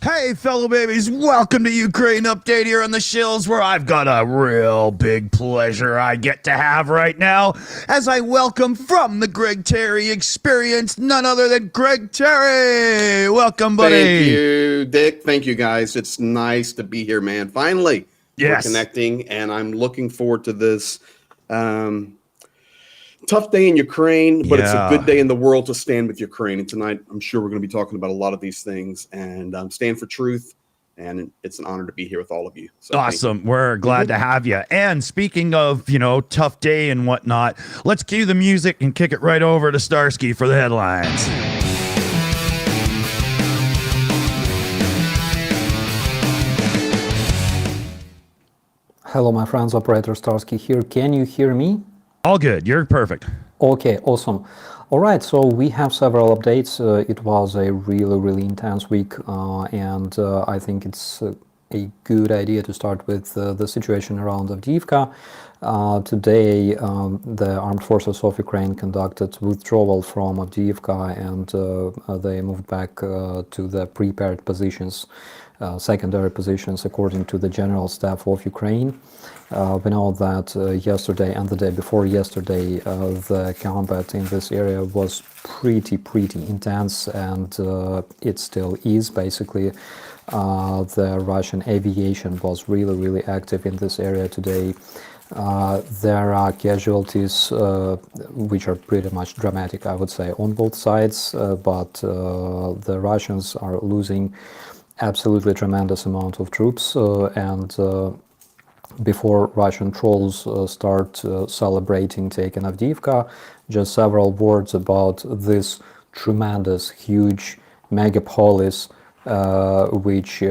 Hey, fellow babies, welcome to Ukraine Update here on the Shills, where I've got a real big pleasure I get to have right now as I welcome from the Greg Terry Experience none other than Greg Terry. Welcome, buddy. Thank you, Dick. Thank you, guys. It's nice to be here, man. Finally, we're Yes. connecting, and I'm looking forward to this. Tough day in Ukraine, but it's a good day in the world to stand with Ukraine. And tonight, I'm sure we're going to be talking about a lot of these things and stand for truth. And it's an honor to be here with all of you. So awesome. We're glad to have you. And speaking of, tough day and whatnot, let's cue the music and kick it right over to Starsky for the headlines. Hello, my friends. Operator Starsky here. Can you hear me? All good. You're perfect. Okay, awesome. All right, so we have several updates. It was a really intense week, and I think it's a good idea to start with the situation around Avdiivka. Today, the armed forces of Ukraine conducted withdrawal from Avdiivka, and they moved back to the prepared positions, secondary positions, according to the General Staff of Ukraine. We know that yesterday and the day before yesterday, the combat in this area was pretty intense, and it still is. Basically, the Russian aviation was really active in this area today. There are casualties which are pretty much dramatic, I would say, on both sides, but the Russians are losing absolutely tremendous amount of troops, and before Russian trolls start celebrating taking Avdiivka, just several words about this tremendous, huge megapolis, which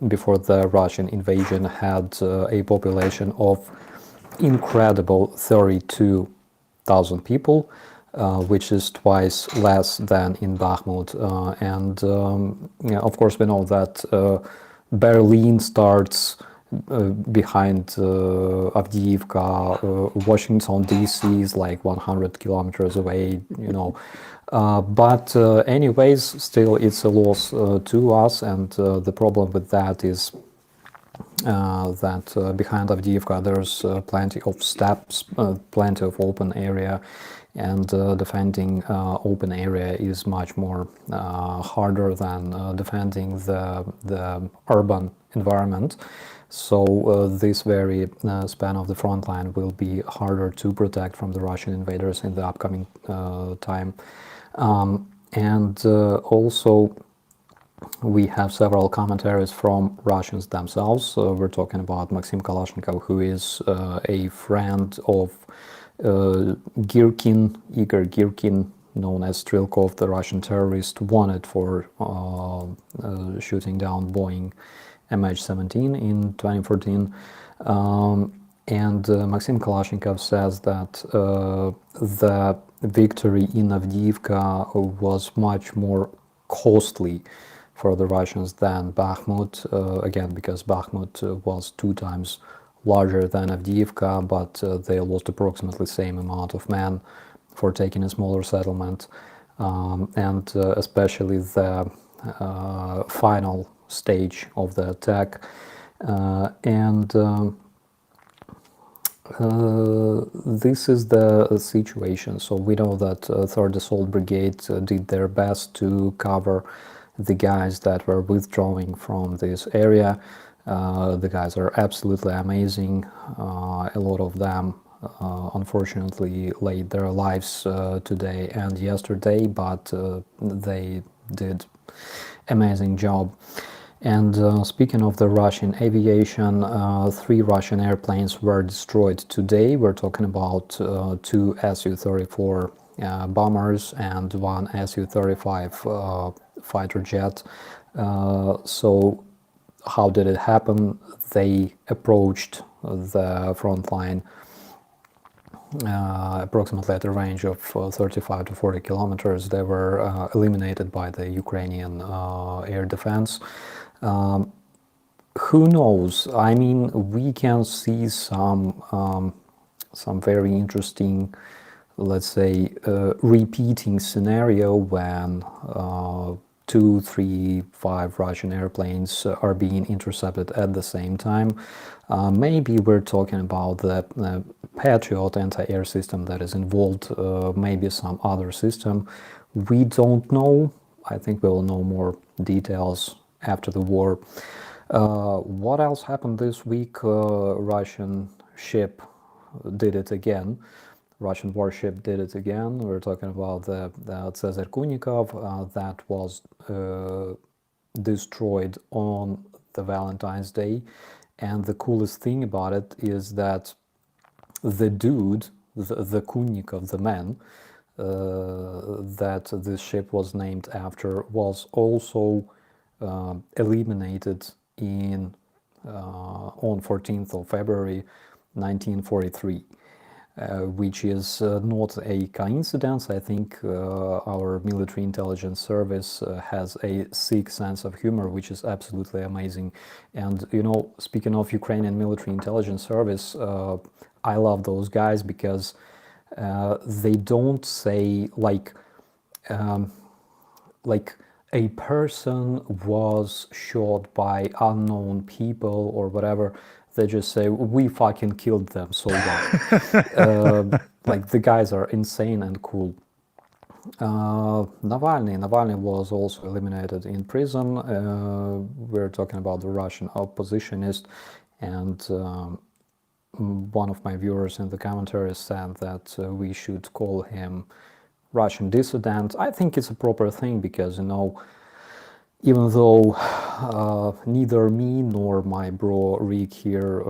before the Russian invasion had a population of incredible 32,000 people, which is twice less than in Bakhmut. And of course, we know that Berlin starts behind Avdiivka, Washington DC is like 100 kilometers away, but anyways, still it's a loss to us, and the problem with that is that behind Avdiivka there's plenty of steppes, plenty of open area, and defending open area is much more harder than defending the urban environment. So this very span of the front line will be harder to protect from the Russian invaders in the upcoming time. And also we have several commentaries from Russians themselves. We're talking about Maxim Kalashnikov, who is a friend of Girkin, Igor Girkin, known as Strelkov, the Russian terrorist wanted for shooting down Boeing MH17 in 2014. And Maxim Kalashnikov says that the victory in Avdiivka was much more costly for the Russians than Bakhmut, again, because Bakhmut was 2 times larger than Avdiivka, but they lost approximately the same amount of men for taking a smaller settlement, and especially the final stage of the attack. This is the situation. So we know that 3rd Assault Brigade did their best to cover the guys that were withdrawing from this area. The guys are absolutely amazing. A lot of them unfortunately laid their lives today and yesterday, but they did amazing job. And speaking of the Russian aviation, 3 Russian airplanes were destroyed today. We're talking about 2 Su-34 bombers and 1 Su-35 fighter jet. So how did it happen? They approached the front line approximately at a range of 35 to 40 kilometers. They were eliminated by the Ukrainian air defense. Who knows? I mean, we can see some very interesting, let's say, repeating scenario when 2, 3, 5 Russian airplanes are being intercepted at the same time. Maybe we're talking about the Patriot anti-air system that is involved, maybe some other system. We don't know. I think we'll know more details after the war. What else happened this week? Russian ship did it again. Russian warship did it again. We're talking about the Cesar Kunikov that was destroyed on the Valentine's Day. And the coolest thing about it is that the dude, the Kunikov, the man that this ship was named after, was also eliminated in on 14th of February 1943. Which is not a coincidence. I think our military intelligence service has a sick sense of humor, which is absolutely amazing. And, you know, speaking of Ukrainian military intelligence service, I love those guys because they don't say like a person was shot by unknown people or whatever. They just say, we fucking killed them, so what? Like, the guys are insane and cool. Navalny was also eliminated in prison. We're talking about the Russian oppositionist, and one of my viewers in the commentaries said that we should call him Russian dissident. I think it's a proper thing because, you know, even though neither me nor my bro Rick here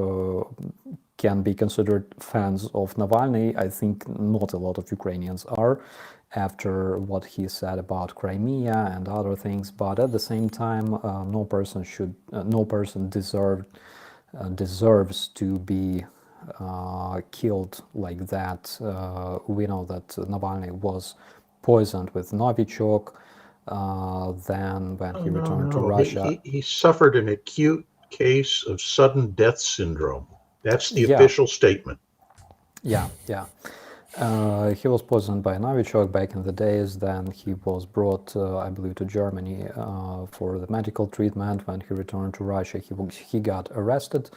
can be considered fans of Navalny, I think not a lot of Ukrainians are, after what he said about Crimea and other things. But at the same time, no person deserves to be killed like that. We know that Navalny was poisoned with Novichok. Then when he returned to Russia. He suffered an acute case of sudden death syndrome. That's the official statement. Yeah. He was poisoned by Novichok back in the days. Then he was brought, I believe, to Germany for the medical treatment. When he returned to Russia, he got arrested.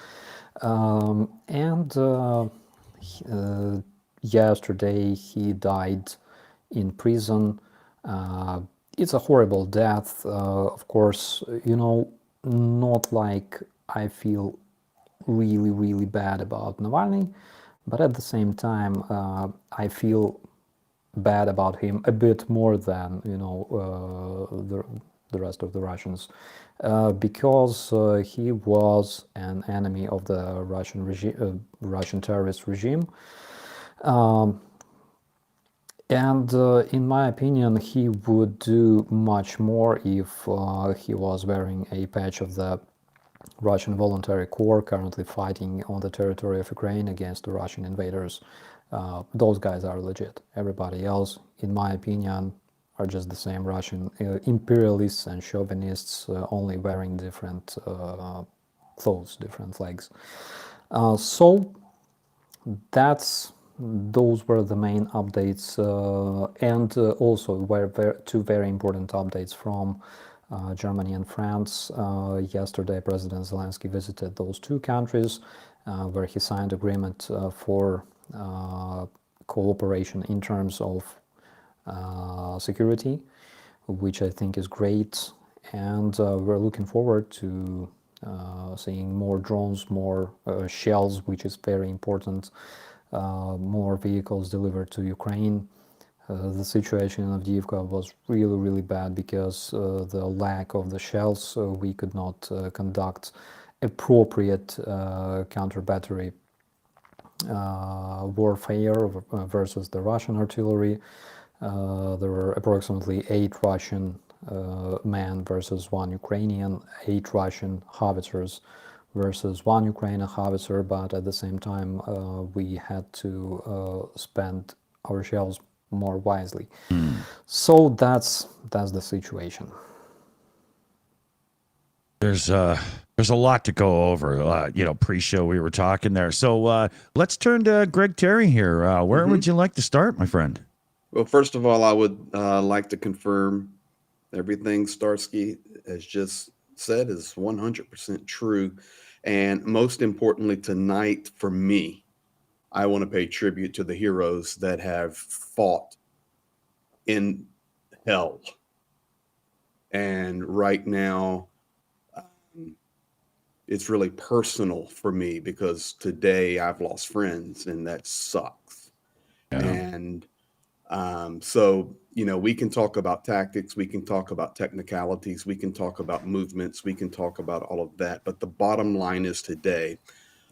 Yesterday he died in prison. It's a horrible death, of course, you know, not like I feel really, really bad about Navalny, but at the same time, I feel bad about him a bit more than, you know, the rest of the Russians, because he was an enemy of the Russian terrorist regime. And in my opinion, he would do much more if he was wearing a patch of the Russian Voluntary Corps currently fighting on the territory of Ukraine against the Russian invaders. Those guys are legit. Everybody else, in my opinion, are just the same Russian imperialists and chauvinists, only wearing different clothes, different flags. So those were the main updates, and also were two very important updates from Germany and France. Yesterday, President Zelensky visited those two countries, where he signed agreement for cooperation in terms of security, which I think is great. And we're looking forward to seeing more drones, more shells, which is very important. More vehicles delivered to Ukraine. The situation in Avdiivka was really, really bad because the lack of the shells, we could not conduct appropriate counter-battery warfare versus the Russian artillery. There were approximately 8 Russian men versus 1 Ukrainian, 8 Russian howitzers versus 1 Ukrainian howitzer, but at the same time we had to spend our shells more wisely. So that's the situation. There's a lot to go over. You know, pre-show we were talking there. So let's turn to Greg Terry here. Where would you like to start, my friend? Well, first of all, I would like to confirm Everything Starsky has just said is 100% true. And most importantly, tonight for me, I want to pay tribute to the heroes that have fought in hell. And right now, it's really personal for me because today I've lost friends and that sucks. Yeah. And so, you know, we can talk about tactics, we can talk about technicalities, we can talk about movements, we can talk about all of that. But the bottom line is today,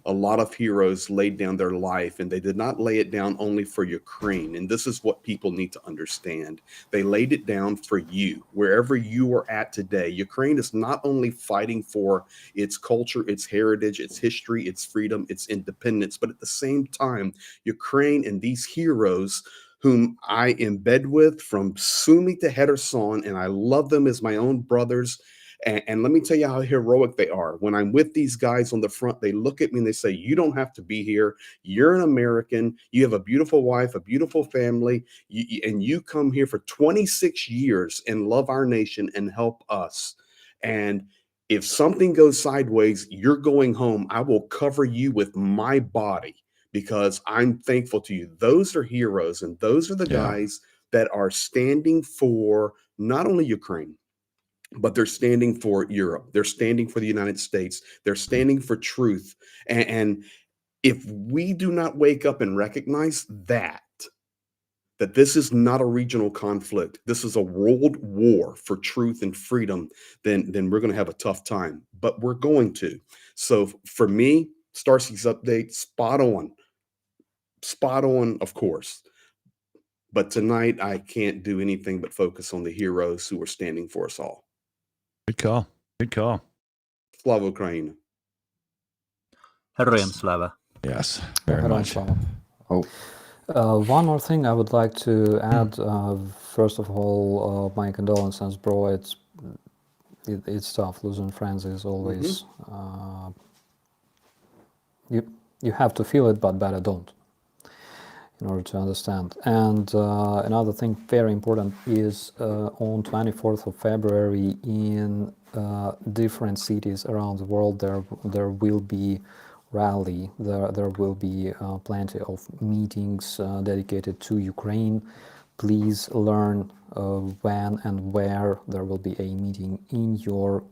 a lot of heroes laid down their life, and they did not lay it down only for Ukraine. And this is what people need to understand. They laid it down for you, wherever you are at today. Ukraine is not only fighting for its culture, its heritage, its history, its freedom, its independence, but at the same time, Ukraine and these heroes whom I embed with from Sumi to Hedderson, and I love them as my own brothers. And let me tell you how heroic they are. When I'm with these guys on the front, they look at me and they say, you don't have to be here. You're an American. You have a beautiful wife, a beautiful family, and you come here for 26 years and love our nation and help us. And if something goes sideways, you're going home. I will cover you with my body because I'm thankful to you. Those are heroes, and those are the guys that are standing for not only Ukraine, but they're standing for Europe. They're standing for the United States. They're standing for truth. And if we do not wake up and recognize that this is not a regional conflict, this is a world war for truth and freedom, then we're going to have a tough time. But we're going to. So for me, Starsky's update, spot on, of course. But tonight, I can't do anything but focus on the heroes who are standing for us all. Good call. Good call. Slava Ukraini. Herojam Slava. Yes, very much. Slava. One more thing I would like to add. First of all, my condolences, bro. It's tough. Losing friends is always you have to feel it, but better don't, in order to understand. And another thing very important is on 24th of February in different cities around the world there will be rally. There will be plenty of meetings dedicated to Ukraine. Please learn when and where there will be a meeting in your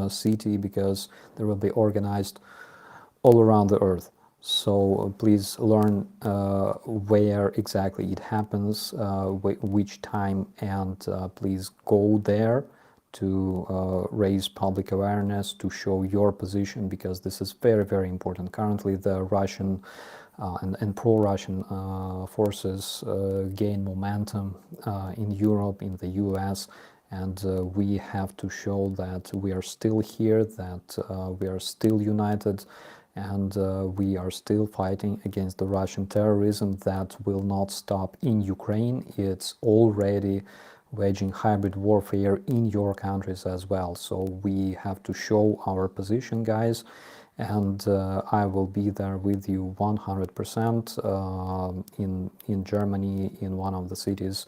city, because they will be organized all around the earth. So please learn where exactly it happens, which time, and please go there to raise public awareness, to show your position, because this is very, very important. Currently, the Russian and pro-Russian forces gain momentum in Europe, in the US, and we have to show that we are still here, that we are still united, and we are still fighting against the Russian terrorism that will not stop in Ukraine. It's already waging hybrid warfare in your countries as well. So we have to show our position, guys, and I will be there with you 100% in Germany, in one of the cities.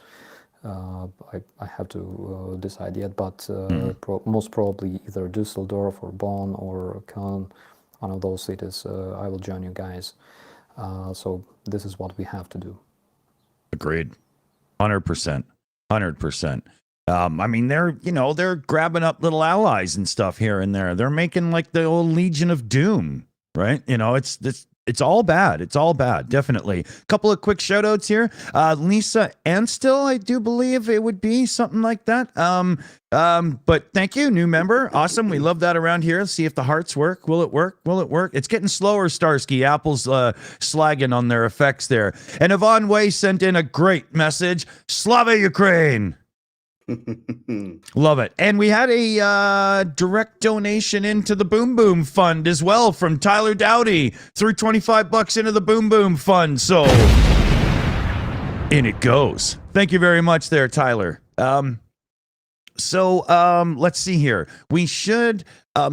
I have to decide yet, but most probably either Düsseldorf or Bonn or Köln, one of those cities. I will join you guys. So this is what we have to do. Agreed. 100%. 100%. I mean, they're grabbing up little allies and stuff here and there. They're making like the old Legion of Doom, right? You know, it's all bad. It's all bad. Definitely. A couple of quick shout outs here. Lisa Anstill, I do believe it would be something like that. But thank you, new member. Awesome. We love that around here. Let's see if the hearts work. Will it work? Will it work? It's getting slower, Starsky. Apple's slagging on their effects there. And Yvonne Way sent in a great message. Slava Ukraine. Love it. And we had a direct donation into the Boom Boom Fund as well from Tyler Dowdy. Threw $25 into the Boom Boom Fund. So in it goes. Thank you very much there, Tyler. Let's see here. We should,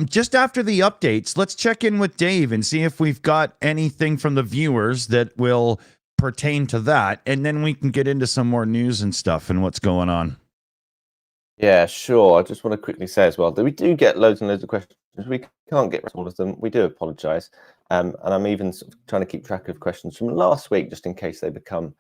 just after the updates, let's check in with Dave and see if we've got anything from the viewers that will pertain to that. And then we can get into some more news and stuff and what's going on. Yeah, sure. I just want to quickly say as well that we do get loads and loads of questions. We can't get all of them. We do apologise. And I'm even sort of trying to keep track of questions from last week, just in case they become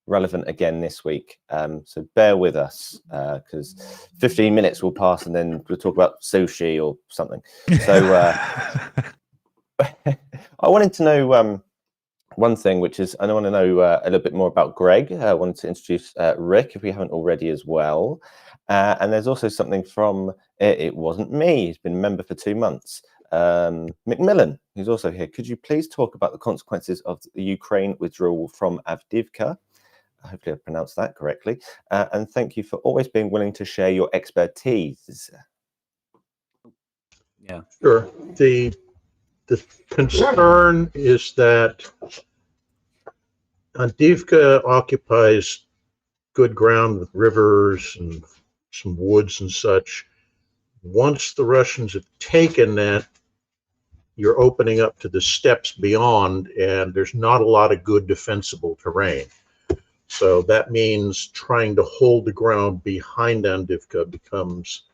relevant again this week. So bear with us, because 15 minutes will pass and then we'll talk about sushi or something. So I wanted to know one thing, which is I want to know a little bit more about Greg. I wanted to introduce Rick, if we haven't already as well. And there's also something from It Wasn't Me. He's been a member for 2 months. Macmillan, who's also here. Could you please talk about the consequences of the Ukraine withdrawal from Avdiivka? Hopefully I pronounced that correctly. And thank you for always being willing to share your expertise. Yeah. Sure. The concern is that Avdiivka occupies good ground with rivers and some woods and such. Once the Russians have taken that, you're opening up to the steppes beyond, and there's not a lot of good defensible terrain. So that means trying to hold the ground behind Avdiivka becomes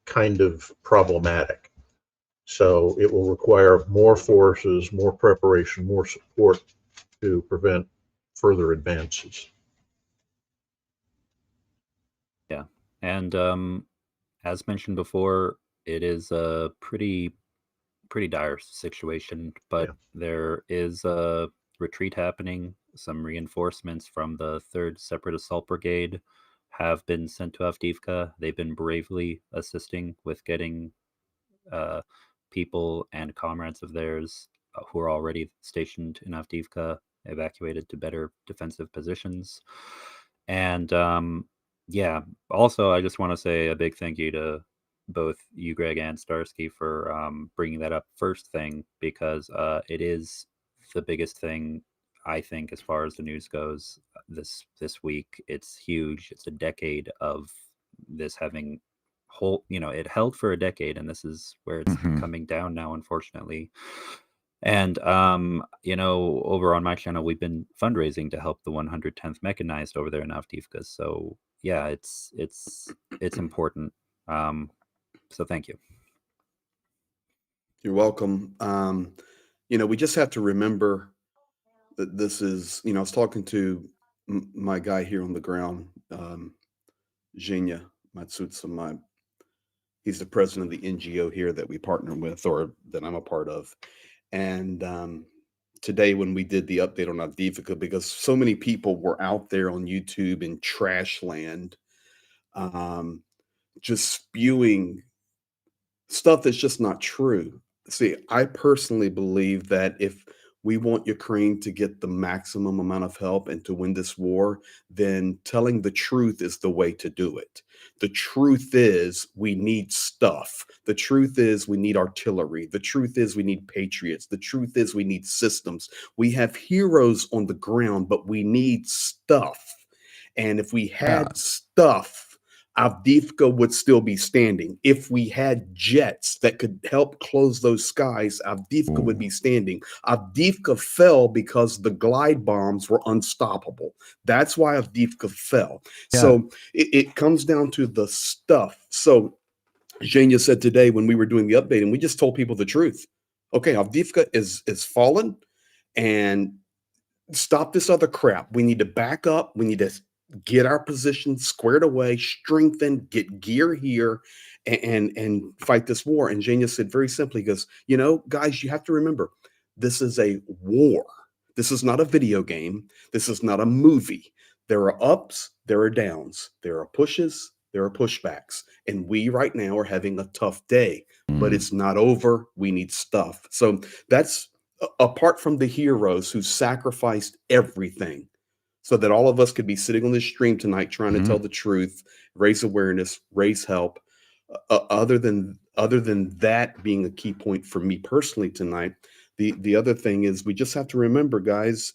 kind of problematic. So it will require more forces, more preparation, more support to prevent further advances. Yeah. And as mentioned before, it is a pretty dire situation, but there is a retreat happening. Some reinforcements from the 3rd Separate Assault Brigade have been sent to Avdiivka. They've been bravely assisting with getting people and comrades of theirs who are already stationed in Avdiivka evacuated to better defensive positions. And yeah, also I just want to say a big thank you to both you, Greg, and Starsky for bringing that up first thing, because it is the biggest thing, I think, as far as the news goes this week. It's huge. It's a decade of this having it held for a decade, and this is where it's coming down now, unfortunately. And over on my channel, we've been fundraising to help the 110th Mechanized over there in Avdiivka. So yeah, it's important. So thank you. You're welcome. We just have to remember that this is, I was talking to my guy here on the ground, Zhenya Matsutsa. He's the president of the NGO here that we partner with, or that I'm a part of. And today, when we did the update on Avdiivka, because so many people were out there on YouTube in trash land, just spewing stuff that's just not true. See, I personally believe that if we want Ukraine to get the maximum amount of help and to win this war, then telling the truth is the way to do it. The truth is we need stuff. The truth is we need artillery. The truth is we need patriots. The truth is we need systems. We have heroes on the ground, but we need stuff. And if we had stuff, Avdiivka would still be standing. If we had jets that could help close those skies, Avdiivka would be standing. Avdiivka fell because the glide bombs were unstoppable. That's why Avdiivka fell. Yeah. So it comes down to the stuff. So Zhenya said today when we were doing the update, and we just told people the truth. Okay, Avdiivka is fallen, and stop this other crap. We need to back up. We need to get our position squared away, strengthen, get gear here, and fight this war. And Zhenya said very simply, he goes, guys, you have to remember, this is a war. This is not a video game. This is not a movie. There are ups, there are downs, there are pushes, there are pushbacks. And we right now are having a tough day, but it's not over. We need stuff. So that's apart from the heroes who sacrificed everything so that all of us could be sitting on this stream tonight trying to tell the truth, raise awareness, raise help. Other than that being a key point for me personally tonight, the other thing is we just have to remember, guys,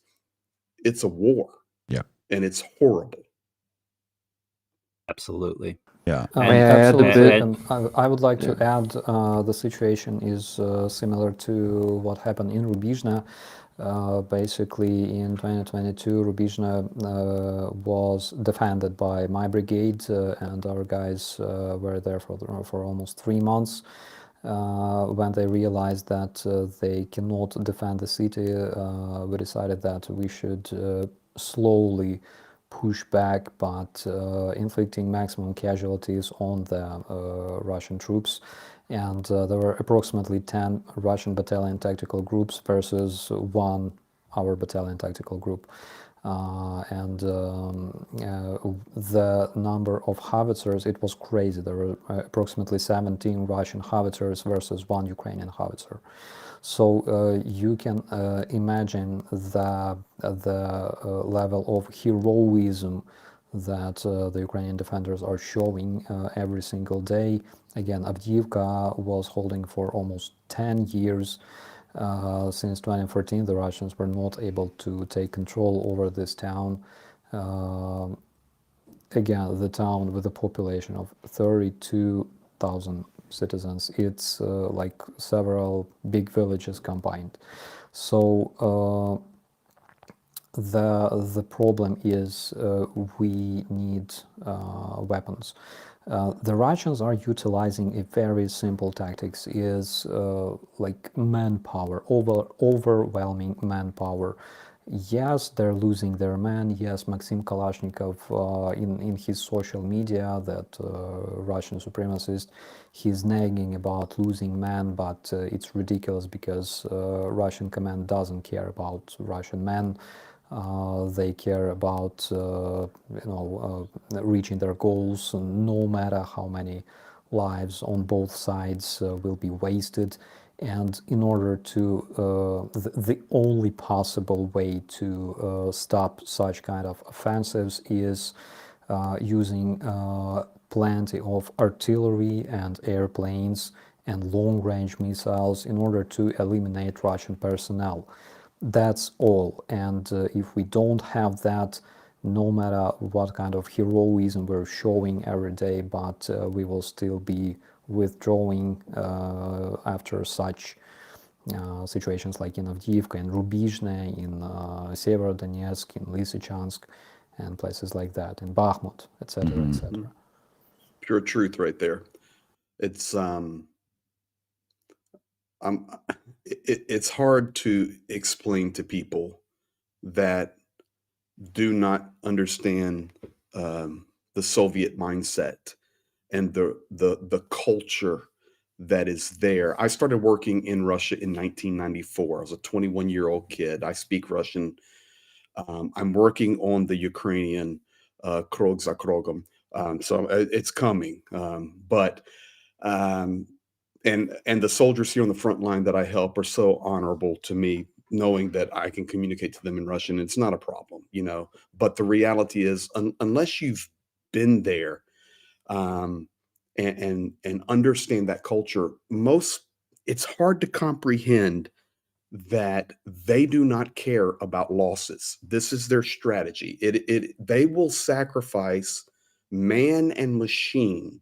it's a war. Yeah. And it's horrible. Absolutely. Yeah. May I add a bit? I would like to Yeah. add the situation is similar to what happened in Rubizhne. Basically, in 2022, Rubizhne was defended by my brigade, and our guys were there for almost 3 months. When they realized that they cannot defend the city, we decided that we should slowly push back, but inflicting maximum casualties on the Russian troops. And there were approximately 10 Russian battalion tactical groups versus 1 our battalion tactical group. The number of howitzers, it was crazy. There were approximately 17 Russian howitzers versus 1 Ukrainian howitzer. So you can imagine the level of heroism that the Ukrainian defenders are showing every single day. Again, Avdiivka was holding for almost 10 years. Since 2014, the Russians were not able to take control over this town. Again, the town with a population of 32,000 citizens. It's like several big villages combined. So the problem is we need weapons. The Russians are utilizing a very simple tactics, is like manpower, overwhelming manpower. Yes, they're losing their men. Yes, Maxim Kalashnikov in his social media, that Russian supremacist, he's nagging about losing men, but it's ridiculous because Russian command doesn't care about Russian men. They care about reaching their goals, no matter how many lives on both sides will be wasted. And in order to the only possible way to stop such kind of offensives is using plenty of artillery and airplanes and long-range missiles in order to eliminate Russian personnel. That's all. And if we don't have that, no matter what kind of heroism we're showing every day, but we will still be withdrawing after such situations like in Avdiivka, in Rubizhne, in Severodonetsk, in Lysychansk, and places like that, in Bakhmut, etc., etc. Pure truth right there. It's it's hard to explain to people that do not understand the Soviet mindset and the culture that is there. I started working in Russia in 1994. I was a 21-year-old kid. I speak Russian. I'm working on the Ukrainian Krog za Krogom. So it's coming. And the soldiers here on the front line that I help are so honorable to me, knowing that I can communicate to them in Russian. It's not a problem, But the reality is, unless you've been there and understand that culture, it's hard to comprehend that they do not care about losses. This is their strategy. They will sacrifice man and machine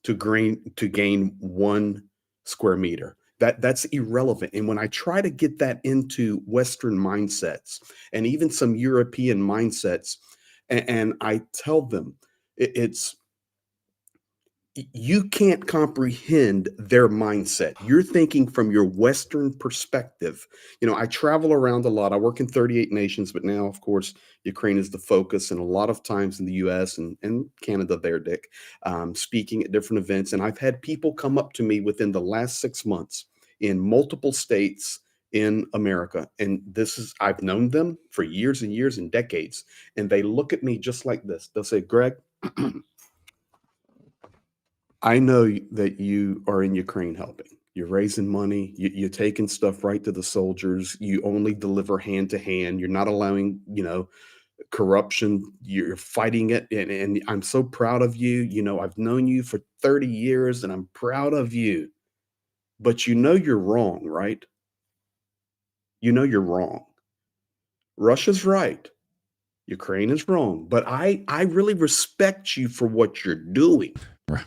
to gain 1 square meter. That's irrelevant. And when I try to get that into Western mindsets and even some European mindsets, and I tell them it's you can't comprehend their mindset. You're thinking from your Western perspective. I travel around a lot. I work in 38 nations, but now, of course, Ukraine is the focus, and a lot of times in the US and Canada there, Dick, speaking at different events. And I've had people come up to me within the last 6 months in multiple states in America. And I've known them for years and years and decades. And they look at me just like this. They'll say, Greg, I know that you are in Ukraine helping. You're raising money. You're taking stuff right to the soldiers. You only deliver hand to hand. You're not allowing, corruption. You're fighting it. And I'm so proud of you. I've known you for 30 years and I'm proud of you. But you're wrong, right? You're wrong. Russia's right. Ukraine is wrong. But I really respect you for what you're doing. Right.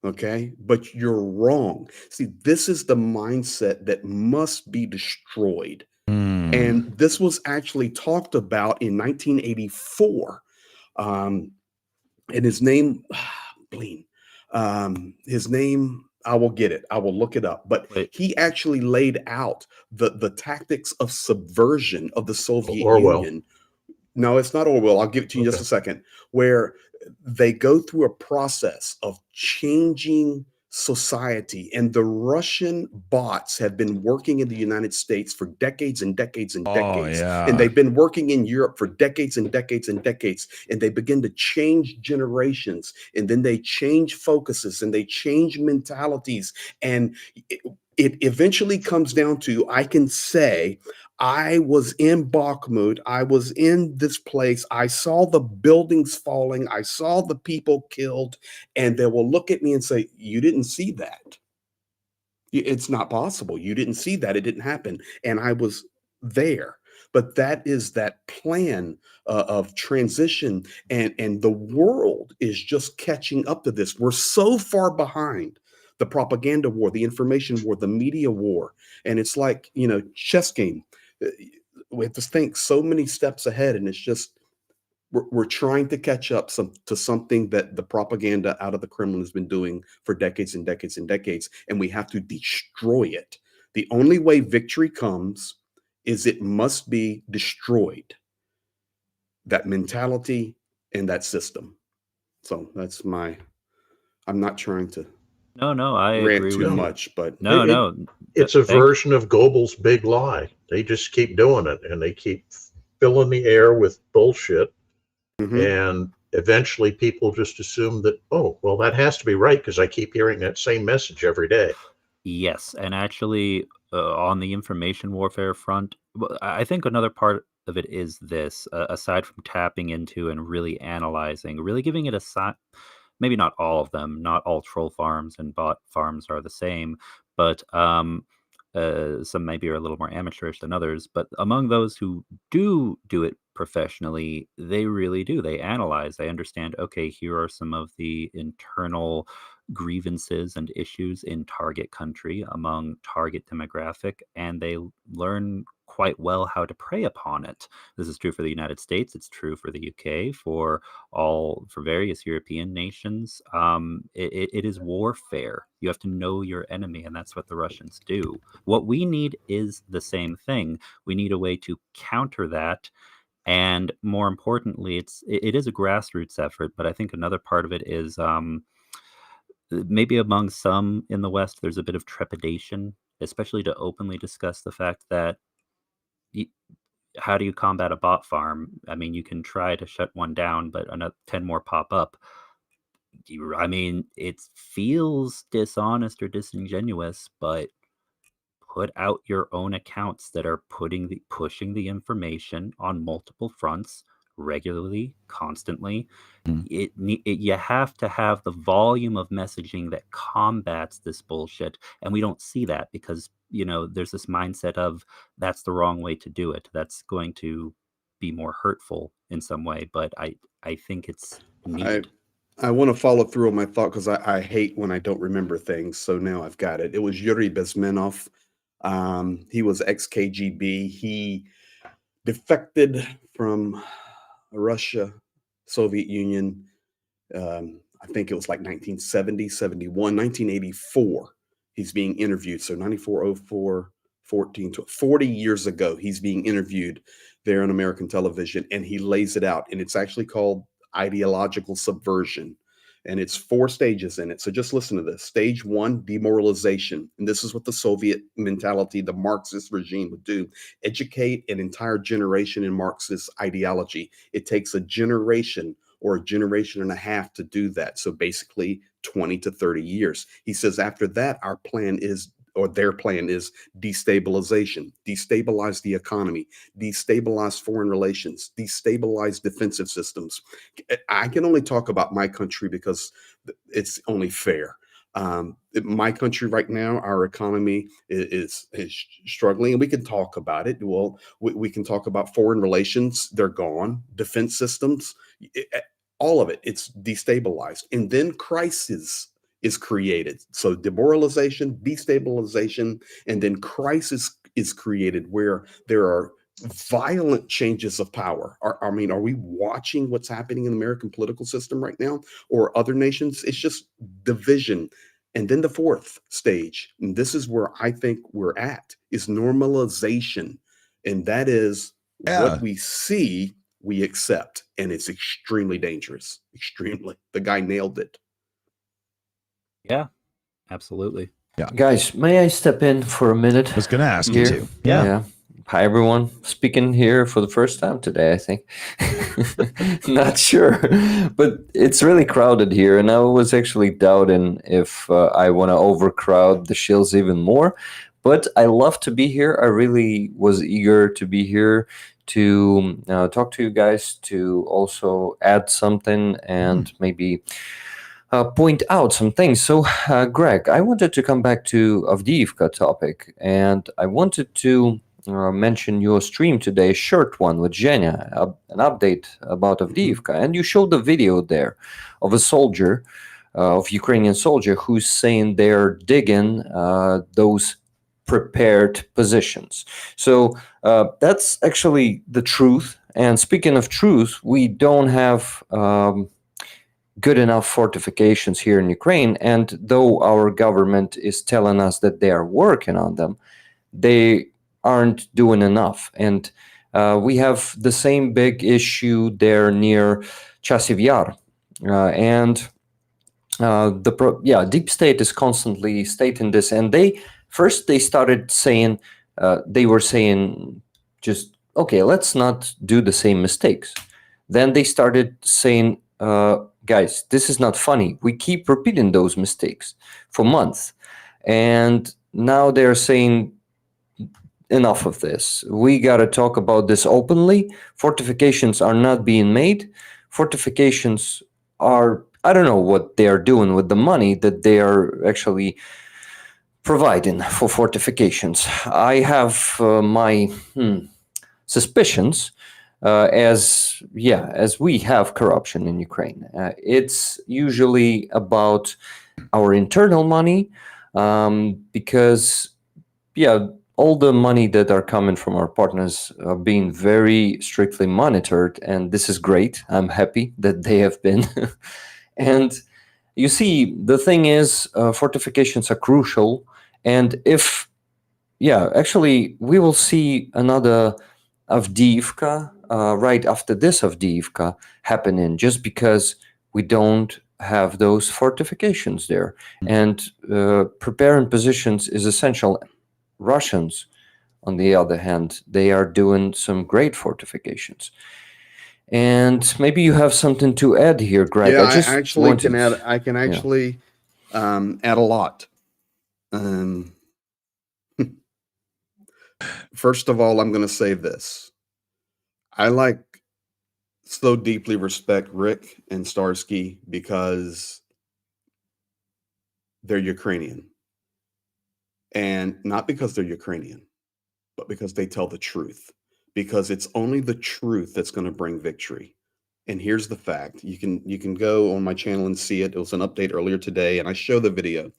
Okay, but you're wrong. See, this is the mindset that must be destroyed. And this was actually talked about in 1984. And his name, Bleen, his name, I will get it. I will look it up. But Wait. he actually laid out the tactics of subversion of the Soviet Orwell. Union. No, it's not Orwell. I'll give it to you in just Okay. a second. Where they go through a process of changing society, and the Russian bots have been working in the United States for decades and decades and Oh, decades. yeah. And they've been working in Europe for decades and decades and decades. And they begin to change generations, and then they change focuses, and they change mentalities. And it eventually comes down to, I can say, I was in Bakhmut. I was in this place. I saw the buildings falling. I saw the people killed. And they will look at me and say, "You didn't see that. It's not possible. You didn't see that. It didn't happen." And I was there. But that is that plan of transition. And the world is just catching up to this. We're so far behind the propaganda war, the information war, the media war. And it's like, chess game. We have to think so many steps ahead, and it's just we're trying to catch up to something that the propaganda out of the Kremlin has been doing for decades and decades and decades, and we have to destroy it. The only way victory comes is it must be destroyed. That mentality and that system. So that's I'm not trying to No, I rant agree too with you. much, but No, It- no. It's a Thank- version of Goebbels' big lie. They just keep doing it, and they keep filling the air with bullshit. Mhm. And eventually people just assume that, oh, well, that has to be right because I keep hearing that same message every day. Yes, and actually, on the information warfare front, I think another part of it is this, aside from tapping into and really analyzing, really giving it a maybe not all of them, not all troll farms and bot farms are the same, but some maybe are a little more amateurish than others. But among those who do it professionally, they really do. They analyze, they understand, okay, here are some of the internal grievances and issues in target country among target demographic, and they learn quite well how to prey upon it. This is true for the United States. It's true for the UK, for various European nations. It is warfare. You have to know your enemy, and that's what the Russians do. What we need is the same thing. We need a way to counter that. And more importantly, it is a grassroots effort, but I think another part of it is maybe among some in the West, there's a bit of trepidation, especially to openly discuss the fact that how do you combat a bot farm? I mean, you can try to shut one down, but another 10 more pop up. I mean, it feels dishonest or disingenuous, but put out your own accounts that are pushing the information on multiple fronts regularly, constantly. You have to have the volume of messaging that combats this bullshit, and we don't see that because there's this mindset of that's the wrong way to do it. That's going to be more hurtful in some way, but I think it's needed. I want to follow through on my thought because I hate when I don't remember things. So now I've got it. It was Yuri Bezmenov. He was ex-KGB. He defected from Russia, Soviet Union. I think it was like 1970, 71, 1984. He's being interviewed. So 94, 04, 14, 40 years ago, he's being interviewed there on American television, and he lays it out. And it's actually called ideological subversion. And it's 4 stages in it. So just listen to this. Stage 1, demoralization. And this is what the Soviet mentality, the Marxist regime would do. Educate an entire generation in Marxist ideology. It takes a generation or a generation and a half to do that. So basically 20 to 30 years. He says after that, our plan is, or their plan is, destabilization, destabilize the economy, destabilize foreign relations, destabilize defensive systems. I can only talk about my country because it's only fair. My country right now, our economy is struggling, and we can talk about it. Well, we can talk about foreign relations; they're gone. Defense systems, all of it. It's destabilized. And then crisis is created. So demoralization, destabilization, and then crisis is created where there are violent changes of power. I mean, are we watching what's happening in the American political system right now or other nations? It's just division. And then the fourth stage, and this is where I think we're at, is normalization. And that is what we see, we accept. And it's extremely dangerous. Extremely. The guy nailed it. Yeah, absolutely. Guys, may I step in for a minute? I was going to ask here? you to. Yeah. Hi, everyone. Speaking here for the first time today, I think. Not sure, but it's really crowded here, and I was actually doubting if I want to overcrowd the Shills even more. But I love to be here. I really was eager to be here to talk to you guys, to also add something and maybe point out some things. So, Greg, I wanted to come back to Avdiivka topic, and I wanted to mention your stream today, short one with Zhenya, an update about Avdiivka, and you showed the video there of a soldier, of Ukrainian soldier, who's saying they're digging those prepared positions. So that's actually the truth. And speaking of truth, we don't have good enough fortifications here in Ukraine, and though our government is telling us that they are working on them, they aren't doing enough. And we have the same big issue there near Chasiv Yar. Deep state is constantly stating this. And they started saying, they were saying just, okay, let's not do the same mistakes. Then they started saying, guys, this is not funny. We keep repeating those mistakes for months. And now they're saying, enough of this. We got to talk about this openly. Fortifications are not being made. Fortifications are, I don't know what they are doing with the money that they are actually providing for fortifications. I have my suspicions as we have corruption in Ukraine. It's usually about our internal money because, all the money that are coming from our partners are being very strictly monitored, and this is great. I'm happy that they have been. And you see, the thing is, fortifications are crucial. And actually, we will see another Avdiivka right after this Avdiivka happening, just because we don't have those fortifications there. And preparing positions is essential. Russians, on the other hand, they are doing some great fortifications. And maybe you have something to add here, Greg. Yeah, I actually can add. I can actually add a lot. First of all, I'm going to say this. I so deeply respect Rick and Starsky because they're Ukrainian. And not because they're Ukrainian, but because they tell the truth. Because it's only the truth that's going to bring victory. And here's the fact. You can go on my channel and see it. It was an update earlier today, and I show the video.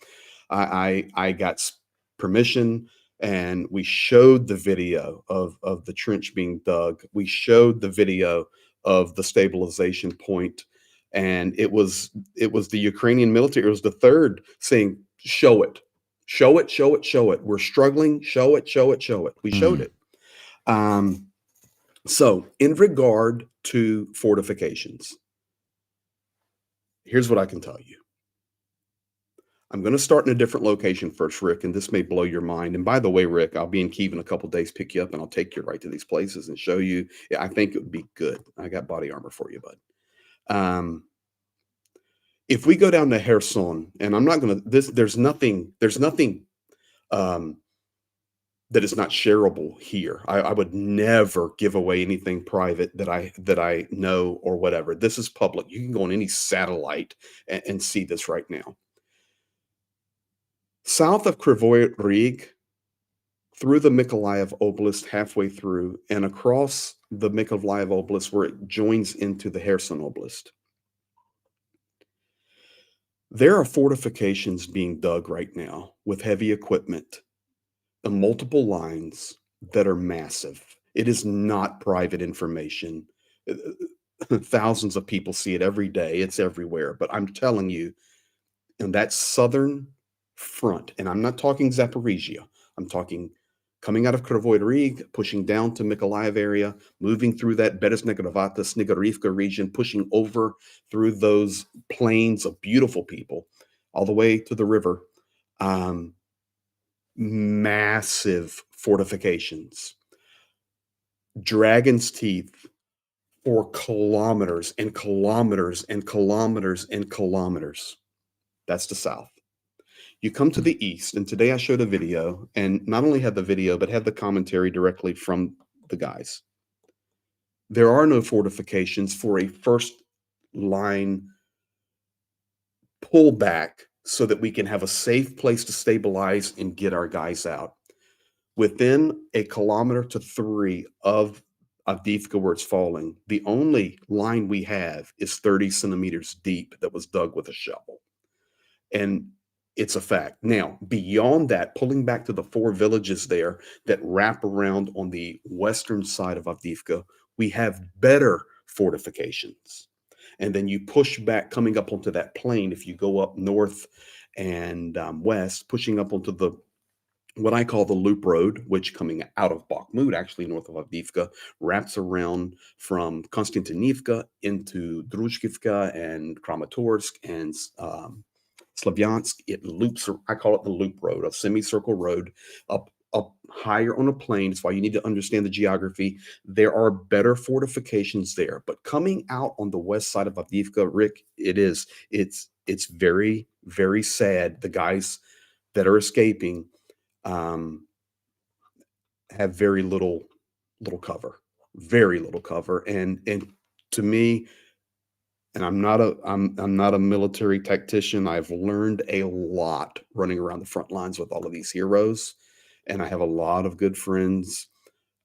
I got permission, and we showed the video of the trench being dug. We showed the video of the stabilization point, and it was the Ukrainian military. It was the Third saying, show it. Show it, show it, show it. We're struggling. Show it, show it, show it. We showed it. So in regard to fortifications, here's what I can tell you. I'm going to start in a different location first, Rick, and this may blow your mind. And by the way, Rick, I'll be in Kyiv in a couple of days, pick you up, and I'll take you right to these places and show you. I think it would be good. I got body armor for you, bud. If we go down to Kherson, and I'm not going to, there's nothing that is not shareable here. I would never give away anything private that I know or whatever. This is public. You can go on any satellite and see this right now. South of Kryvyi Rih, through the Mykolaiv Oblast, halfway through, and across the Mykolaiv Oblast where it joins into the Kherson Oblast. There are fortifications being dug right now with heavy equipment and multiple lines that are massive. It is not private information. Thousands of people see it every day. It's everywhere. But I'm telling you, in that southern front, and I'm not talking Zaporizhia, I'm talking coming out of Kryvyi Rih, pushing down to Mykolaiv area, moving through that Berezhnegovata, Snigorivka region, pushing over through those plains of beautiful people, all the way to the river. Massive fortifications, dragon's teeth for kilometers and kilometers and kilometers and kilometers. That's the south. You come to the east, and today I showed a video, and not only had the video, but had the commentary directly from the guys. There are no fortifications for a first line pullback so that we can have a safe place to stabilize and get our guys out. Within a kilometer to 3 of Avdiivka where it's falling, the only line we have is 30 centimeters deep that was dug with a shovel. And it's a fact. Now, beyond that, pulling back to the 4 villages there that wrap around on the western side of Avdiivka, we have better fortifications. And then you push back, coming up onto that plain, if you go up north and west, pushing up onto the what I call the loop road, which coming out of Bakhmut, actually north of Avdiivka, wraps around from Konstantinivka into Druzhkivka and Kramatorsk and Slavyansk. It loops, I call it the loop road, a semicircle road up higher on a plain. That's why you need to understand the geography. There are better fortifications there, but coming out on the west side of Avdiivka, Rick, it's very, very sad. The guys that are escaping have very little cover, and to me, and I'm not a military tactician. I've learned a lot running around the front lines with all of these heroes, and I have a lot of good friends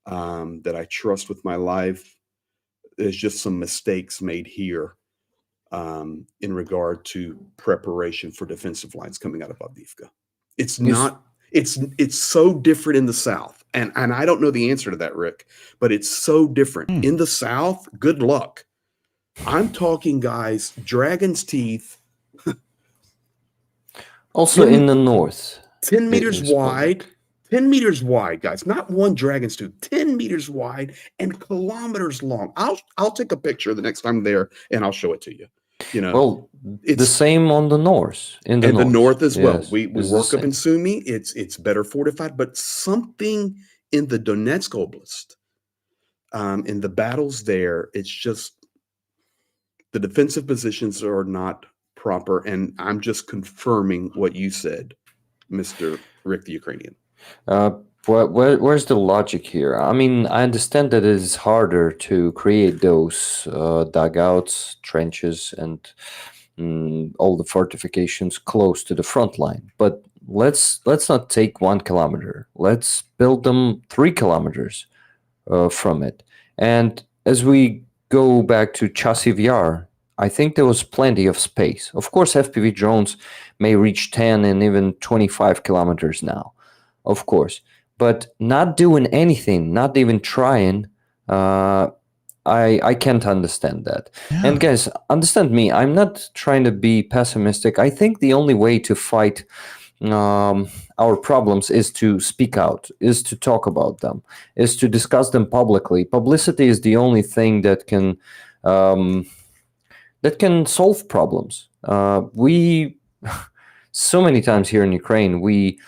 that I trust with my life. There's just some mistakes made here in regard to preparation for defensive lines coming out of Avdiivka. It's not. It's so different in the South, and I don't know the answer to that, Rick, but it's so different in the South. Good luck. I'm talking, guys, dragon's teeth. Also in the north. 10 meters wide. 10 meters wide, guys. Not one dragon's tooth. 10 meters wide and kilometers long. I'll take a picture the next time I'm there, and I'll show it to you. You know, well, it's the same on the north. In the north as well. Yes, We work up in Sumy. It's better fortified, but something in the Donetsk Oblast, in the battles there, it's just the defensive positions are not proper, and I'm just confirming what you said, Mr. Rick the Ukrainian. Where's the logic here? I mean, I understand that it is harder to create those dugouts, trenches, and all the fortifications close to the front line. But let's not take 1 kilometer. Let's build them 3 kilometers from it. And as we go back to Chasiv Yar, I think there was plenty of space. Of course, FPV drones may reach 10 and even 25 kilometers now, of course. But not doing anything, not even trying, I can't understand that. Yeah. And guys, understand me, I'm not trying to be pessimistic. I think the only way to fight our problems is to speak out, is to talk about them, is to discuss them publicly. Publicity is the only thing that can solve problems. We so many times here in Ukraine, we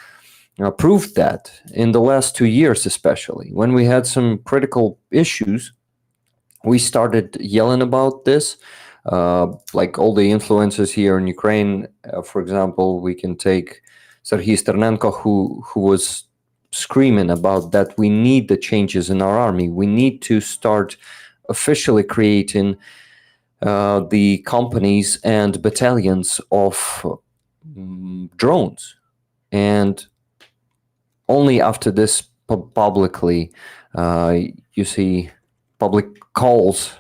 proved that in the last 2 years, especially when we had some critical issues. We started yelling about this, like all the influencers here in Ukraine. For example, we can take Serhiy Sternenko, who was screaming about that we need the changes in our army. We need to start officially creating the companies and battalions of drones. And only after this publicly, you see public calls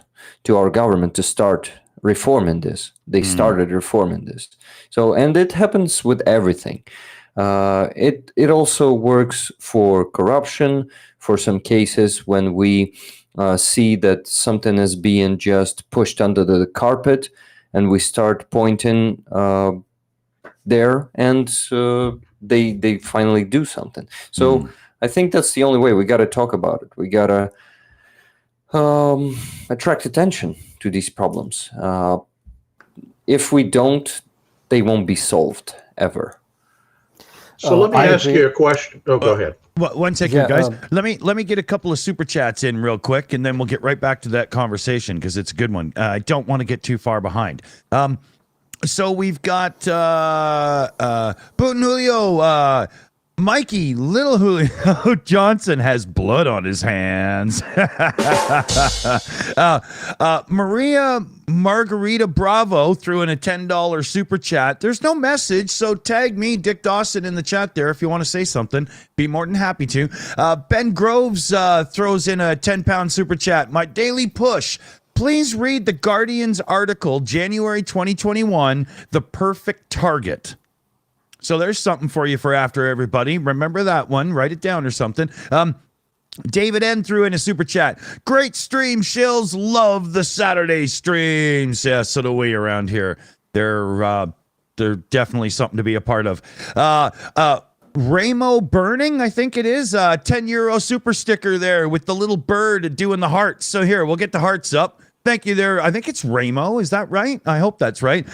to our government to start reforming this. They started reforming this. So, and it happens with everything. It also works for corruption. For some cases, when we see that something is being just pushed under the carpet, and we start pointing there, and they finally do something. So I think that's the only way. We got to talk about it. We got to attract attention to these problems. If we don't, they won't be solved ever. So let me I ask agree. you a question. Oh, go ahead. One second, Yeah, guys. Let me get a couple of super chats in real quick, and then we'll get right back to that conversation because it's a good one. I don't want to get too far behind. So we've got Boot Julio, Mikey, Little Julio Johnson has blood on his hands. Maria Margarita Bravo threw in a $10 super chat. There's no message, so tag me, Dick Dawson, in the chat there if you want to say something. Be more than happy to. Ben Groves throws in a 10-pound super chat. My daily push. Please read the Guardian's article, January 2021, The Perfect Target. So there's something for you for after, everybody. Remember that one. Write it down or something. David N threw in a super chat. Great stream, Shills. Love the Saturday streams. Yeah, so do we around here. They're definitely something to be a part of. Ramo Burning, I think it is. 10 euro super sticker there with the little bird doing the hearts. So here, we'll get the hearts up. Thank you there. I think it's Ramo. Is that right? I hope that's right.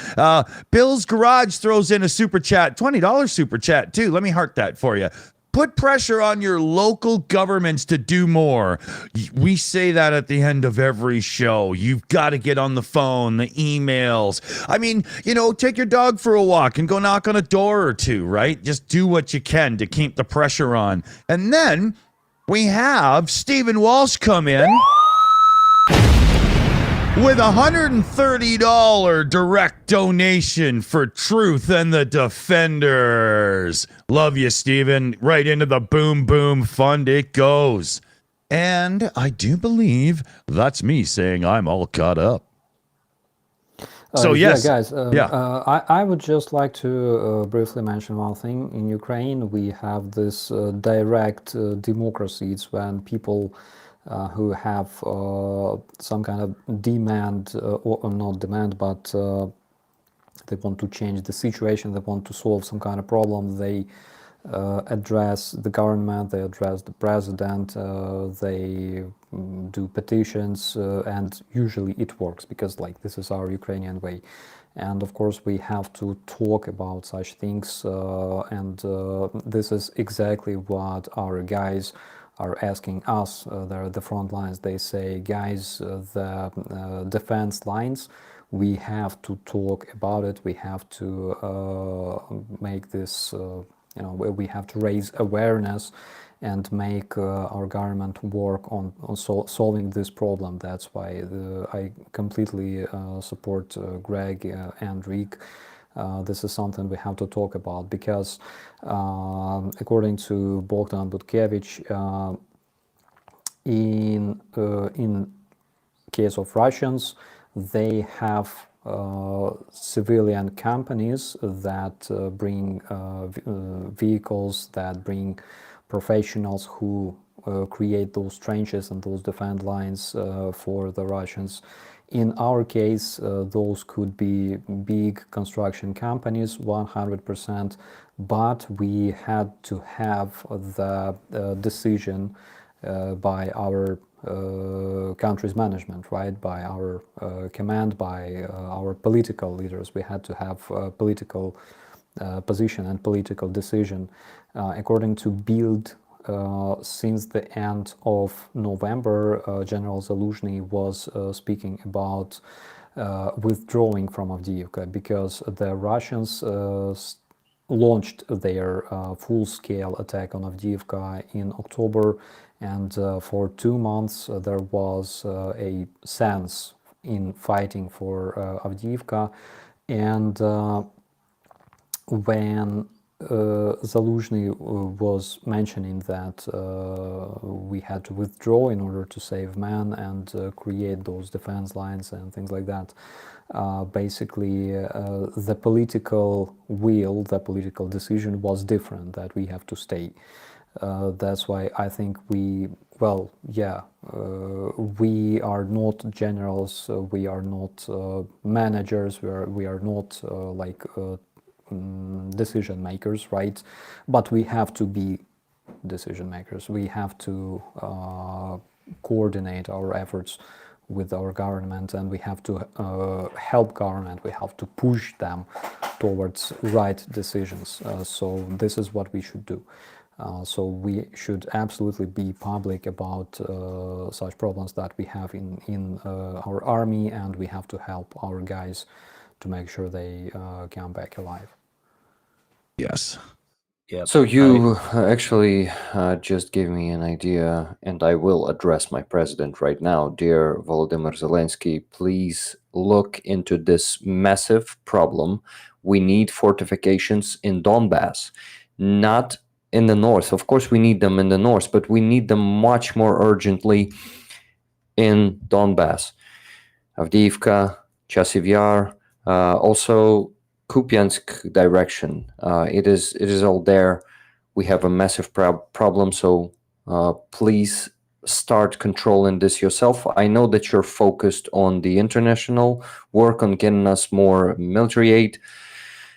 Bill's Garage throws in a super chat. $20 super chat, too. Let me heart that for you. Put pressure on your local governments to do more. We say that at the end of every show. You've got to get on the phone, the emails. I mean, take your dog for a walk and go knock on a door or two, right? Just do what you can to keep the pressure on. And then we have Stephen Walsh come in with a $130 direct donation for Truth and the Defenders. Love you, Steven. Right into the Boom Boom Fund it goes. And I do believe that's me saying I'm all caught up. So yes, guys. I would just like to briefly mention one thing. In Ukraine, we have this direct democracy. It's when people who have some kind of demand, or not demand, but they want to change the situation, they want to solve some kind of problem, they address the government, they address the president, they do petitions, and usually it works because this is our Ukrainian way. And of course we have to talk about such things, and this is exactly what our guys are asking us. They're the front lines. They say, guys, the defense lines, we have to talk about it. We have to make this, we have to raise awareness and make our government work on solving this problem. That's why I completely support Greg and Rick. This is something we have to talk about because, according to Bogdan Butkevich, in case of Russians, they have civilian companies that bring vehicles, that bring professionals who create those trenches and those defense lines for the Russians. In our case, those could be big construction companies, 100%, but we had to have the decision by our country's management, right? By our command, by our political leaders. We had to have a political position and political decision. According to Bild, since the end of November, General Zaluzhny was speaking about withdrawing from Avdiivka because the Russians launched their full-scale attack on Avdiivka in October, and for 2 months there was a sense in fighting for Avdiivka, and when Zaluzhny was mentioning that we had to withdraw in order to save men and create those defense lines and things like that, basically the political will, the political decision was different, that we have to stay. That's why I think we are not generals, we are not managers, we are not decision makers, right? But we have to be decision makers. We have to coordinate our efforts with our government, and we have to help government. We have to push them towards right decisions. So this is what we should do. So we should absolutely be public about such problems that we have in our army, and we have to help our guys to make sure they come back alive. Yes. Yeah. So you actually just gave me an idea, and I will address my president right now. Dear Volodymyr Zelensky, please look into this massive problem. We need fortifications in Donbass, not in the north. Of course, we need them in the north, but we need them much more urgently in Donbass. Avdiivka, Chasiv Yar, also Kupiansk direction. It is all there. We have a massive problem, so please start controlling this yourself. I know that you're focused on the international work, on getting us more military aid,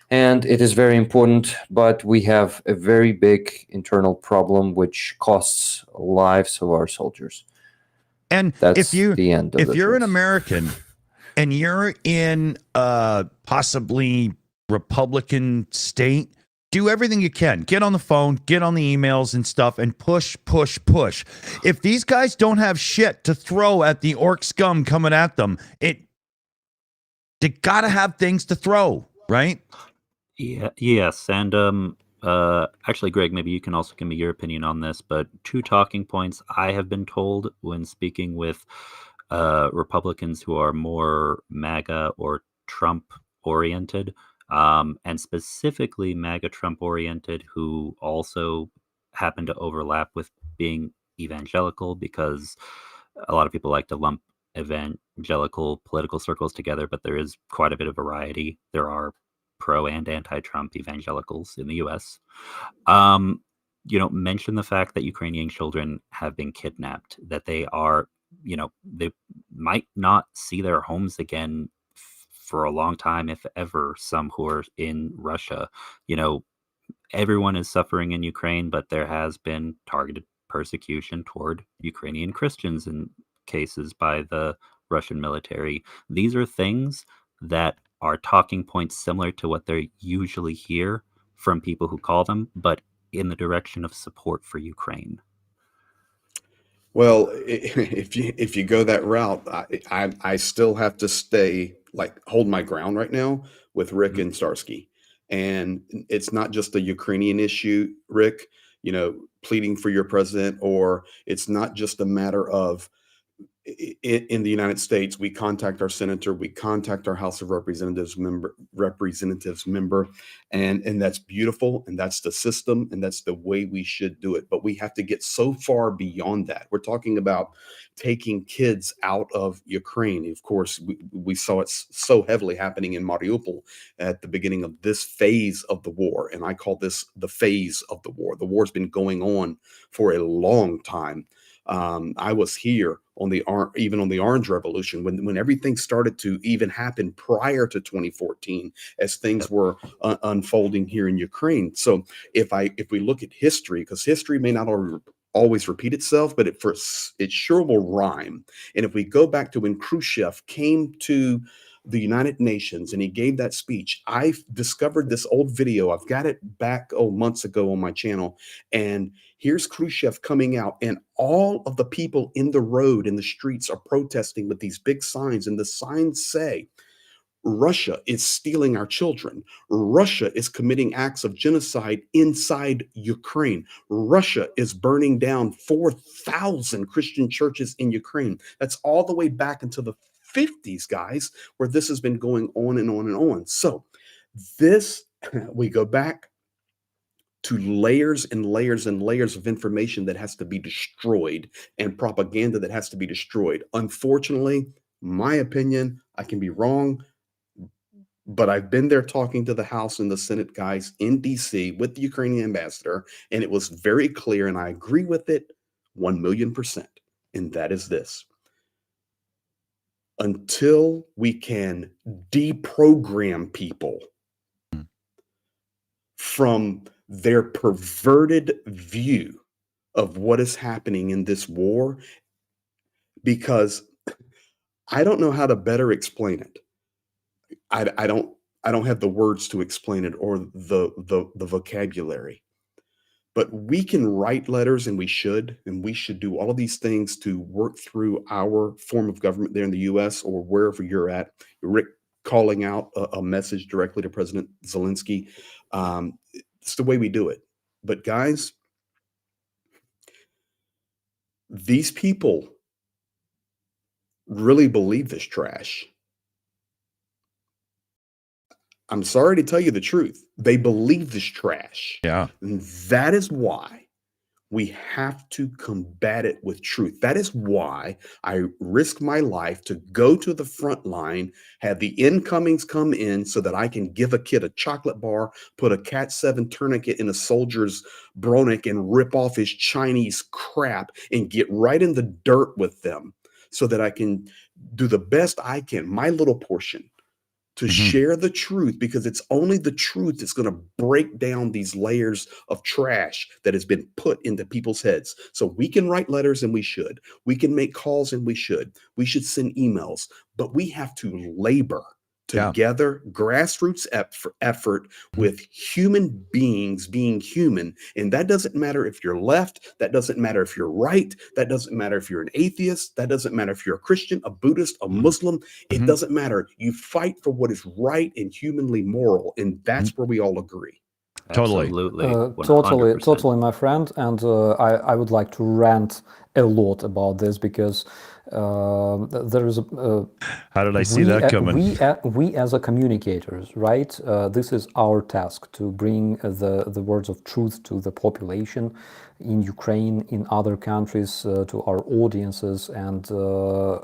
and it is very important, but we have a very big internal problem which costs lives of our soldiers. And That's the end of if the you're an things. American and you're in possibly Republican state, do everything you can. Get on the phone, get on the emails and stuff, and push. If these guys don't have shit to throw at the orc scum coming at them, they gotta have things to throw, right? Yeah, yes, and actually, Greg, maybe you can also give me your opinion on this, but 2 talking points I have been told when speaking with Republicans who are more MAGA or Trump oriented, and specifically MAGA Trump oriented, who also happen to overlap with being evangelical, because a lot of people like to lump evangelical political circles together, but there is quite a bit of variety. There are pro and anti-Trump evangelicals in the U.S. Mention the fact that Ukrainian children have been kidnapped, that they are, they might not see their homes again for a long time, if ever. Some who are in Russia, everyone is suffering in Ukraine, but there has been targeted persecution toward Ukrainian Christians in cases by the Russian military. These are things that are talking points similar to what they usually hear from people who call them, but in the direction of support for Ukraine. Well, if you go that route, I still have to hold my ground right now with Rick and Starsky. And it's not just a Ukrainian issue, Rick, pleading for your president, or it's not just a matter of in the United States, we contact our senator, we contact our House of Representatives member, and that's beautiful, and that's the system, and that's the way we should do it. But we have to get so far beyond that. We're talking about taking kids out of Ukraine. Of course, we saw it so heavily happening in Mariupol at the beginning of this phase of the war, and I call this the phase of the war. The war's been going on for a long time. I was here on the Orange Revolution when everything started to even happen prior to 2014, as things were unfolding here in Ukraine. So if we look at history, because history may not always repeat itself, but it sure will rhyme. And if we go back to when Khrushchev came to the United Nations and he gave that speech, I discovered this old video. I've got it back months ago on my channel, and here's Khrushchev coming out, and all of the people in the road, in the streets, are protesting with these big signs, and the signs say, Russia is stealing our children. Russia is committing acts of genocide inside Ukraine. Russia is burning down 4,000 Christian churches in Ukraine. That's all the way back into the 50s, guys, where this has been going on and on and on. So we go back to layers and layers and layers of information that has to be destroyed, and propaganda that has to be destroyed. Unfortunately, my opinion, I can be wrong. but I've been there talking to the House and the Senate guys in DC with the Ukrainian ambassador, and it was very clear, and I agree with it 1,000,000%. And that is this: until we can deprogram people from their perverted view of what is happening in this war, because I don't know how to better explain it. I don't have the words to explain it or the vocabulary. But we can write letters, and we should do all of these things to work through our form of government there in the US or wherever you're at. Rick calling out a message directly to President Zelensky. It's the way we do it. But guys, these people really believe this trash. I'm sorry to tell you the truth. They believe this trash. Yeah. And that is why we have to combat it with truth. That is why I risk my life to go to the front line, have the incomings come in so that I can give a kid a chocolate bar, put a Cat 7 tourniquet in a soldier's bronic and rip off his Chinese crap and get right in the dirt with them so that I can do the best I can, my little portion, to share the truth, because it's only the truth that's going to break down these layers of trash that has been put into people's heads. So we can write letters, and we should. We can make calls, and we should. We should send emails, but we have to labor together, grassroots effort with human beings being human. And that doesn't matter if you're left. That doesn't matter if you're right. That doesn't matter if you're an atheist. That doesn't matter if you're a Christian, a Buddhist, a Muslim. It doesn't matter. You fight for what is right and humanly moral. And that's where we all agree. Totally. Absolutely. Totally, 100%. totally, my friend. And I would like to rant a lot about this because there is How did I see that coming? we as a communicators, right? This is our task to bring the words of truth to the population in Ukraine, in other countries, to our audiences, and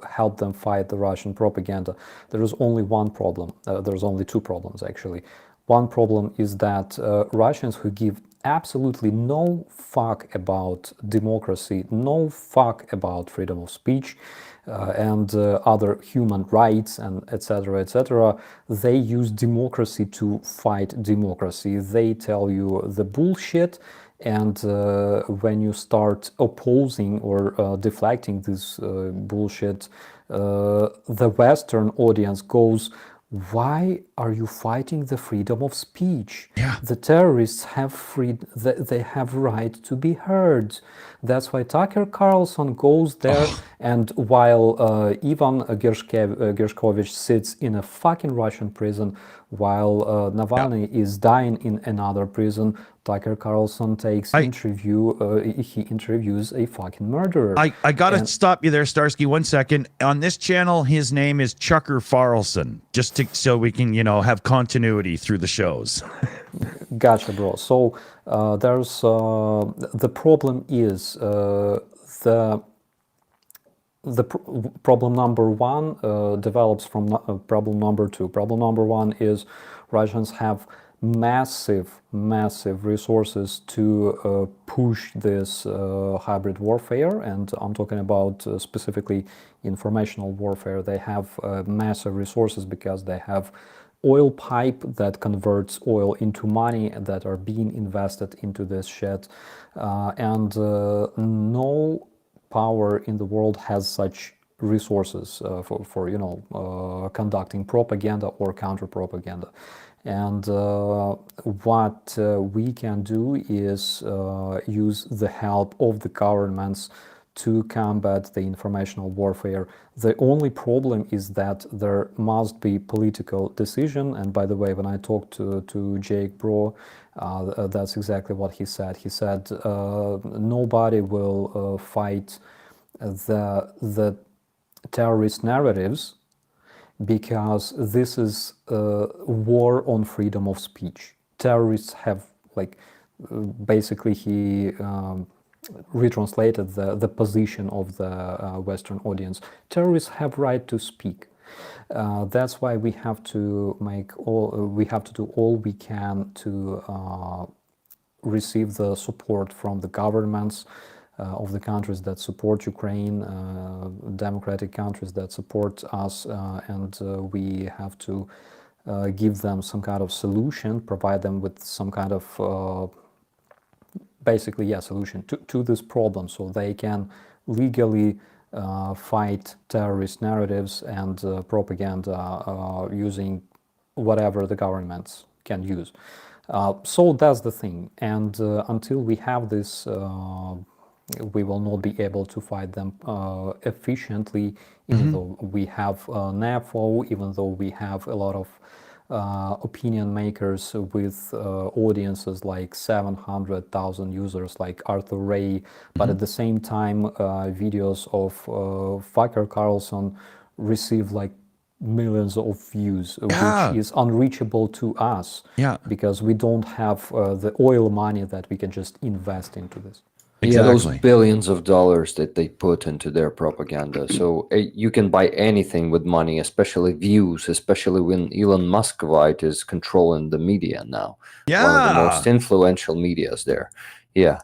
help them fight the Russian propaganda. There is only one problem. There's only two problems, actually. One problem is that Russians who give absolutely no fuck about democracy, no fuck about freedom of speech and other human rights, and etc., they use democracy to fight democracy. They tell you the bullshit, and when you start opposing or deflecting this bullshit, the Western audience goes, why are you fighting the freedom of speech? Yeah. The terrorists have they have right to be heard. That's why Tucker Carlson goes there, and while Ivan Gershkovich sits in a fucking Russian prison, while Navalny is dying in another prison, Tucker Carlson takes he interviews a fucking murderer. I gotta stop you there, Starsky, 1 second. On this channel, his name is Chucker Farlson, just so we can, have continuity through the shows. Gotcha, bro. So there's the problem is problem number one develops from problem number two. Problem number one is Russians have massive resources to push this hybrid warfare, and I'm talking about specifically informational warfare. They have massive resources because they have oil pipe that converts oil into money that are being invested into this shit, and no power in the world has such resources for conducting propaganda or counter propaganda. And what we can do is use the help of the governments to combat the informational warfare. The only problem is that there must be political decision. And by the way, when I talked to Jake Bro, that's exactly what he said. He said nobody will fight the terrorist narratives, because this is a war on freedom of speech. Terrorists have, basically he retranslated the position of the Western audience. Terrorists have right to speak. That's why we have to do all we can to receive the support from the governments of the countries that support Ukraine, democratic countries that support us, and we have to give them some kind of solution, provide them with some kind of solution to this problem, so they can legally fight terrorist narratives and propaganda using whatever the governments can use. So that's the thing, and until we have this, we will not be able to fight them efficiently, even though we have NAFO, even though we have a lot of opinion makers with audiences like 700,000 users like Arthur Ray, but at the same time videos of Fucker Carlson receive like millions of views, which is unreachable to us because we don't have the oil money that we can just invest into this. Yeah, those billions of dollars that they put into their propaganda. So you can buy anything with money, especially views, especially when Elon Muscovite is controlling the media now. Yeah. One of the most influential medias there. Yeah.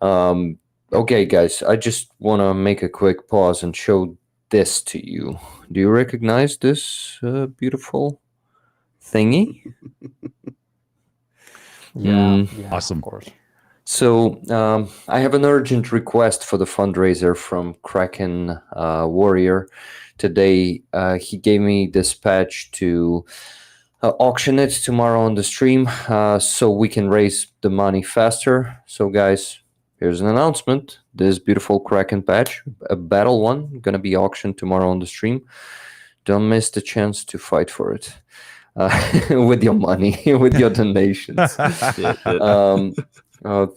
Okay, guys, I just want to make a quick pause and show this to you. Do you recognize this beautiful thingy? Yeah, awesome. Of course. So I have an urgent request for the fundraiser from Kraken Warrior. Today he gave me this patch to auction it tomorrow on the stream so we can raise the money faster. So guys, here's an announcement. This beautiful Kraken patch, a battle one, gonna be auctioned tomorrow on the stream. Don't miss the chance to fight for it with your money, with your donations.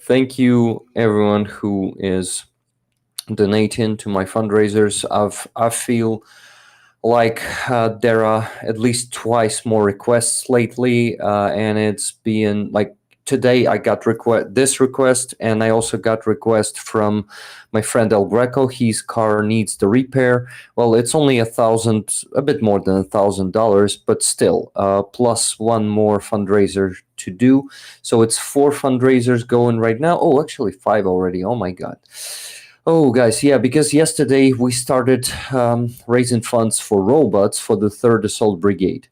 Thank you, everyone who is donating to my fundraisers. I feel like there are at least twice more requests lately, and it's been like today I got this request, and I also got request from my friend El Greco. His car needs the repair. Well, it's only a bit more than $1,000, but still, plus one more fundraiser to do. So it's 4 fundraisers going right now. Oh, actually 5 already. Oh my God. Oh, guys, yeah, because yesterday we started raising funds for robots for the 3rd Assault Brigade.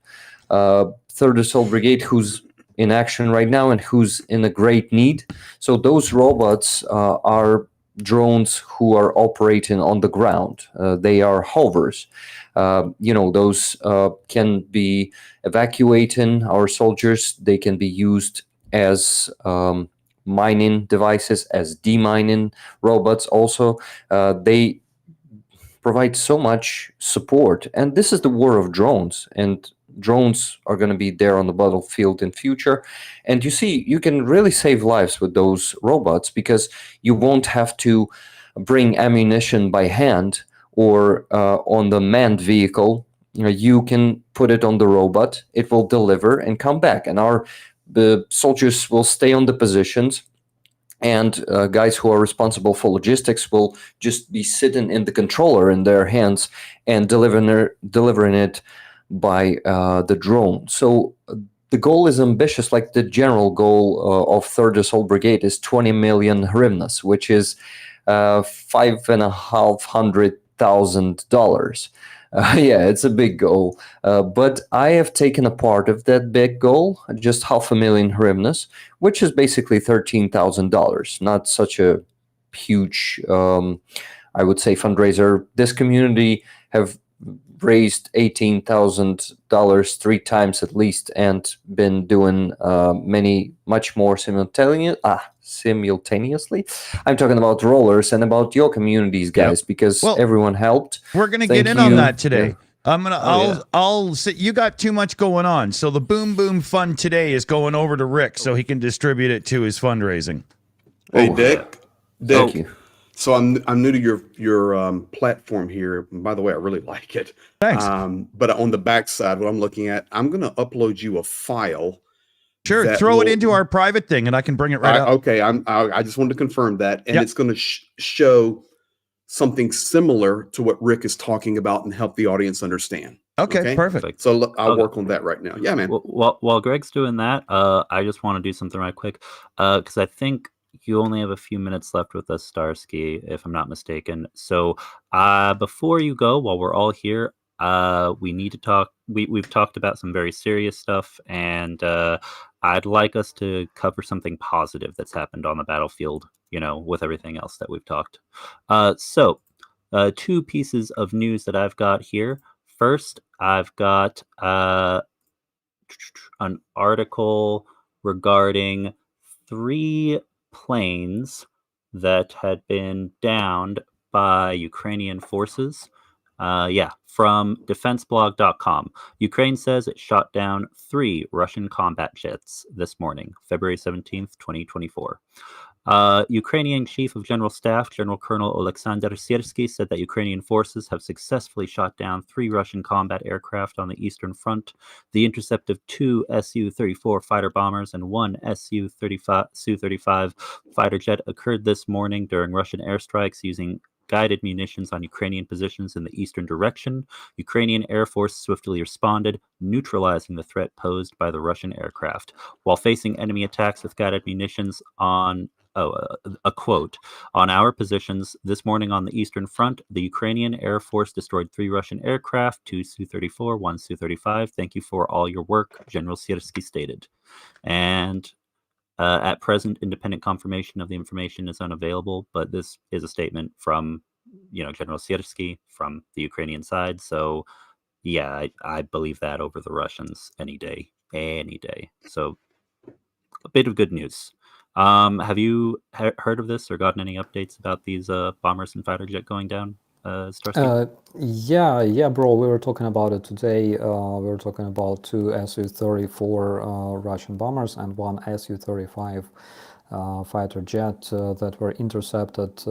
3rd Assault Brigade, who's in action right now and who's in a great need. So those robots are drones who are operating on the ground. They are hovers. Those can be evacuating our soldiers. They can be used as mining devices, as demining robots also. They provide so much support. And this is the war of drones. And drones are going to be there on the battlefield in future. And you see, you can really save lives with those robots because you won't have to bring ammunition by hand or on the manned vehicle. You can put it on the robot, it will deliver and come back. And the soldiers will stay on the positions. And guys who are responsible for logistics will just be sitting in the controller in their hands and delivering it by the drone. So the goal is ambitious, like the general goal of 3rd Assault Brigade is 20 million hryvnias, which is $550,000. Yeah, it's a big goal. But I have taken a part of that big goal, just 500,000 hryvnias, which is basically $13,000. Not such a huge, I would say, fundraiser. This community have raised $18,000 3 times at least, and been doing much more simultaneously. I'm talking about rollers and about your communities, guys, because everyone helped. We're gonna get in on that today. I'll say you got too much going on. So the Boom Boom Fund today is going over to Rick so he can distribute it to his fundraising. Hey, Dick. Thank you. So I'm new to your platform here. And by the way, I really like it. Thanks. But on the backside, what I'm looking at, I'm going to upload you a file. Sure, throw it into our private thing, and I can bring it right up. Okay, I just wanted to confirm that, and it's going to show something similar to what Rick is talking about and help the audience understand. Okay, perfect. So I'll Okay. work on that right now. Yeah, man. While Greg's doing that, I just want to do something right quick, because I think you only have a few minutes left with us, Starsky, if I'm not mistaken. So, before you go, while we're all here, we need to talk. We've talked about some very serious stuff, and I'd like us to cover something positive that's happened on the battlefield. You know, with everything else that we've talked. So, two pieces of news that I've got here. First, I've got an article regarding 3 planes that had been downed by Ukrainian forces. From defenseblog.com. Ukraine says it shot down 3 Russian combat jets this morning, February 17th, 2024. Ukrainian Chief of General Staff, General Colonel Alexander Syrsky, said that Ukrainian forces have successfully shot down 3 Russian combat aircraft on the Eastern Front. The intercept of 2 Su-34 fighter bombers and 1 Su-35 fighter jet occurred this morning during Russian airstrikes using guided munitions on Ukrainian positions in the eastern direction. Ukrainian Air Force swiftly responded, neutralizing the threat posed by the Russian aircraft. While facing enemy attacks with guided munitions on a quote, "On our positions this morning on the Eastern Front, the Ukrainian Air Force destroyed 3 Russian aircraft, 2 Su-34, 1 Su-35. Thank you for all your work," General Syrsky stated. And at present, independent confirmation of the information is unavailable, but this is a statement from, General Syrsky from the Ukrainian side. So, yeah, I believe that over the Russians any day. So, a bit of good news. Have you heard of this or gotten any updates about these bombers and fighter jet going down, Starsky? Yeah, bro. We were talking about it today. We were talking about 2 Su-34 Russian bombers and 1 Su-35 fighter jet that were intercepted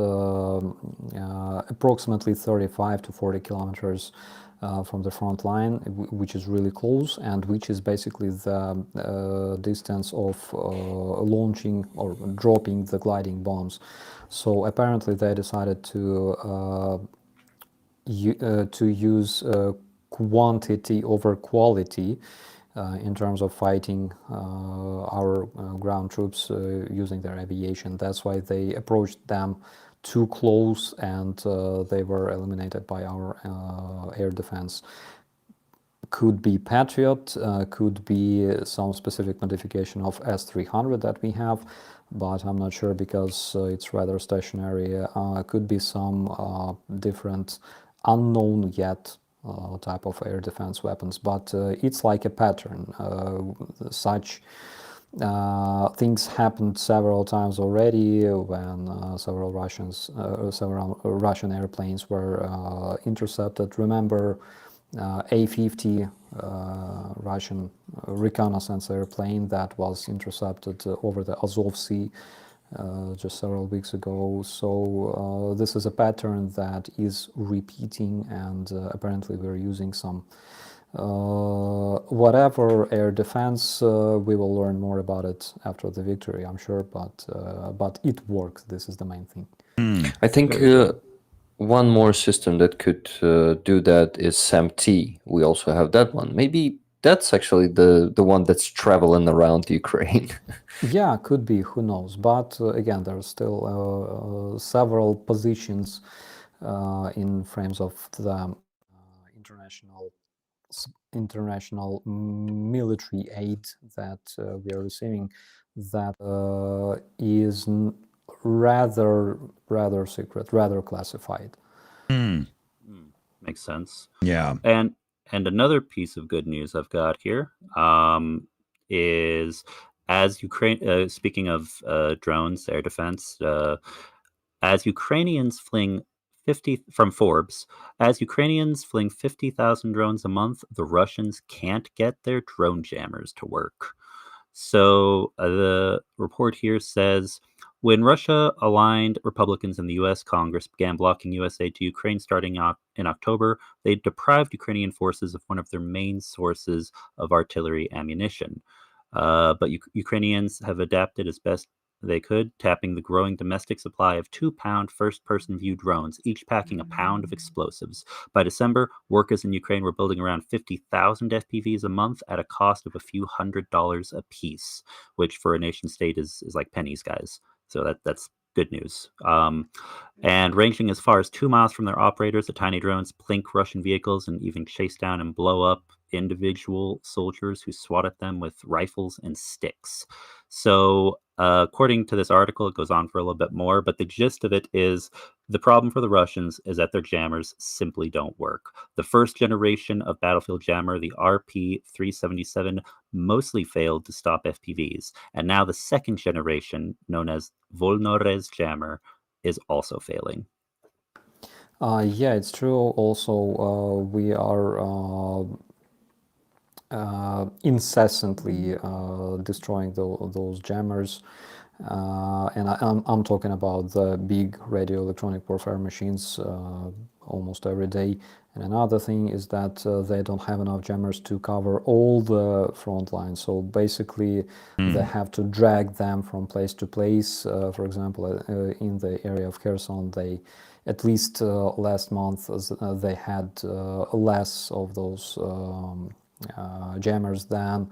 approximately 35 to 40 kilometers from the front line, which is really close, and which is basically the distance of launching or dropping the gliding bombs. So apparently they decided to use quantity over quality in terms of fighting our ground troops using their aviation. That's why they approached them too close, and they were eliminated by our air defense. Could be Patriot, could be some specific modification of S-300 that we have, but I'm not sure because it's rather stationary. Could be some different unknown yet type of air defense weapons, but it's like a pattern. Such things happened several times already when several Russian airplanes were intercepted. Remember A-50 Russian reconnaissance airplane that was intercepted over the Azov Sea just several weeks ago. So this is a pattern that is repeating, and apparently we're using some whatever air defense. We will learn more about it after the victory, I'm sure, but it works. This is the main thing. I think one more system that could do that is SAM-T. We also have that one. Maybe that's actually the one that's traveling around Ukraine. Yeah, could be, who knows. But again, there are still several positions in frames of the international military aid that we are receiving that is rather secret, rather classified. Makes sense. Yeah. And another piece of good news I've got here is, as Ukraine, speaking of drones, air defense, as Ukrainians fling 50 from Forbes, as Ukrainians fling 50,000 drones a month, the Russians can't get their drone jammers to work. So the report here says, when Russia-aligned Republicans in the U.S. Congress began blocking U.S. aid to Ukraine starting in October, they deprived Ukrainian forces of one of their main sources of artillery ammunition. But Ukrainians have adapted as best they could, tapping the growing domestic supply of 2-pound first-person view drones, each packing a pound of explosives. By December, workers in Ukraine were building around 50,000 FPVs a month at a cost of a few $100s a piece, which for a nation state is like pennies, guys. So that's good news. And ranging as far as 2 miles from their operators, the tiny drones plink Russian vehicles and even chase down and blow up individual soldiers who swat at them with rifles and sticks. So according to this article, it goes on for a little bit more, but the gist of it is the problem for the Russians is that their jammers simply don't work. The first generation of battlefield jammer, the RP-377, mostly failed to stop FPVs. And now the second generation, known as Volnorez jammer, is also failing. Yeah, it's true. Also, we are incessantly destroying those jammers. And I'm talking about the big radio electronic warfare machines almost every day. And another thing is that they don't have enough jammers to cover all the front lines. So basically, they have to drag them from place to place. For example, in the area of Kherson, they, at least last month, they had less of those jammers than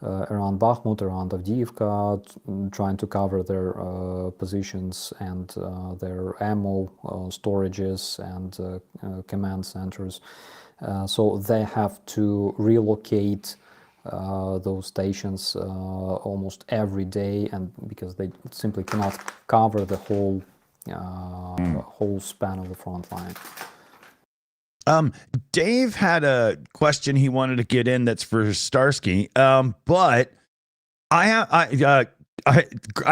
around Bakhmut, around Avdiivka, trying to cover their positions and their ammo storages and command centers. So they have to relocate those stations almost every day, and because they simply cannot cover the whole whole span of the front line. Dave had a question he wanted to get in that's for Starsky, but I'm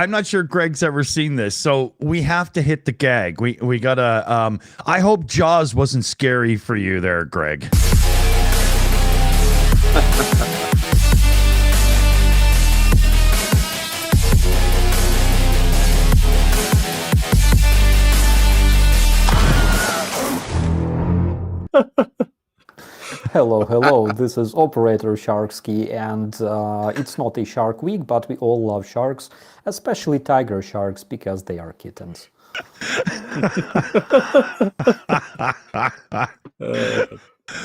not sure Greg's ever seen this, so we have to hit the gag. We gotta. I hope Jaws wasn't scary for you there, Greg. Hello, this is Operator Sharksky, and it's not a Shark Week, but we all love sharks, especially tiger sharks, because they are kittens.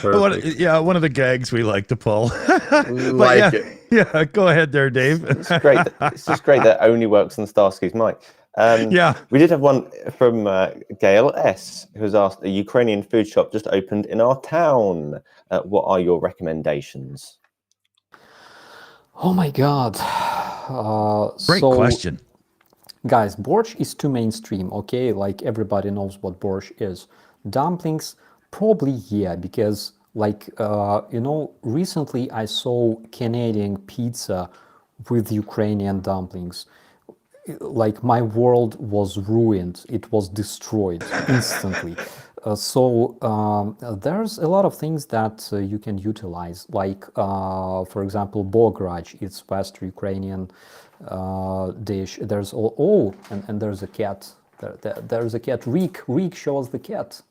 One of the gags we like to pull. It. Yeah, go ahead there, Dave. It's great. It's just great that it only works on Starsky's mic. We did have one from Gail S, who has asked, a Ukrainian food shop just opened in our town. What are your recommendations? Oh my God. Great question. Guys, borscht is too mainstream, okay? Like everybody knows what borscht is. Dumplings, probably yeah, because like, recently I saw Canadian pizza with Ukrainian dumplings. Like my world was ruined, it was destroyed instantly. So there's a lot of things that you can utilize, like for example, bograch, it's West Ukrainian dish. There's and there's a cat. There's a cat. Reek shows the cat.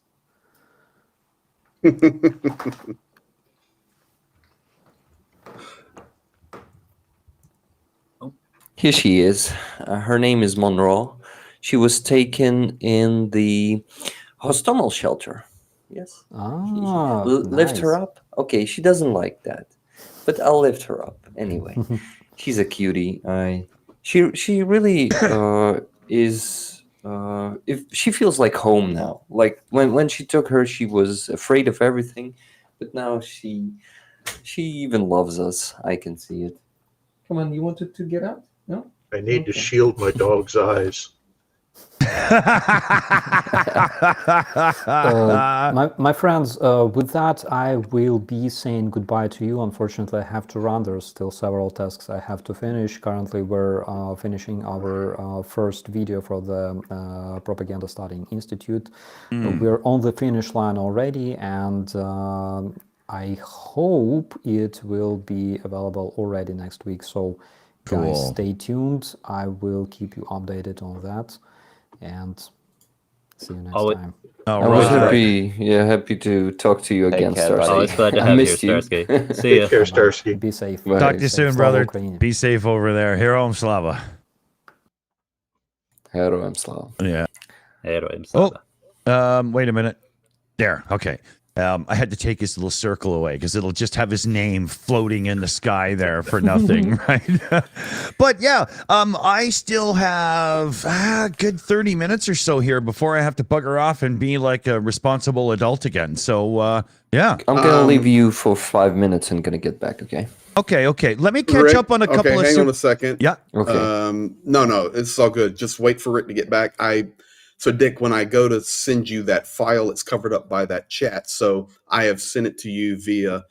Here she is. Her name is Monroe. She was taken in the Hostomel shelter. Yes. Lift her up? Okay, she doesn't like that. But I'll lift her up anyway. She's a cutie. She really is... if she feels like home now. Like when she took her, she was afraid of everything. But now she even loves us. I can see it. Come on, you wanted to get out? No? I need to shield my dog's eyes. My friends, with that, I will be saying goodbye to you. Unfortunately, I have to run. There's still several tasks I have to finish. Currently, we're finishing our first video for the Propaganda Studying Institute. We're on the finish line already, and I hope it will be available already next week. So guys, stay tuned. I will keep you updated on that, and see you next time. I was happy to talk to you again, Starsky. Always glad to have you, Starsky. See ya. Take care, Starsky. Be safe. Talk to you soon, brother. Ukraine. Be safe over there. Heroam Slava. Heroem Slava. Yeah. Heroem Slava. Wait a minute. There. Okay. I had to take his little circle away because it'll just have his name floating in the sky there for nothing, right? But yeah, I still have a good 30 minutes or so here before I have to bugger off and be like a responsible adult again. So yeah. I'm gonna leave you for 5 minutes and gonna get back, okay? Okay. Let me catch Rick, up on a couple of... hang on a second. Yeah. Okay. No, it's all good. Just wait for Rick to get back. So Dick, when I go to send you that file, it's covered up by that chat. So I have sent it to you via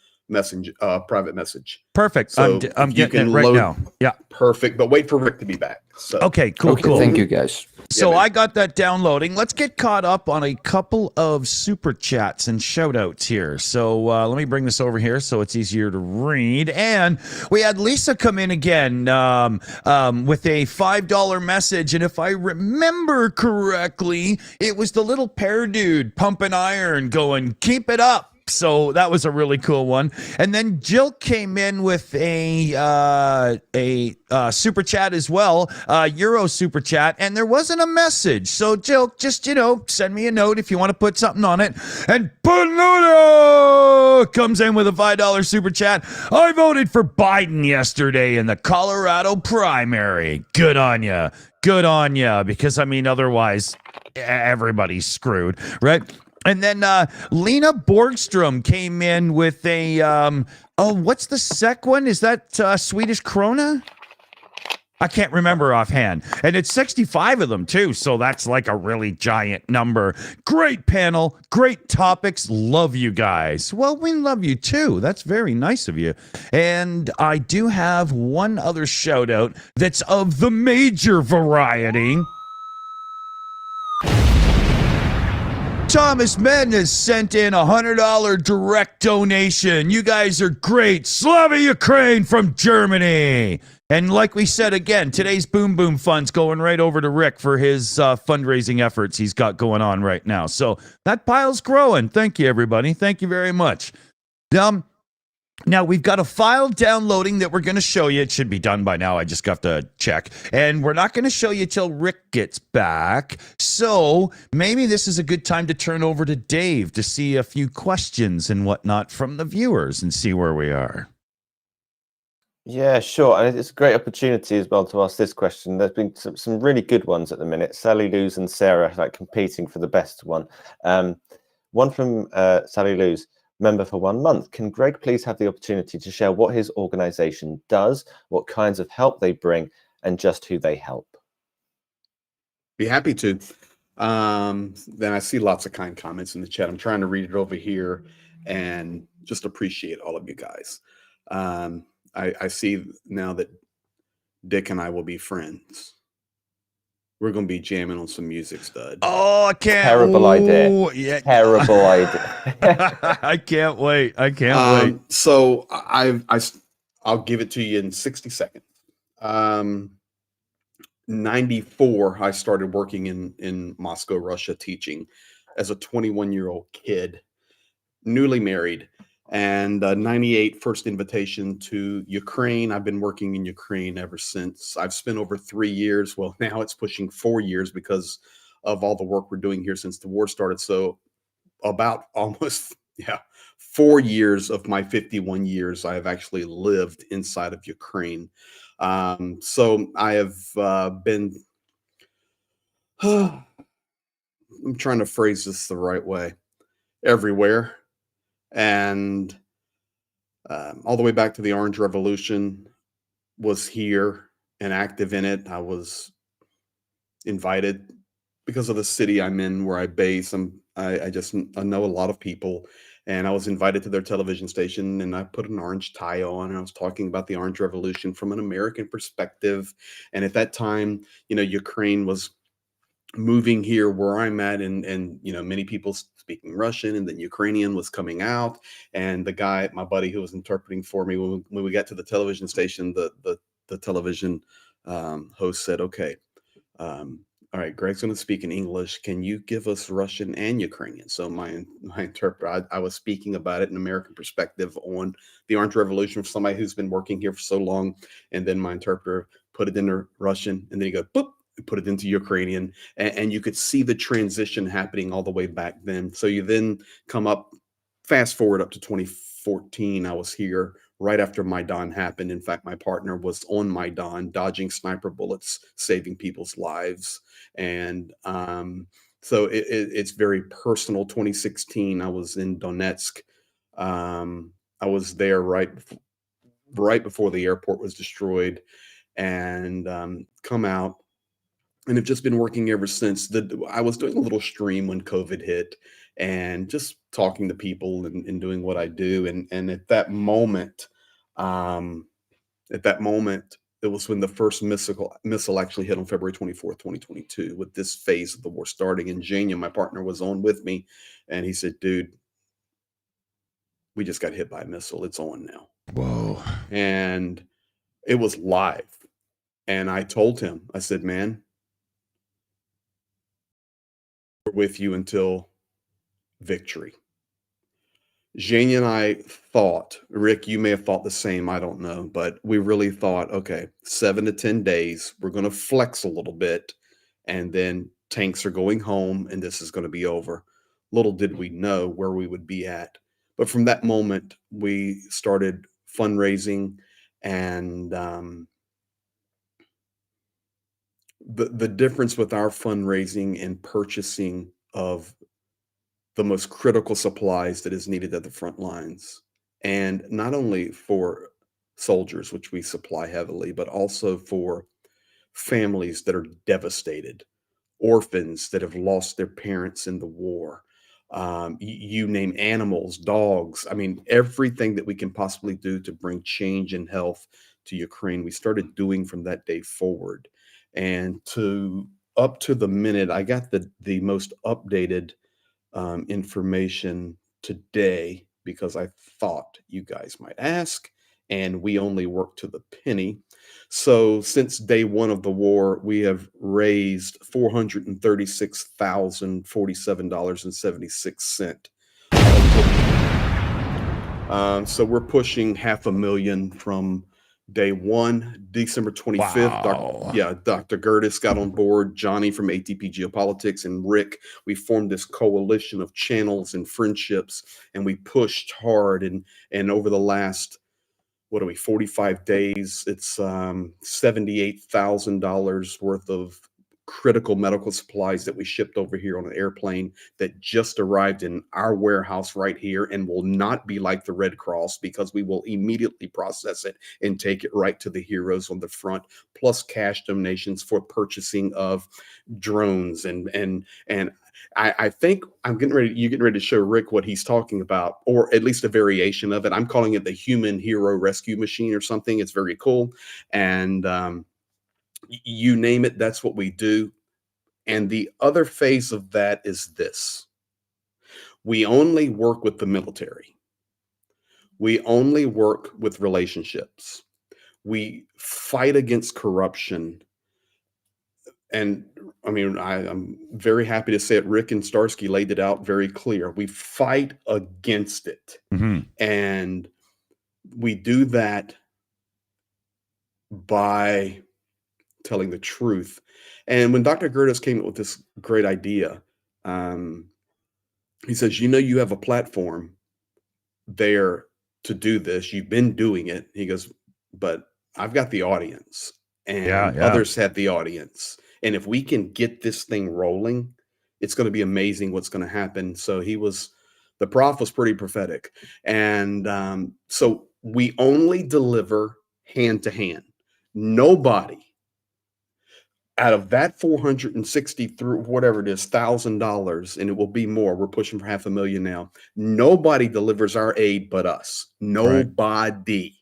private message. Perfect. So I'm you getting can it right load- now. Yeah. Perfect. But wait for Rick to be back. So Okay, cool. Thank you, guys. So man. I got that downloading. Let's get caught up on a couple of super chats and shout outs here. So let me bring this over here so it's easier to read. And we had Lisa come in again with a $5 message. And if I remember correctly, it was the little pear dude pumping iron going, keep it up. So that was a really cool one. And then Jill came in with a super chat as well, Euro super chat, and there wasn't a message. So Jill, just, send me a note if you want to put something on it. And Panuto comes in with a $5 super chat. I voted for Biden yesterday in the Colorado primary. Good on ya. Good on ya. Because, otherwise, everybody's screwed, right? And then Lena Borgstrom came in with a, what's the sec one? Is that Swedish krona? I can't remember offhand. And it's 65 of them, too, so that's like a really giant number. Great panel, great topics, love you guys. Well, we love you, too. That's very nice of you. And I do have one other shout-out that's of the major variety. Thomas Mendes sent in a $100 direct donation. You guys are great. Slava Ukraine from Germany. And like we said again, today's Boom Boom Fund's going right over to Rick for his fundraising efforts he's got going on right now. So that pile's growing. Thank you, everybody. Thank you very much. Now, we've got a file downloading that we're going to show you. It should be done by now. I just got to check. And we're not going to show you till Rick gets back. So maybe this is a good time to turn over to Dave to see a few questions and whatnot from the viewers and see where we are. Yeah, sure. And it's a great opportunity as well to ask this question. There's been some really good ones at the minute. Sally Luz and Sarah like competing for the best one. One from Sally Luz. Member for 1 month. Can Greg please have the opportunity to share what his organization does, what kinds of help they bring, and just who they help? Be happy to. Then I see lots of kind comments in the chat. I'm trying to read it over here and just appreciate all of you guys. I see now that Dick and I will be friends. We're going to be jamming on some music, stud. Oh, I can't. Terrible idea. Yeah. Terrible idea. I can't wait. I can't wait. So I'll give it to you in 60 seconds. 94, I started working in Moscow, Russia, teaching as a 21-year-old kid, newly married. And 98, first invitation to Ukraine. I've been working in Ukraine ever since. I've spent over 3 years. Well, now it's pushing 4 years because of all the work we're doing here since the war started. So about almost 4 years of my 51 years, I have actually lived inside of Ukraine. So I have been, I'm trying to phrase this the right way, everywhere. And all the way back to the Orange Revolution, was here and active in it. I was invited because of the city I'm in, where I base. I know a lot of people, and I was invited to their television station, and I put an orange tie on, and I was talking about the Orange Revolution from an American perspective. And at that time, Ukraine was moving here where I'm at, and many people speaking Russian, and then Ukrainian was coming out. And the guy, my buddy who was interpreting for me, when we got to the television station, the television host said, okay, all right, Greg's going to speak in English. Can you give us Russian and Ukrainian? So my interpreter, I was speaking about it in American perspective on the Orange Revolution for somebody who's been working here for so long. And then my interpreter put it into Russian, and then he goes, boop. put it into Ukrainian, and you could see the transition happening all the way back then. So you then come up, fast forward up to 2014. I was here right after Maidan happened. In fact, my partner was on Maidan, dodging sniper bullets, saving people's lives. And so it's very personal. 2016, I was in Donetsk. I was there right before the airport was destroyed, and come out, and have just been working ever since. I was doing a little stream when COVID hit, and just talking to people and doing what I do. And at that moment, it was when the first missile actually hit on February 24th, 2022, with this phase of the war starting. And Jania, my partner, was on with me, and he said, "Dude, we just got hit by a missile. It's on now." Whoa. And it was live. And I told him, I said, "Man, we're with you until victory." Jane and I thought, Rick, you may have thought the same, I don't know, but we really thought, okay, 7 to 10 days, we're going to flex a little bit, and then tanks are going home, and this is going to be over. Little did we know where we would be at. But from that moment, we started fundraising, and the difference with our fundraising and purchasing of the most critical supplies that is needed at the front lines, and not only for soldiers, which we supply heavily, but also for families that are devastated, orphans that have lost their parents in the war. You name, animals, dogs. I mean, everything that we can possibly do to bring change and health to Ukraine, we started doing from that day forward. And up to the minute, I got the most updated information today, because I thought you guys might ask, and we only work to the penny. So since day one of the war, we have raised $436,047.76. So we're pushing $500,000 from day one. December 25th, Wow. Dr. Gertis got on board, Johnny from ATP Geopolitics, and Rick. We formed this coalition of channels and friendships, and we pushed hard. And over the last, 45 days, it's $78,000 worth of critical medical supplies that we shipped over here on an airplane that just arrived in our warehouse right here, and will not be like the Red Cross, because we will immediately process it and take it right to the heroes on the front, plus cash donations for purchasing of drones. And I think you're getting ready to show Rick what he's talking about, or at least a variation of it. I'm calling it the Human Hero Rescue Machine or something. It's very cool. And you name it, that's what we do. And the other phase of that is this: we only work with the military. We only work with relationships. We fight against corruption. And I mean, I'm very happy to say it. Rick and Starsky laid it out very clear. We fight against it. Mhm. And we do that by telling the truth. And when Dr. Gertis came up with this great idea, he says, you have a platform there to do this. You've been doing it. He goes, but I've got the audience, and others have the audience. And if we can get this thing rolling, it's going to be amazing what's going to happen. So the prof was pretty prophetic. And so we only deliver hand to hand. Nobody out of that 460 through whatever it is, $1,000, and it will be more. We're pushing for $500,000 now. Nobody delivers our aid but us. Nobody. Right.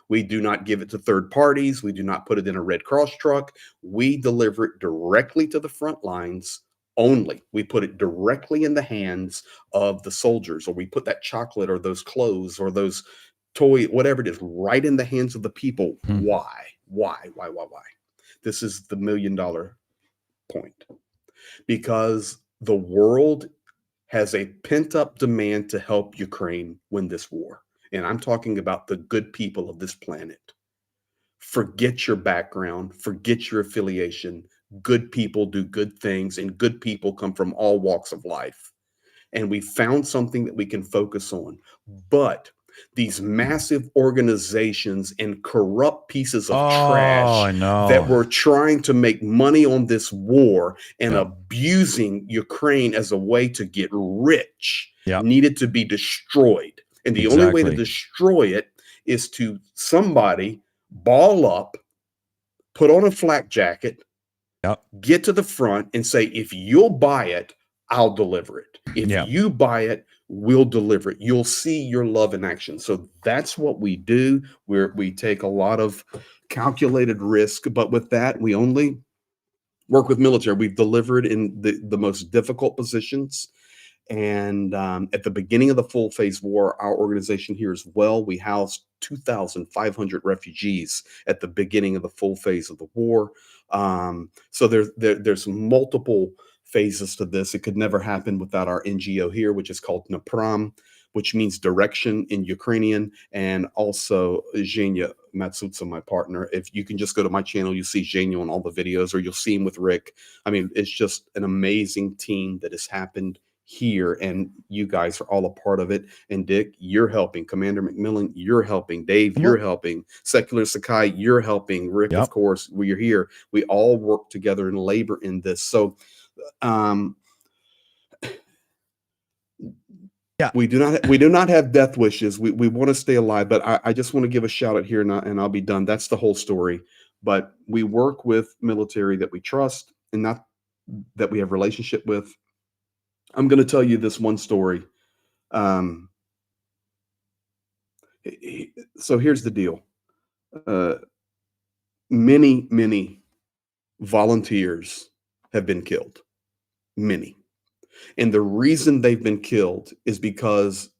We do not give it to third parties. We do not put it in a Red Cross truck. We deliver it directly to the front lines only. We put it directly in the hands of the soldiers, or we put that chocolate or those clothes or those toy, whatever it is, right in the hands of the people. Why? This is the $1 million point. Because the world has a pent-up demand to help Ukraine win this war. And I'm talking about the good people of this planet. Forget your background, forget your affiliation. good people do good things, and good people come from all walks of life. And we found something that we can focus on. But these massive organizations and corrupt pieces of trash I know. that were trying to make money on this war and Yeah. abusing Ukraine as a way to get rich Yeah. needed to be destroyed. And the only way to Exactly. destroy it is to somebody ball up, put on a flak jacket, Yep. get to the front and say, if you'll buy it, I'll deliver it. If Yeah. you buy it, we'll deliver it. You'll see your love in action. So that's what we do. We take a lot of calculated risk, but with that, we only work with military. We've delivered in the most difficult positions. And at the beginning of the full phase war, our organization here as well, we housed 2,500 refugees at the beginning of the full phase of the war. So there's multiple phases to this. It could never happen without our NGO here, which is called Napram, which means direction in Ukrainian, and also Zhenya Matsutsa, my partner. If you can just go to my channel, you see Zhenya on all the videos, or you'll see him with Rick. I mean, it's just an amazing team that has happened here, and you guys are all a part of it. And Dick, you're helping. Commander McMillan, you're helping. Dave, you're helping. Secular Sakai, you're helping. Rick, Yep. of course, we're here. We all work together and labor in this. So Yeah. we do not have death wishes. We want to stay alive, but I just want to give a shout out here, and I'll be done. That's the whole story. But we work with military that we trust and not that we have relationship with. I'm going to tell you this one story. So here's the deal. Many volunteers have been killed. Many. And the reason they've been killed is because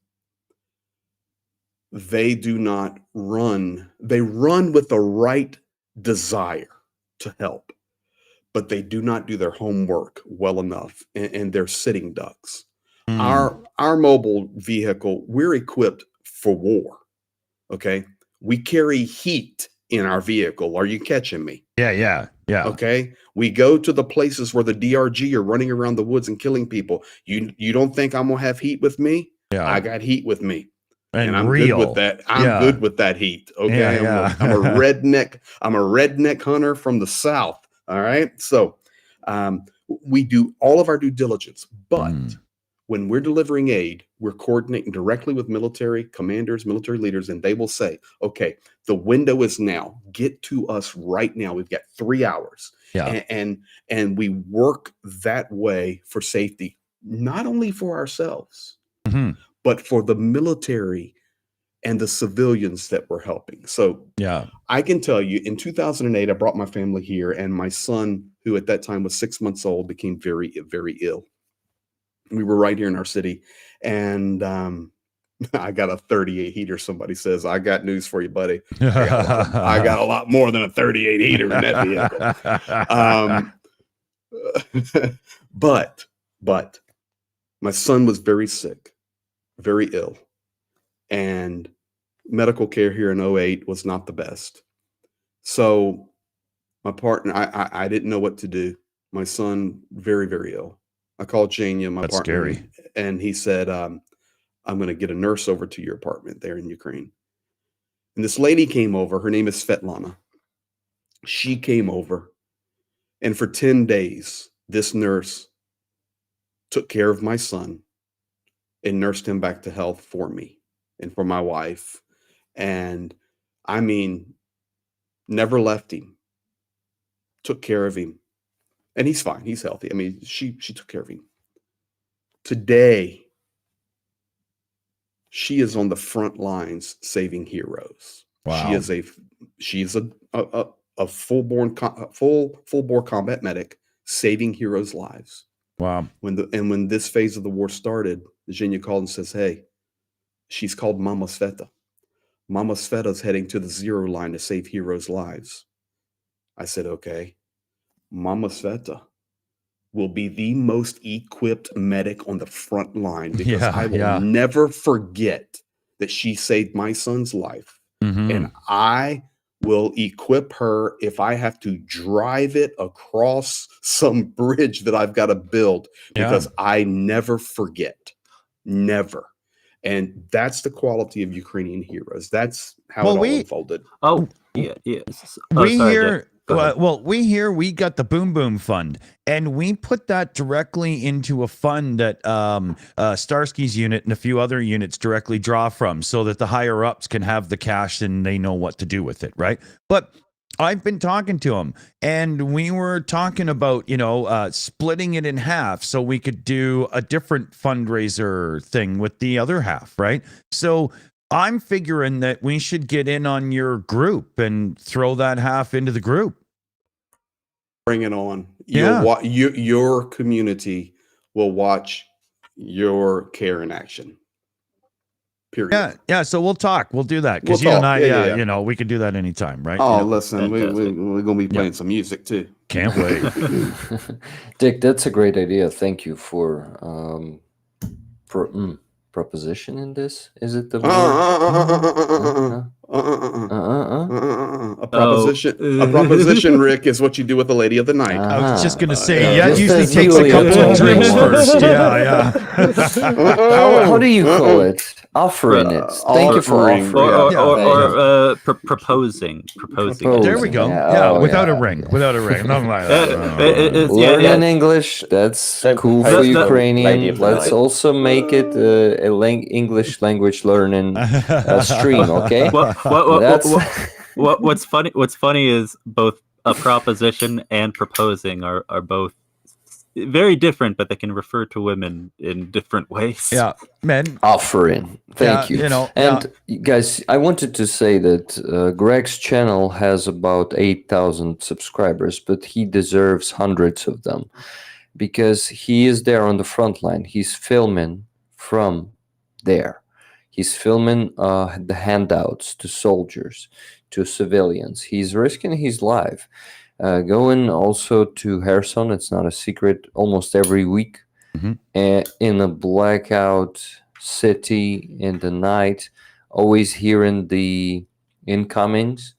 they do not run. They run with the right desire to help, but they do not do their homework well enough, and they're sitting ducks. Our mobile vehicle, we're equipped for war. Okay. We carry heat in our vehicle. Are you catching me? Yeah. Okay. We go to the places where the DRG are running around the woods and killing people. You don't think I'm gonna have heat with me? Yeah. I got heat with me. And I'm real. good with that. I'm good with that heat. Okay. Yeah. I'm a redneck. I'm a redneck hunter from the South. All right. So we do all of our due diligence, but when we're delivering aid, we're coordinating directly with military commanders, military leaders, and they will say, okay, the window is now. Get to us right now. We've got 3 hours. Yeah. And we work that way for safety, not only for ourselves, but for the military and the civilians that we're helping. So Yeah. I can tell you, in 2008, I brought my family here, and my son, who at that time was 6 months old, became very, very ill. We were right here in our city, and I got a 38 heater. Somebody says, I got news for you, buddy. I got a lot more than a 38 heater in that vehicle. But my son was very sick, very ill, and medical care here in 08 was not the best. So my partner, I didn't know what to do. My son, very, very ill. I called Jania, my That's partner, scary. and he said, I'm going to get a nurse over to your apartment there in Ukraine. And this lady came over. Her name is Svetlana. She came over, and for 10 days, this nurse took care of my son and nursed him back to health for me and for my wife. And I mean, never left him, took care of him. And he's fine. He's healthy. I mean, she took care of him. Today, she is on the front lines saving heroes. Wow. She is a full bore combat medic saving heroes' lives. Wow. When this phase of the war started, Zhenya called and says, "Hey, she's called Mama Sveta. Mama Sveta's heading to the 0 line to save heroes' lives." I said, "Okay." Mama Sveta will be the most equipped medic on the front line, because I will never forget that she saved my son's life. And I will equip her if I have to drive it across some bridge that I've got to build, because I never forget. Never. And that's the quality of Ukrainian heroes. That's how it all unfolded. Oh, yeah. Yes. We sorry, here, Dick. Go ahead. we got the Boom Boom Fund, and we put that directly into a fund that Starsky's unit and a few other units directly draw from, so that the higher ups can have the cash and they know what to do with it, right? But I've been talking to him, and we were talking about, splitting it in half so we could do a different fundraiser thing with the other half, right? So I'm figuring that we should get in on your group and throw that half into the group. Bring it on. Yeah. Your community will watch your care in action. Period. Yeah. So we'll talk. We'll do that, because We'll you and talk. I, Yeah. we can do that anytime, right? Oh, listen, we're going to be playing Yeah. some music too. Can't wait. Dick, that's a great idea. Thank you for proposition in this. Is it the word? A proposition, Rick, is what you do with the lady of the night. I was just going to say, Just usually as takes a Julia couple of told me. drinks first. Yeah. How do you call it? Offering it. Thank you for offering, offering. Proposing. There we go. Yeah, without a ring. Without a ring. Nothing like that. Learning English, that's Don't cool propose for to the lady Ukrainian. of the Let's night. also make it English language learning stream, okay? What's funny is both a proposition and proposing are both very different, but they can refer to women in different ways. Yeah, men. Offering. Thank you. And guys, I wanted to say that Greg's channel has about 8,000 subscribers, but he deserves hundreds of them, because he is there on the front line. He's filming from there. He's filming the handouts to soldiers, to civilians. He's risking his life. Going also to Kherson, it's not a secret, almost every week, in a blackout city in the night, always hearing the incomings.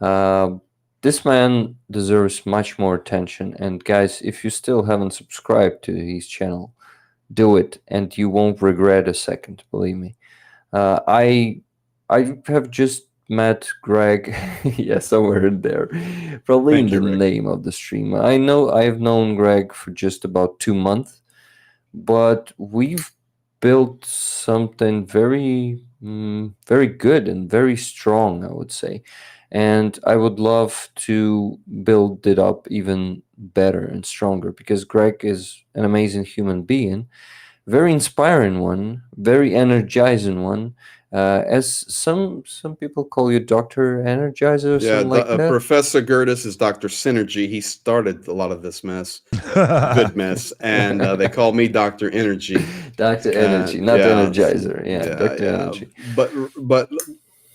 This man deserves much more attention. And guys, if you still haven't subscribed to his channel, do it, and you won't regret a second, believe me. I have just met Greg, somewhere in there, probably Thank in you, the Rick. name of the stream. I know I've known Greg for just about 2 months, but we've built something very, very good and very strong, I would say. And I would love to build it up even better and stronger, because Greg is an amazing human being, very inspiring one, very energizing one. As some people call you Dr. Energizer or something like that. Professor Gertis is Dr. Synergy. He started a lot of this mess, good mess, and they call me Dr. Energy. Dr. Energy, not Energizer. Yeah, Dr. Energy. But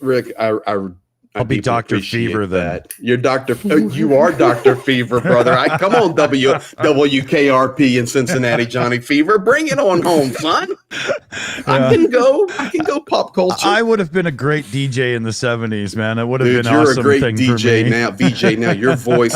Rick, I'll be Dr. Fever then. You're Dr. You are Dr. Fever, brother. Come on, WKRP in Cincinnati, Johnny Fever. Bring it on home, son. I can go pop culture. I would have been a great DJ in the 70s, man. It would have been You're awesome a great thing DJ for me. now, VJ now. Your voice,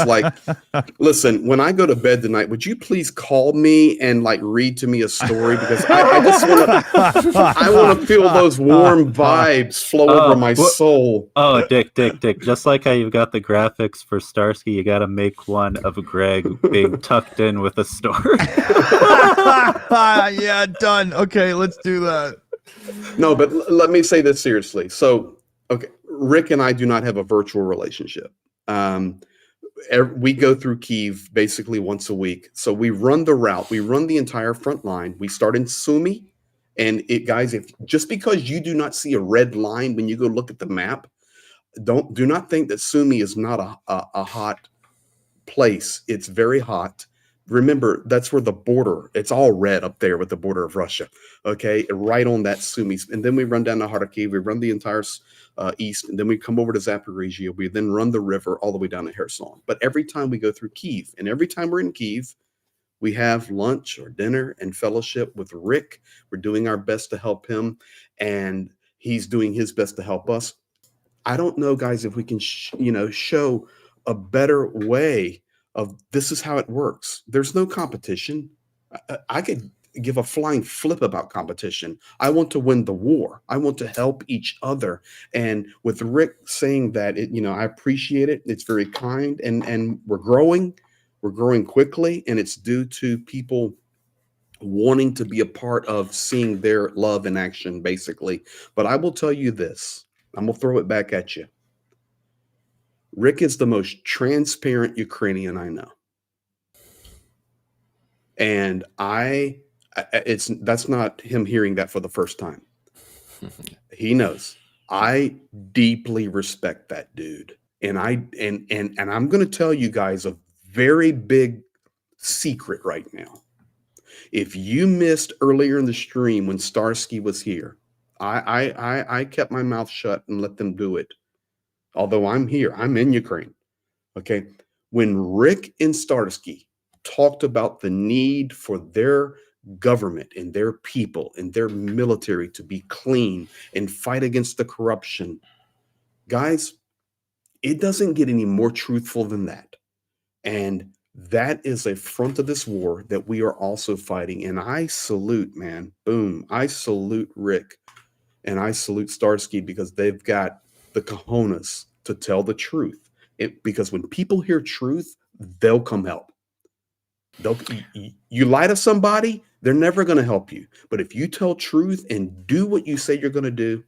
listen, when I go to bed tonight, would you please call me and read to me a story? Because I just want to feel those warm vibes flow over my soul. Oh, Dick, just like how you've got the graphics for Starsky, you got to make one of Greg being tucked in with a story. Yeah, done. Okay, let's do that. No, but let me say this seriously. So, okay, Rick and I do not have a virtual relationship. We go through Kyiv basically once a week. So we run the route. We run the entire front line. We start in Sumy. And guys, just because you do not see a red line when you go look at the map, do not think that Sumy is not a hot place. It's very hot. Remember, that's where the border, it's all red up there with the border of Russia. Okay, right on that Sumy. And then we run down to Kharkiv, we run the entire east, and then we come over to Zaporizhia. We then run the river all the way down to Kherson. But every time we go through Kyiv, and every time we're in Kyiv, we have lunch or dinner and fellowship with Rick. We're doing our best to help him, and he's doing his best to help us. I don't know, guys, if we can, show a better way of this is how it works. There's no competition. I could give a flying flip about competition. I want to win the war. I want to help each other. And with Rick saying that, I appreciate it. It's very kind, and we're growing quickly, and it's due to people wanting to be a part of seeing their love in action, basically. But I will tell you this, I'm gonna throw it back at you. Rick is the most transparent Ukrainian I know. And that's not him hearing that for the first time. He knows. I deeply respect that dude. And I'm going to tell you guys a very big secret right now. If you missed earlier in the stream when Starsky was here, I kept my mouth shut and let them do it. Although I'm here, I'm in Ukraine. Okay. When Rick and Starsky talked about the need for their government and their people and their military to be clean and fight against the corruption, guys, it doesn't get any more truthful than that. And that is a front of this war that we are also fighting. And I salute, man, boom, I salute Rick and I salute Starsky, because they've got the cojones to tell the truth. Because when people hear truth, they'll come help. You lie to somebody, they're never going to help you. But if you tell truth and do what you say you're going to do,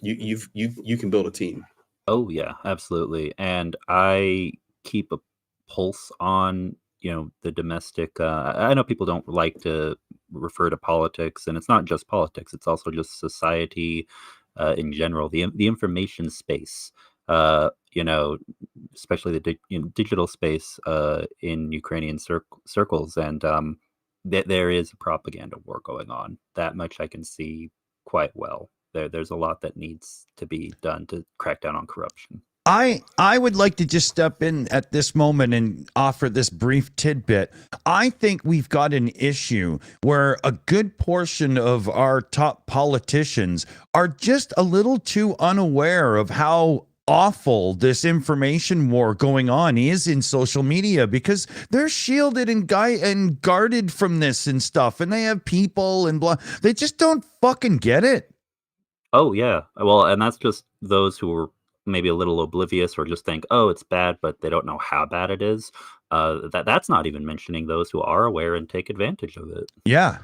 you can build a team. Oh yeah, absolutely. And I keep a pulse on, the domestic. I know people don't like to refer to politics, and it's not just politics. It's also just society in general, the information space, especially the digital space in Ukrainian circles. And there is a propaganda war going on. That much I can see quite well. There's a lot that needs to be done to crack down on corruption. I would like to just step in at this moment and offer this brief tidbit. I think we've got an issue where a good portion of our top politicians are just a little too unaware of how awful this information war going on is in social media, because they're shielded and guarded from this and stuff, and they have people and blah. They just don't fucking get it. Oh yeah, well, and that's just those who are maybe a little oblivious or just think, oh, it's bad, but they don't know how bad it is. That's not even mentioning those who are aware and take advantage of it. Yeah.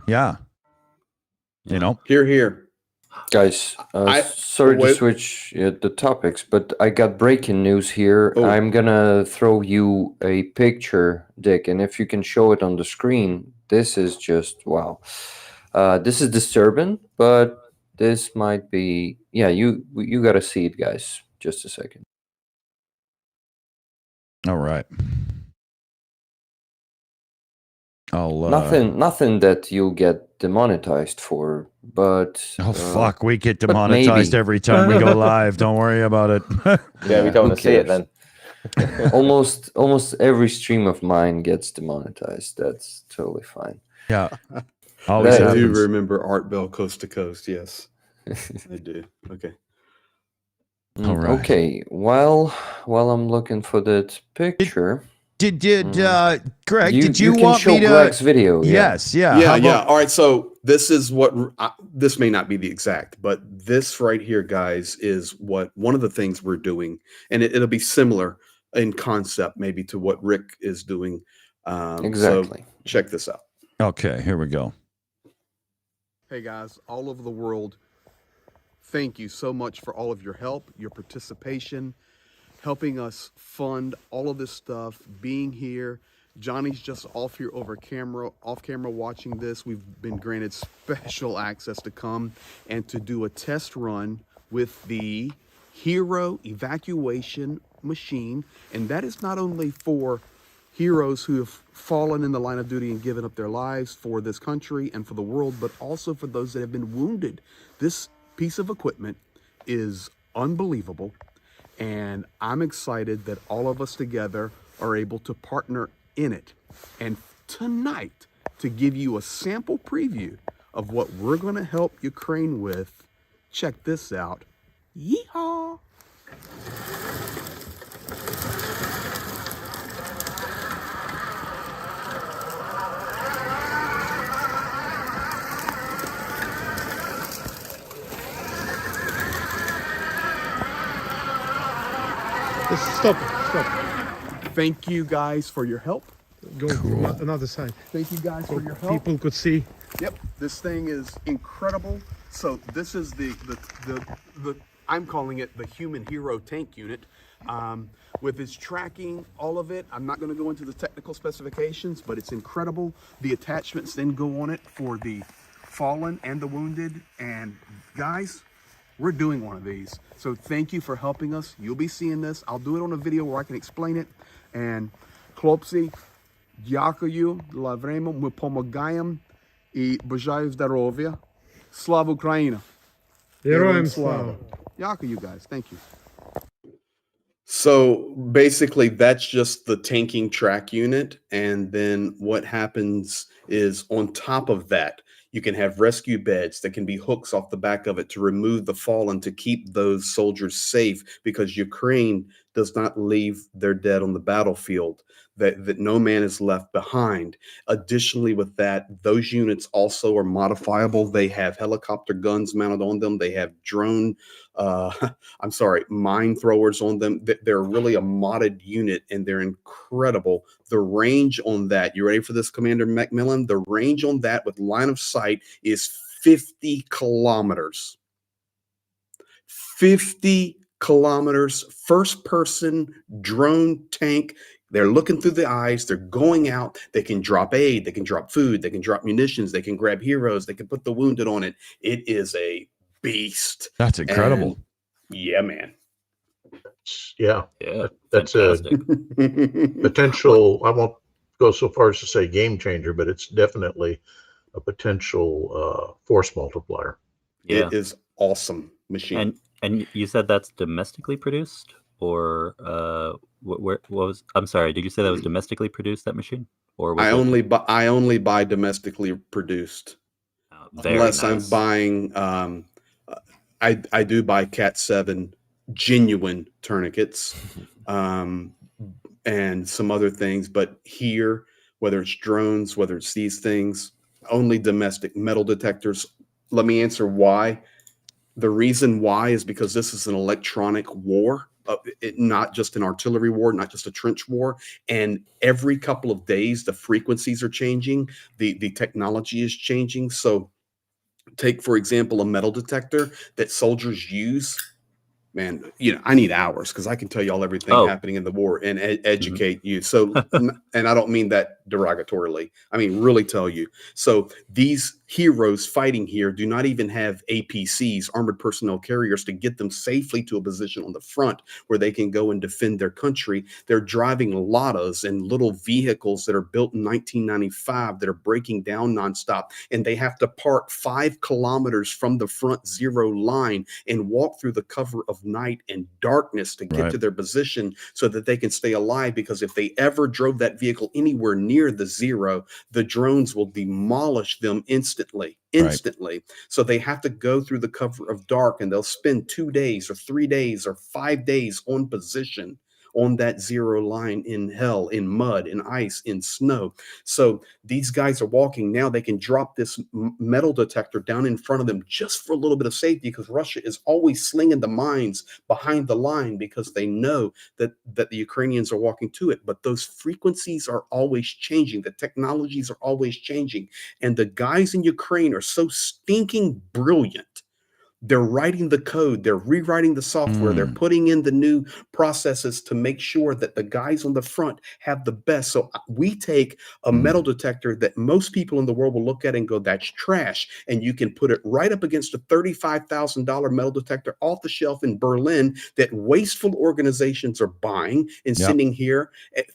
Here. Guys, sorry to switch the topics, but I got breaking news here. Oh. I'm gonna throw you a picture, Dick, and if you can show it on the screen, this is just wow. This is disturbing, but this might be, yeah, you gotta see it, guys. Just a second. All right. Nothing that you'll get demonetized for, but fuck, we get demonetized every time we go live. Don't worry about it. Yeah, we don't want to see it then. almost every stream of mine gets demonetized. That's totally fine. Yeah. Always I do happens. remember Art Bell Coast to Coast. Yes, I do. Okay. All right. Okay. While I'm looking for that picture, Did Greg? Did you you can want show me to? Greg's video? Yes. Yeah. Yeah. How Yeah. about- All right. So this is what this may not be the exact, but this right here, guys, is what one of the things we're doing, and it'll be similar in concept, maybe to what Rick is doing. Exactly. So check this out. Okay. Here we go. Hey guys, all over the world, thank you so much for all of your help, your participation, helping us fund all of this stuff, being here. Johnny's just off here off camera watching this. We've been granted special access to come and to do a test run with the Hero evacuation machine. And that is not only for heroes who have fallen in the line of duty and given up their lives for this country and for the world, but also for those that have been wounded. This piece of equipment is unbelievable, and I'm excited that all of us together are able to partner in it. And tonight, to give you a sample preview of what we're going to help Ukraine with, check this out. Yeehaw! Stop it, stop Thank you guys for your help. it. Go to another side. Thank you guys So for your help. people could see. Yep, this thing is incredible. So this is the I'm calling it the human hero tank unit. With its tracking, all of it. I'm not going to go into the technical specifications, but it's incredible. The attachments then go on it for the fallen and the wounded. And guys, we're doing one of these. So thank you for helping us. You'll be seeing this. I'll do it on a video where I can explain it. And хлопці, дякую, лавремо, ми помагаємо і бажаю здоров'я. Slava Ukraini. Героям слава. Dякую, you guys. Thank you. So basically, that's just the tanking track unit. And then what happens is on top of that, you can have rescue beds that can be hooks off the back of it to remove the fallen to keep those soldiers safe, because Ukraine does not leave their dead on the battlefield, that no man is left behind. Additionally, with that, those units also are modifiable. They have helicopter guns mounted on them. They have drone, mine throwers on them. They're really a modded unit, and they're incredible. The range on that, you ready for this, Commander Macmillan? The range on that with line of sight is 50 kilometers. 50 kilometers, first person drone tank. They're looking through the eyes. They're going out. They can drop aid. They can drop food. They can drop munitions. They can grab heroes. They can put the wounded on it. It is a beast. That's incredible. And yeah, man. Yeah, Yeah, that's fantastic. a potential. I won't go so far as to say game changer, but it's definitely a potential force multiplier. Yeah. It is awesome machine. And you said that's domestically produced, or what was? I'm sorry. Did you say that was domestically produced, that machine, or was I only buy domestically produced, very unless nice. I'm buying. I do buy Cat 7 genuine tourniquets, and some other things, but here, whether it's drones, whether it's these things, only domestic metal detectors. Let me answer why. The reason why is because this is an electronic war, not just an artillery war, not just a trench war. And every couple of days, the frequencies are changing. The technology is changing. So take, for example, a metal detector that soldiers use. Man, I need hours because I can tell you all everything happening in the war and educate you. So, and I don't mean that derogatorily. I mean, really tell you. So these heroes fighting here do not even have APCs, armored personnel carriers, to get them safely to a position on the front where they can go and defend their country. They're driving Ladas and little vehicles that are built in 1995 that are breaking down nonstop. And they have to park 5 kilometers from the front zero line and walk through the cover of night and darkness to get to their position so that they can stay alive, because if they ever drove that vehicle anywhere near the zero, the drones will demolish them instantly. So they have to go through the cover of dark, and they'll spend 2 days or 3 days or 5 days on position on that zero line in hell, in mud, in ice, in snow. So these guys are walking now. They can drop this metal detector down in front of them just for a little bit of safety, because Russia is always slinging the mines behind the line because they know that the Ukrainians are walking to it. But those frequencies are always changing. The technologies are always changing. And the guys in Ukraine are so stinking brilliant. They're writing the code, they're rewriting the software, they're putting in the new processes to make sure that the guys on the front have the best. So we take a metal detector that most people in the world will look at and go, that's trash. And you can put it right up against a $35,000 metal detector off the shelf in Berlin that wasteful organizations are buying and sending here,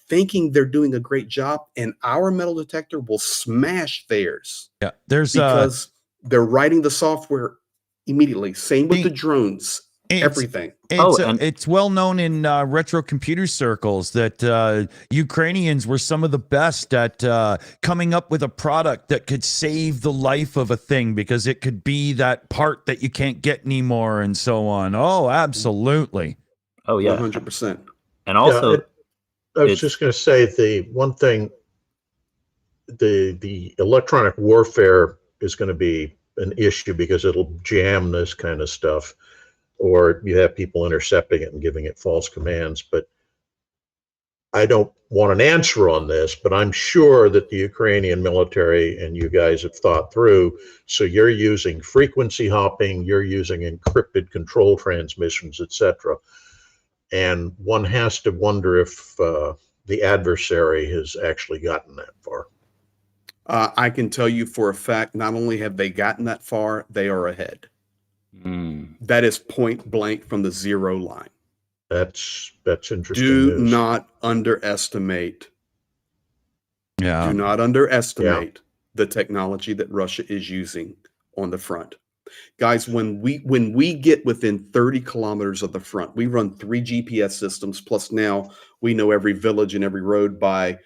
thinking they're doing a great job. And our metal detector will smash theirs. Yeah, there's because they're writing the software immediately. Same with the drones. Everything. It's well known in retro computer circles that Ukrainians were some of the best at coming up with a product that could save the life of a thing, because it could be that part that you can't get anymore and so on. Oh, absolutely. Oh yeah, 100%. and also I was it's just going to say the one thing, the electronic warfare is going to be an issue because it'll jam this kind of stuff, or you have people intercepting it and giving it false commands. But I don't want an answer on this, but I'm sure that the Ukrainian military and you guys have thought through. So you're using frequency hopping, you're using encrypted control transmissions, etc. And one has to wonder if the adversary has actually gotten that far. I can tell you for a fact, not only have they gotten that far, they are ahead. That is point blank from the zero line. That's interesting Do news. not underestimate. Yeah. Do not underestimate the technology that Russia is using on the front. Guys, when we get within 30 kilometers of the front, we run 3 GPS systems, plus now we know every village and every road by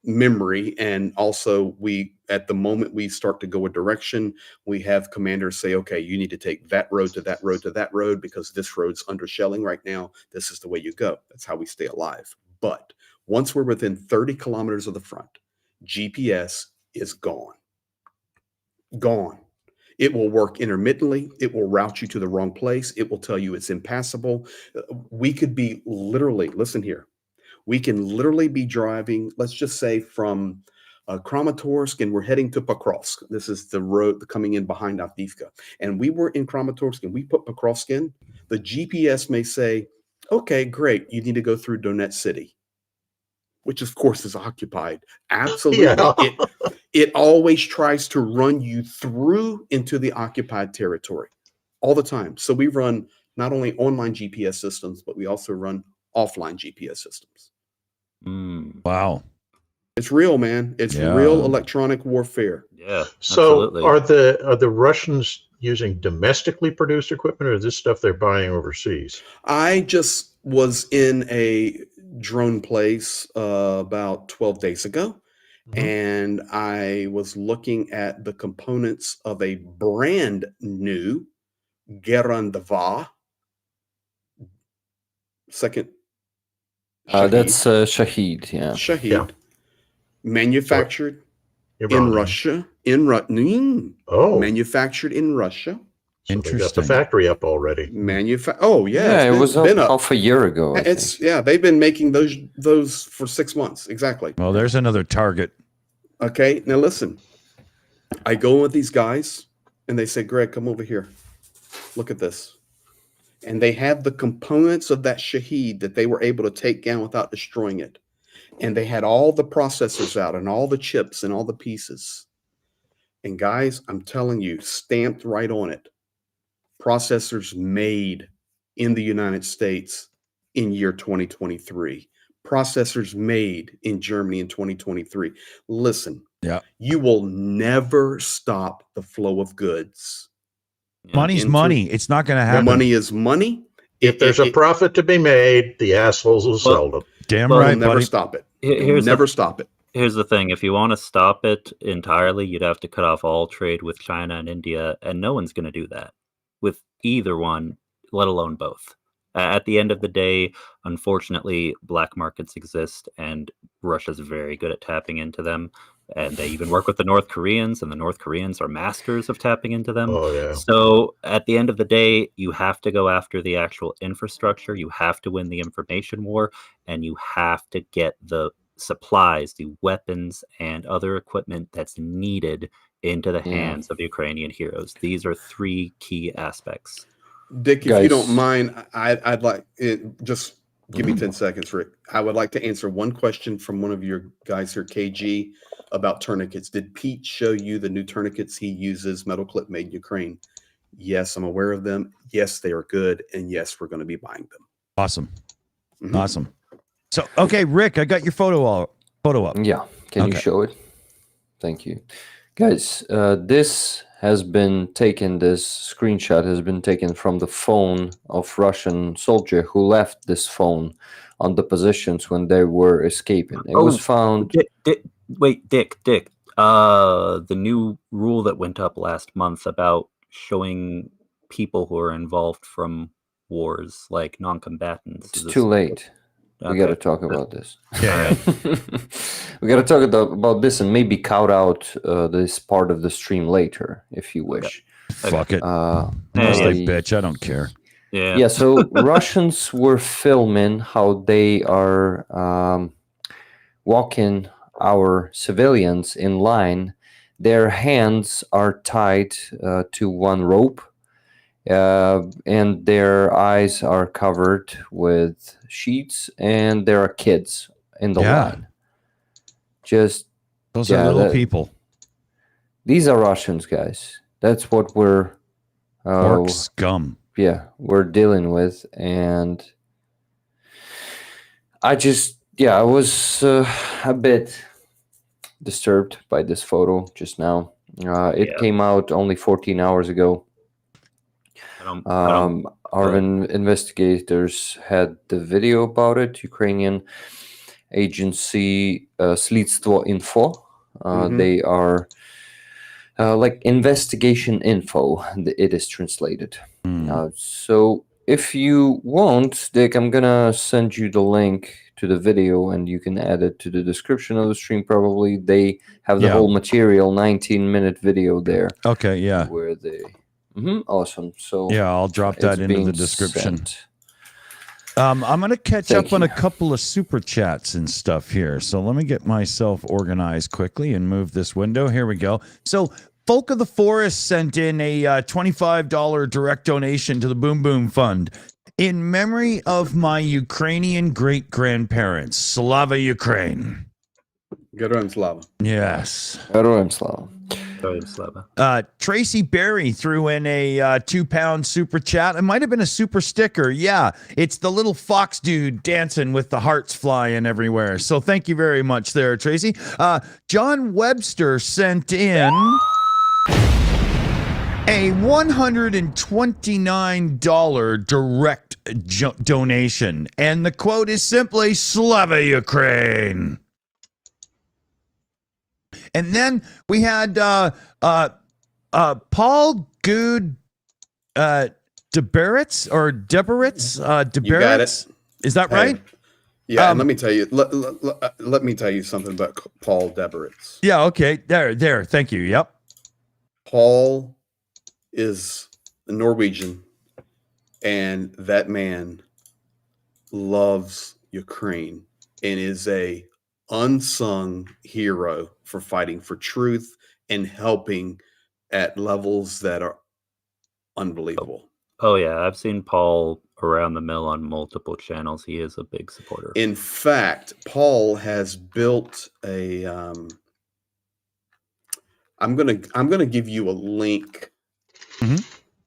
memory. And also we, at the moment we start to go a direction, we have commanders say, okay, you need to take that road to that road to that road because this road's under shelling right now. This is the way you go. That's how we stay alive. But once we're within 30 kilometers of the front, GPS is gone. Gone. It will work intermittently. It will route you to the wrong place. It will tell you it's impassable. We could be literally, listen here, we can literally be driving, let's just say from Kramatorsk, and we're heading to Pokrovsk. This is the road coming in behind Avdiivka. And we were in Kramatorsk and we put Pokrovsk in. The GPS may say, okay, great, you need to go through Donetsk City, which of course is occupied. Absolutely. Yeah. It always tries to run you through into the occupied territory all the time. So we run not only online GPS systems, but we also run offline GPS systems. Wow. It's real, man. It's real electronic warfare. yeah. So Absolutely. are the Russians using domestically produced equipment, or is this stuff they're buying overseas? I just was in a drone place about 12 days ago. And I was looking at the components of a brand new Gerandva second Shahid. That's Shahid, yeah. Shahid, Yeah. manufactured in Iranian. Russia, Oh, manufactured in Russia. so they got the Interesting. factory up already. Oh yeah, Yeah, it was been up up. half a year ago. I It's think. they've been making those for 6 months exactly. Well, there's another target. Okay, now listen. I go with these guys, and they say, "Greg, come over here. Look at this." And they have the components of that Shahid that they were able to take down without destroying it. And they had all the processors out and all the chips and all the pieces. And guys, I'm telling you, stamped right on it. Processors made in the United States in year 2023. Processors made in Germany in 2023. Listen, you will never stop the flow of goods. Money's money. It's not going to happen. Money is money. If there's a profit to be made, the assholes will sell them. Damn Well, right, You'll never buddy. stop it. Here's You'll never stop it. Here's the thing. If you want to stop it entirely, you'd have to cut off all trade with China and India, and no one's going to do that with either one, let alone both. At the end of the day, unfortunately, black markets exist, and Russia's very good at tapping into them. And they even work with the North Koreans, and the North Koreans are masters of tapping into them. Oh, yeah. So at the end of the day, you have to go after the actual infrastructure. You have to win the information war, and you have to get the supplies, the weapons, and other equipment that's needed into the hands of Ukrainian heroes. These are 3 key aspects. Dick, if you Guys. don't mind, I'd like it. Just give me 10 seconds, Rick. I would like to answer one question from one of your guys here, KG, about tourniquets. Did Pete show you the new tourniquets he uses, metal clip made in Ukraine? Yes, I'm aware of them. Yes, they are good. And yes, we're going to be buying them. Awesome. Awesome. So, okay, Rick, I got your photo up. Yeah, can you show it? Thank you. Guys, this screenshot has been taken from the phone of Russian soldier who left this phone on the positions when they were escaping. It was found... Dick. The new rule that went up last month about showing people who are involved from wars, like non-combatants? It's Is this- too late. We got to Okay. talk about this. Yeah, We got to talk about this and maybe cut out this part of the stream later, if you wish. Fuck it. Uh, Unless they I- bitch, I don't care. Yeah. Yeah, so Russians were filming how they are walking our civilians in line. Their hands are tied to one rope, and their eyes are covered with sheets, and there are kids in the Yeah. line. Just Those Yeah, are little that- people. these are Russians, guys. That's what we're Orc scum. we're dealing with, and I was a bit disturbed by this photo just now. It Yeah. came out only 14 hours ago. I don't Our investigators had the video about it. Ukrainian agency Slidstvo Info. They are like investigation info. It is translated. So if you want, Dick, I'm gonna send you the link to the video, and you can add it to the description of the stream. Probably they have the Yeah. whole material, 19-minute video there. Okay, yeah. Where they awesome. So Yeah, I'll drop that it's into the being description. sent. I'm going to catch Thank up on you. a couple of super chats and stuff here. So let me get myself organized quickly and move this window. Here we go. So Folk of the Forest sent in a $25 direct donation to the Boom Boom Fund in memory of my Ukrainian great-grandparents. Slava, Ukraine. Героям слава. Yes. Героям слава. Sorry, Slava. Tracy Berry threw in a £2 super chat. It might have been a super sticker. Yeah, it's the little fox dude dancing with the hearts flying everywhere. So thank you very much there, Tracy. John Webster sent in a $129 direct donation. And the quote is simply, Slava, Ukraine. And then we had Paul Good Deberitz or Deberitz. You got it. Is that right? Hey, yeah, and let me tell you. Let me tell you something about Paul Deberitz. Yeah. Okay. There. Thank you. Yep. Paul is a Norwegian, and that man loves Ukraine and is a unsung hero for fighting for truth and helping at levels that are unbelievable. Oh yeah, I've seen Paul around the mill on multiple channels. He is a big supporter. In fact, Paul has built a I'm gonna give you a link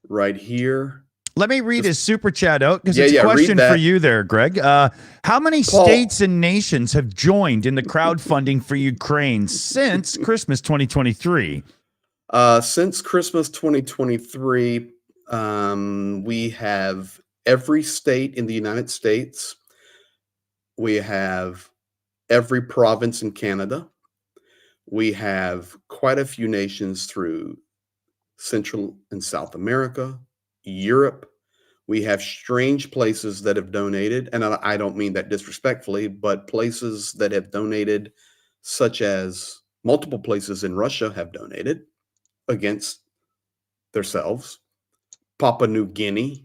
right here. Let me read his super chat out because Yeah, it's a yeah, read question for that. you there, Greg. How many Paul. states and nations have joined in the crowdfunding for Ukraine since Christmas 2023? Since Christmas 2023, we have every state in the United States. We have every province in Canada. We have quite a few nations through Central and South America, Europe. We have strange places that have donated, and I don't mean that disrespectfully, but places that have donated, such as multiple places in Russia have donated against themselves. Papua New Guinea,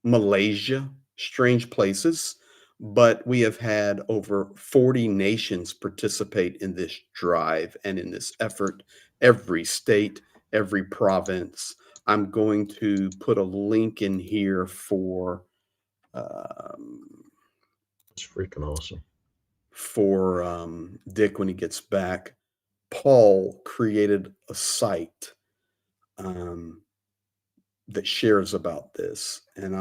Malaysia, strange places. But we have had over 40 nations participate in this drive and in this effort. Every state, every province. I'm going to put a link in here for It's freaking awesome. Dick when he gets back. Paul created a site that shares about this, and I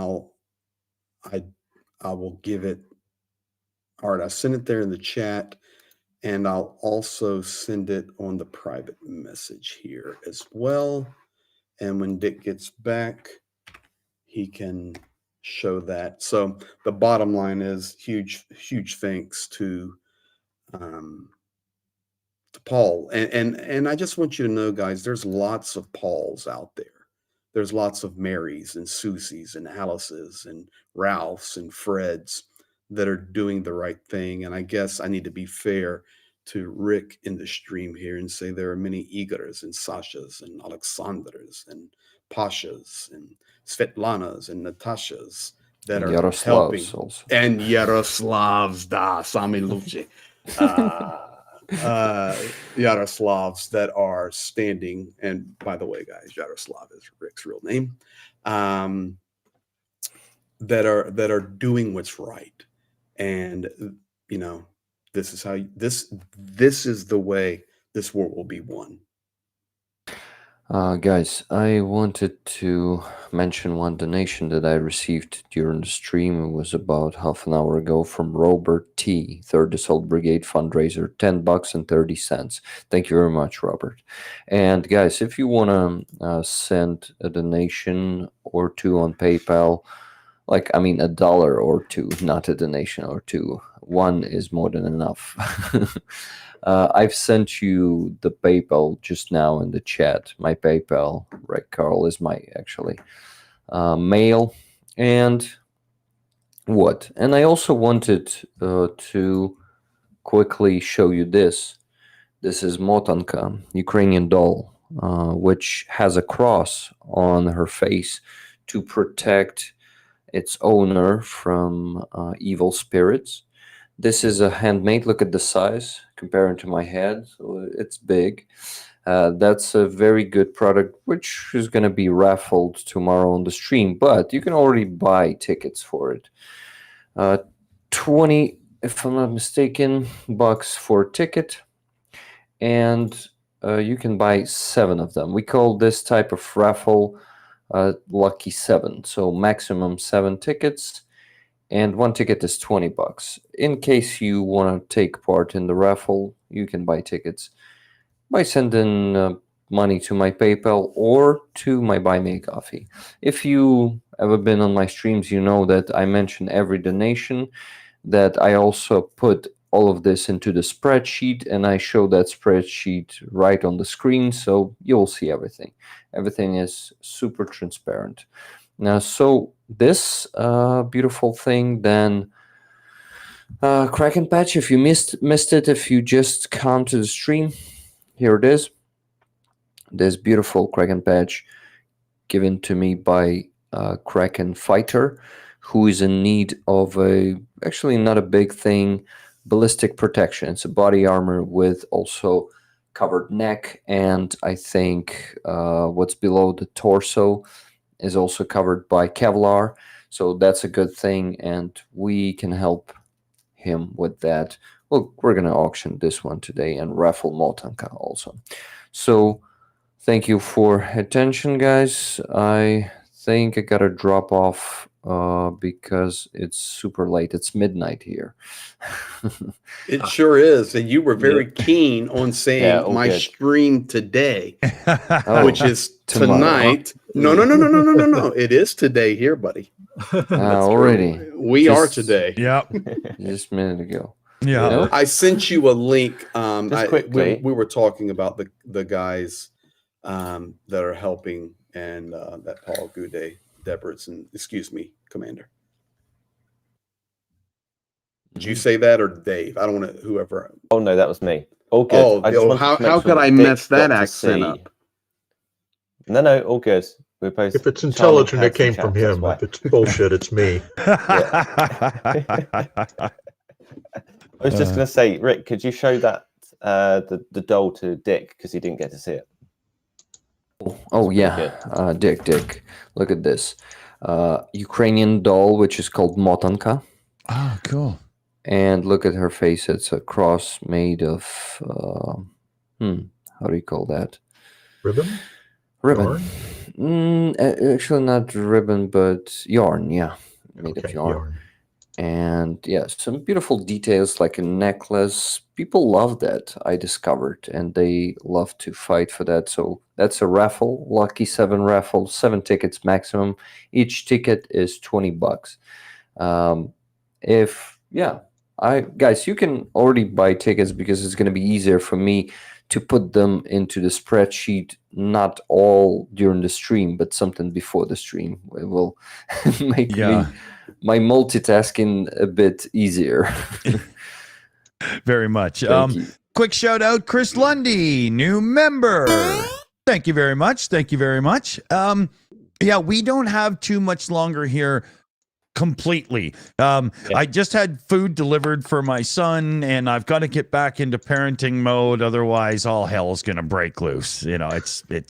will give it. All right, I sent it there in the chat, and I'll also send it on the private message here as well. And when Dick gets back, he can show that. So the bottom line is huge thanks to Paul. And I just want you to know, guys, there's lots of Pauls out there. there's lots of Marys and Susies and Alices and Ralphs and Freds that are doing the right thing. And I guess I need to be fair to Rick in the stream here and say there are many Igors and Sashas and Alexandras and Pashas and Svetlanas and Natashas that are helping. Yaroslavs also. And Yaroslavs, da, Sami Luce. Yaroslavs that are standing, and by the way, guys, Yaroslav is Rick's real name, that are doing what's right. And you know, this is how this is the way this war will be won. Guys, I wanted to mention one donation that I received during the stream. It was about half an hour ago from Robert T, 3rd Assault Brigade fundraiser, $10 and 30 cents. Thank you very much, Robert. And guys, if you want to send a donation or two on PayPal, like, I mean, $1 or two, not a donation or two. One is more than enough. I've sent you the PayPal just now in the chat. My PayPal, Rick Carl, is my actually mail. And what? And I also wanted to quickly show you this. This is Motanka, Ukrainian doll, which has a cross on her face to protect its owner from evil spirits. This is a handmade. Look at the size comparing to my head. So it's big. That's a very good product, which is going to be raffled tomorrow on the stream. But you can already buy tickets for it. 20, if I'm not mistaken, bucks for a ticket, and you can buy 7 of them. We call this type of raffle Lucky 7. So maximum 7 tickets. And 1 ticket is $20. In case you want to take part in the raffle, you can buy tickets by sending money to my PayPal or to my Buy Me a Coffee. If you ever been on my streams, you know that I mention every donation, that I also put all of this into the spreadsheet, and I show that spreadsheet right on the screen, so you'll see everything. Everything is super transparent. Now, so this beautiful thing, then Kraken Patch, if you missed it, if you just come to the stream, here it is. This beautiful Kraken Patch given to me by Kraken Fighter, who is in need of actually not a big thing, ballistic protection. It's a body armor with also covered neck, and I think what's below the torso is also covered by Kevlar, so that's a good thing, and we can help him with that. Well, we're going to auction this one today and raffle Motanka also. So thank you for attention, guys. I think I got to drop off because it's super late. It's midnight here. It sure is. And you were very keen on saying my stream today, which is tonight. No. It is today here, buddy. Already. We are today. Yep. Just a minute ago. Yeah. Nope. I sent you a link. Just quickly. We were talking about the guys that are helping, and that Paul Goudet, Debritz, excuse me, Commander. Did you say that or Dave? I don't want to, whoever. Oh, no, that was me. All good. How could I mess that accent up? No, all good. We're both If it's intelligent, it came from him. If it's bullshit, it's me. I was just going to say, Rick, could you show that the doll to Dick, because he didn't get to see it? Oh yeah, Dick, look at this. Ukrainian doll, which is called Motanka. Oh, cool. And look at her face. It's a cross made of, how do you call that? Ribbon? Ribbon. Actually not ribbon, but yarn, yeah. Made of yarn. And yeah, some beautiful details like a necklace. People love that, I discovered, and they love to fight for that. So that's a raffle, Lucky 7 raffle, 7 tickets maximum. Each ticket is $20. Guys, you can already buy tickets because it's going to be easier for me to put them into the spreadsheet, not all during the stream, but something before the stream. It will make my multitasking a bit easier. Very much. Thank you. Quick shout out, Chris Lundy, new member. Thank you very much. Thank you very much. Yeah, we don't have too much longer here completely. I just had food delivered for my son, and I've got to get back into parenting mode. Otherwise, all hell's going to break loose. You know,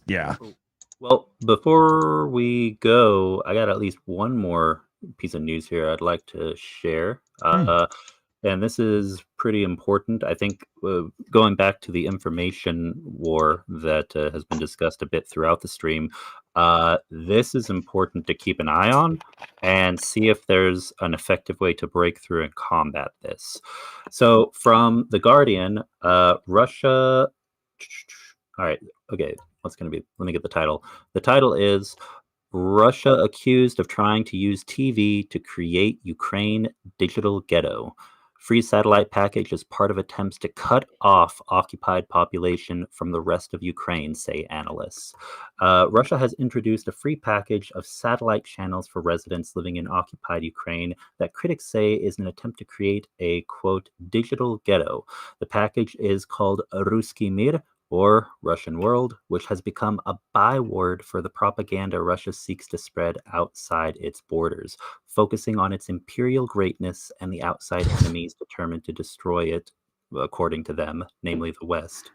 yeah. Well, before we go, I got at least one more piece of news here I'd like to share. And this is pretty important. I think going back to the information war that has been discussed a bit throughout the stream, this is important to keep an eye on and see if there's an effective way to break through and combat this. So from The Guardian, Russia... All right, okay, what's going to be... Let me get the title. The title is Russia accused of trying to use TV to create Ukraine digital ghetto. Free satellite package as part of attempts to cut off occupied population from the rest of Ukraine, say analysts. Russia has introduced a free package of satellite channels for residents living in occupied Ukraine that critics say is an attempt to create a, quote, digital ghetto. The package is called Ruski Mir, or Russian World, which has become a byword for the propaganda Russia seeks to spread outside its borders, focusing on its imperial greatness and the outside enemies determined to destroy it, according to them, namely the West.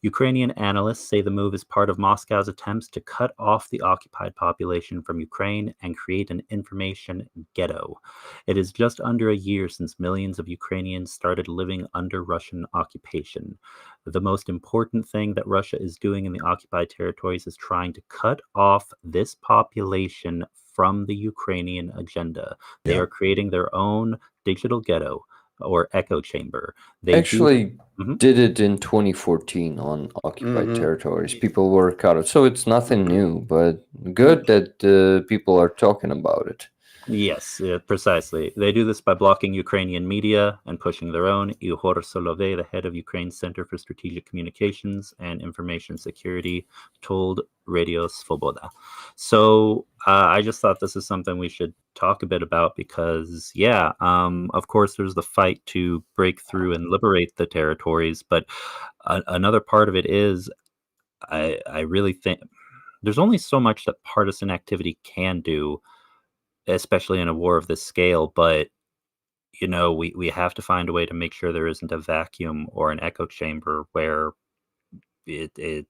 Ukrainian analysts say the move is part of Moscow's attempts to cut off the occupied population from Ukraine and create an information ghetto. It is just under a year since millions of Ukrainians started living under Russian occupation. The most important thing that Russia is doing in the occupied territories is trying to cut off this population from the Ukrainian agenda. They are creating their own digital ghetto or echo chamber. They actually did it in 2014 on occupied territories. People were cut out. So it's nothing new, but good that people are talking about it. Yes, precisely. They do this by blocking Ukrainian media and pushing their own. Ihor Solove, the head of Ukraine's Center for Strategic Communications and Information Security, told Radio Svoboda. So I just thought this is something we should talk a bit about because, of course, there's the fight to break through and liberate the territories. But another part of it is I really think there's only so much that partisan activity can do, especially in a war of this scale, but we have to find a way to make sure there isn't a vacuum or an echo chamber where the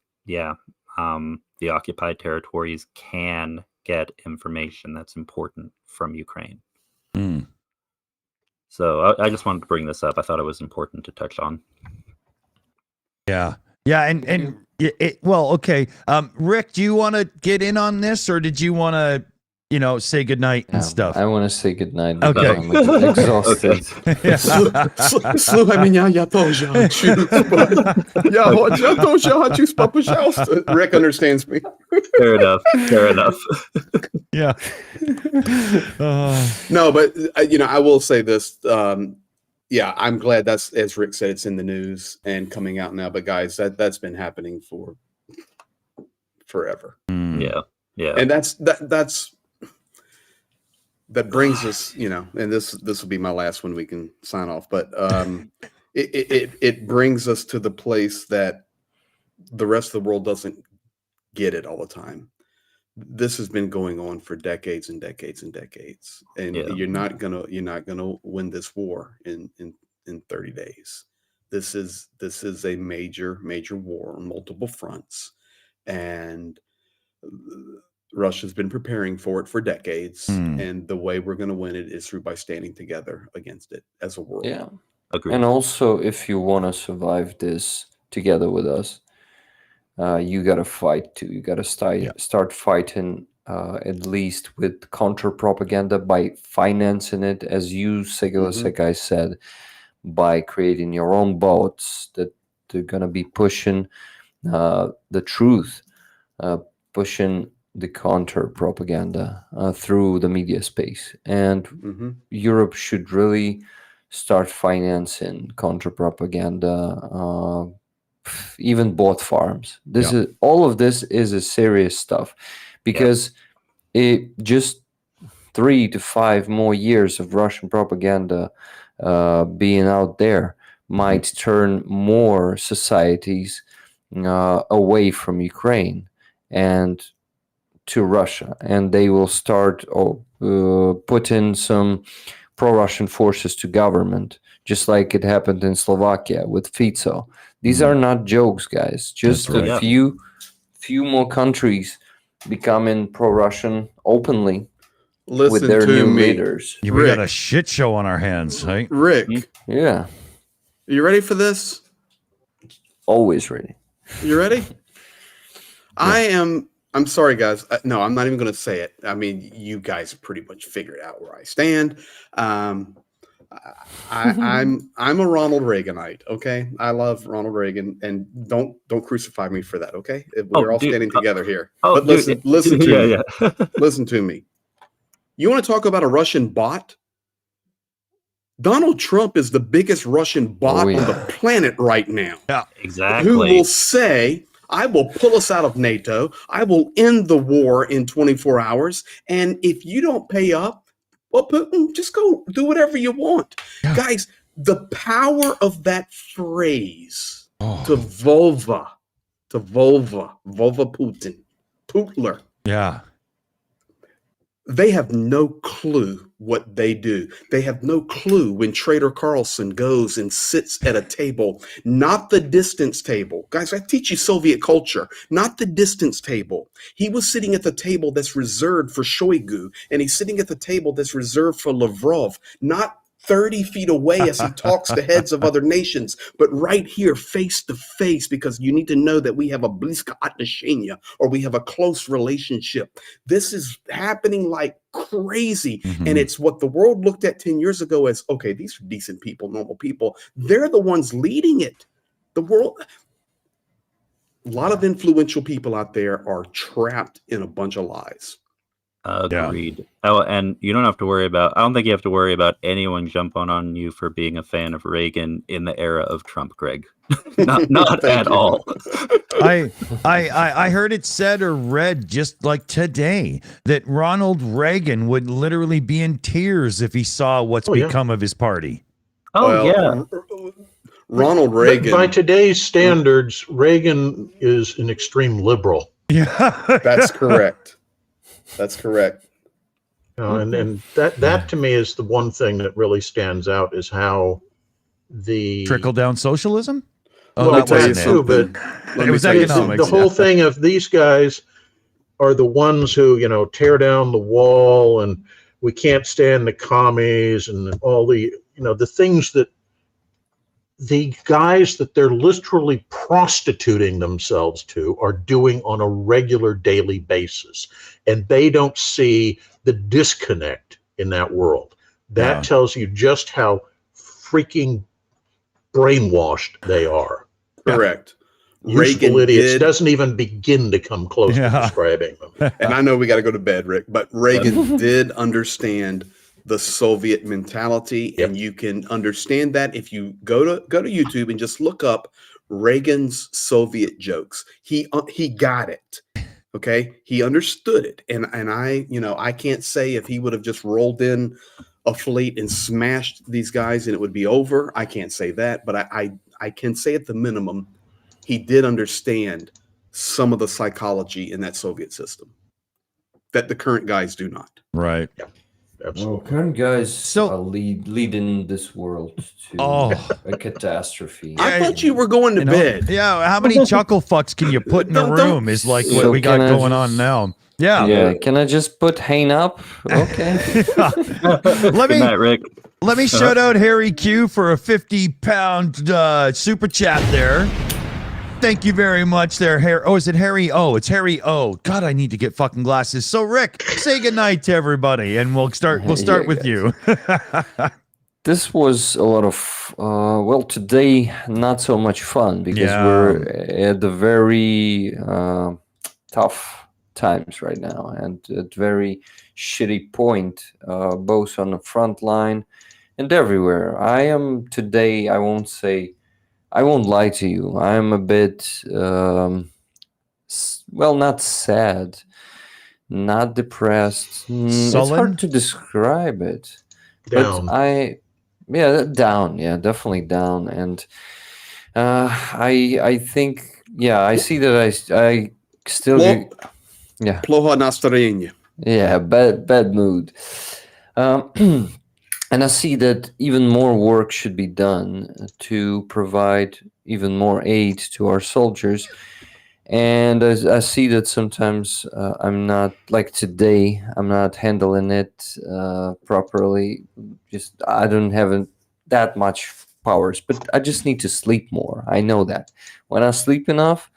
occupied territories can get information that's important from Ukraine. So I just wanted to bring this up. I thought it was important to touch on. Okay. Rick, do you want to get in on this, or did you want to say goodnight and stuff? I want to say goodnight. Okay. I'm exhausted. Слухай меня, я тоже хочу. Я тоже хочу спать, пожалуйста. Rick understands me. Fair enough. Yeah. No, but I will say this. I'm glad that's, as Rick said, it's in the news and coming out now. But guys, that's been happening for forever. Yeah. And that brings us, and this will be my last one. We can sign off, but it brings us to the place that the rest of the world doesn't get it all the time. This has been going on for decades and decades and decades, and you're not gonna win this war in 30 days. This is a major war on multiple fronts, and Russia's been preparing for it for decades, and the way we're going to win it is through by standing together against it as a world. Yeah, agreed. And also, if you want to survive this together with us, you got to fight too. You got to start fighting, at least with counter propaganda by financing it, as you, Segalasek, said, by creating your own bots that they're going to be pushing the truth, pushing the counter propaganda through the media space. And Europe should really start financing counter propaganda even bought farms. This is all of this is a serious stuff, because it just 3 to 5 more years of Russian propaganda being out there might turn more societies away from Ukraine and to Russia, and they will start put in some pro-Russian forces to government, just like it happened in Slovakia with Fico. These are not jokes, guys. Just That's right. a few more countries becoming pro-Russian openly with Listen their to new me, leaders. We Rick. got a shit show on our hands, right? Rick. Yeah, You ready for this? always ready. You ready? I'm sorry, guys. No, I'm not even going to say it. I mean, you guys pretty much figured out where I stand. I'm a Ronald Reaganite. Okay, I love Ronald Reagan, and don't crucify me for that. Okay, we're all standing together here. But listen to me. Listen to me. You want to talk about a Russian bot? Donald Trump is the biggest Russian bot on the planet right now. Yeah, Exactly. Who will say, I will pull us out of NATO. I will end the war in 24 hours. And if you don't pay up, well, Putin, just go do whatever you want. Yeah. Guys, the power of that phrase, to vulva Putin, Putler. Yeah. They have no clue what they do. They have no clue when Trader Carlson goes and sits at a table, not the distance table. Guys, I teach you Soviet culture, not the distance table. He was sitting at the table that's reserved for Shoigu, and he's sitting at the table that's reserved for Lavrov, not 30 feet away as he talks to heads of other nations, but right here, face to face, because you need to know that we have a bliska отношения, or we have a close relationship. This is happening like crazy. And it's what the world looked at 10 years ago as, okay, these are decent people, normal people. They're the ones leading it. The world, a lot of influential people out there are trapped in a bunch of lies. Agreed. Oh, and you don't have to worry about, I don't think you have to worry about anyone jumping on you for being a fan of Reagan in the era of Trump, Greg. not at all. I heard it said or read just like today that Ronald Reagan would literally be in tears if he saw what's become of his party. Oh, Well, Ronald Reagan. By today's standards, Reagan is an extreme liberal. Yeah. That's correct. That's correct. And that to me is the one thing that really stands out, is how the Trickle down socialism? well, that wasn't that too, but it was economics. the whole thing of these guys are the ones who, tear down the wall, and we can't stand the commies and all the, the things that the guys that they're literally prostituting themselves to are doing on a regular daily basis. And they don't see the disconnect in that world. That tells you just how freaking brainwashed they are. Correct. Useful idiots doesn't even begin to come close to describing them. And I know we got to go to bed, Rick, but Reagan did understand the Soviet mentality, and you can understand that if you go to YouTube and just look up Reagan's Soviet jokes. He got it. Okay, he understood it, and I can't say if he would have just rolled in a fleet and smashed these guys and it would be over. I can't say that, but I can say at the minimum he did understand some of the psychology in that Soviet system that the current guys do not. Right. Yeah. Absolutely. Well, current guys are leading this world to a catastrophe. I thought you were going to bed. Yeah, how many chuckle fucks can you put in a room is like what we got going on now. Yeah. Yeah, can I just put hang up? Okay. Good night, Rick. Let me shout out Harry Q for a 50-pound super chat there. Thank you very much there, Harry. Oh, is it Harry O? It's Harry O. God, I need to get fucking glasses. So, Rick, say goodnight to everybody, and we'll start with you. This was a lot of, today, not so much fun, because we're at the very tough times right now, and at very shitty point, both on the front line and everywhere. I am today, I won't say I won't lie to you. I'm a bit, well, not sad, not depressed. It's hard Sullen? to describe it. Down. But yeah, down. Yeah, definitely down. And I think, yeah, I see that I still, yeah, Ploha настроение. yeah, bad mood. Um, and I see that even more work should be done to provide even more aid to our soldiers. And I see that sometimes I'm not, like today, I'm not handling it properly. Just I don't have that much powers, but I just need to sleep more. I know that when I sleep enough,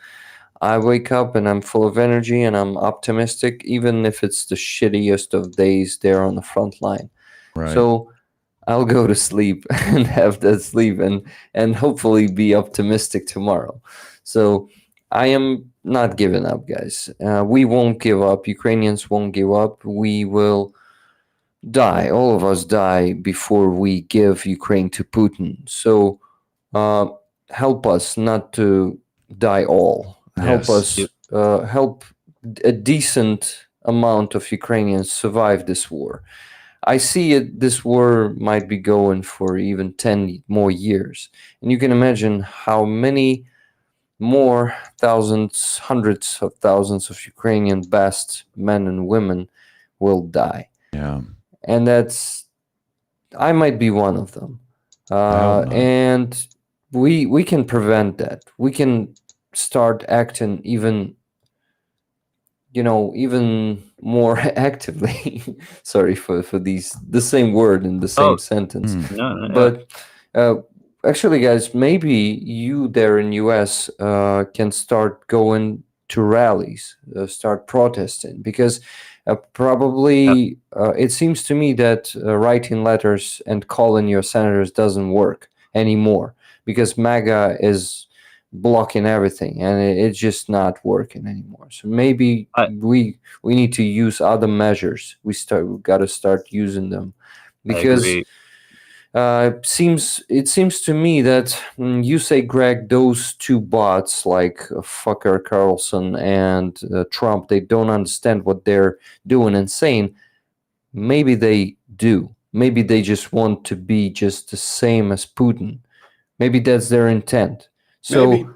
I wake up and I'm full of energy and I'm optimistic, even if it's the shittiest of days there on the front line. Right. So I'll go to sleep and have that sleep and hopefully be optimistic tomorrow. So I am not giving up, guys. We won't give up. Ukrainians won't give up. We will die. All of us die before we give Ukraine to Putin. So help us not to die all. Help Yes. us help a decent amount of Ukrainians survive this war. I see it. This war might be going for even 10 more years, and you can imagine how many more thousands, hundreds of thousands of Ukrainian best men and women will die. Yeah. And I might be one of them. hope not. And we can prevent that. We can start acting even more actively. Sorry for the same word in the same sentence. No. But actually, guys, maybe you there in US can start going to rallies, start protesting, because probably it seems to me that writing letters and calling your senators doesn't work anymore, because MAGA is blocking everything and it's just not working anymore. So maybe we need to use other measures. We got to start using them, because I agree. it seems to me that you say, Greg, those two bots like fucker Carlson and Trump, they don't understand what they're doing and saying. Maybe they do. Maybe they just want to be just the same as Putin. Maybe that's their intent. So Maybe.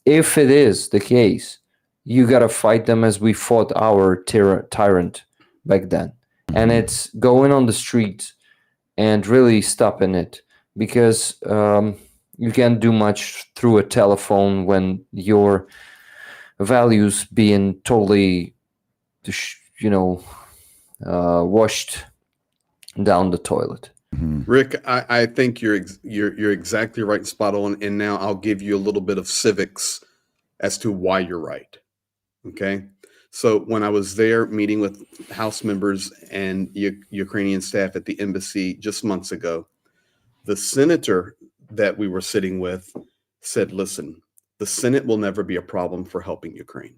if it is the case, you got to fight them as we fought our tyrant back then. And it's going on the streets and really stopping it, because you can't do much through a telephone when your values being totally, washed down the toilet. Rick, I think you're exactly right and spot on. And now I'll give you a little bit of civics as to why you're right. Okay. So when I was there meeting with House members and Ukrainian staff at the embassy just months ago, the senator that we were sitting with said, listen, the Senate will never be a problem for helping Ukraine.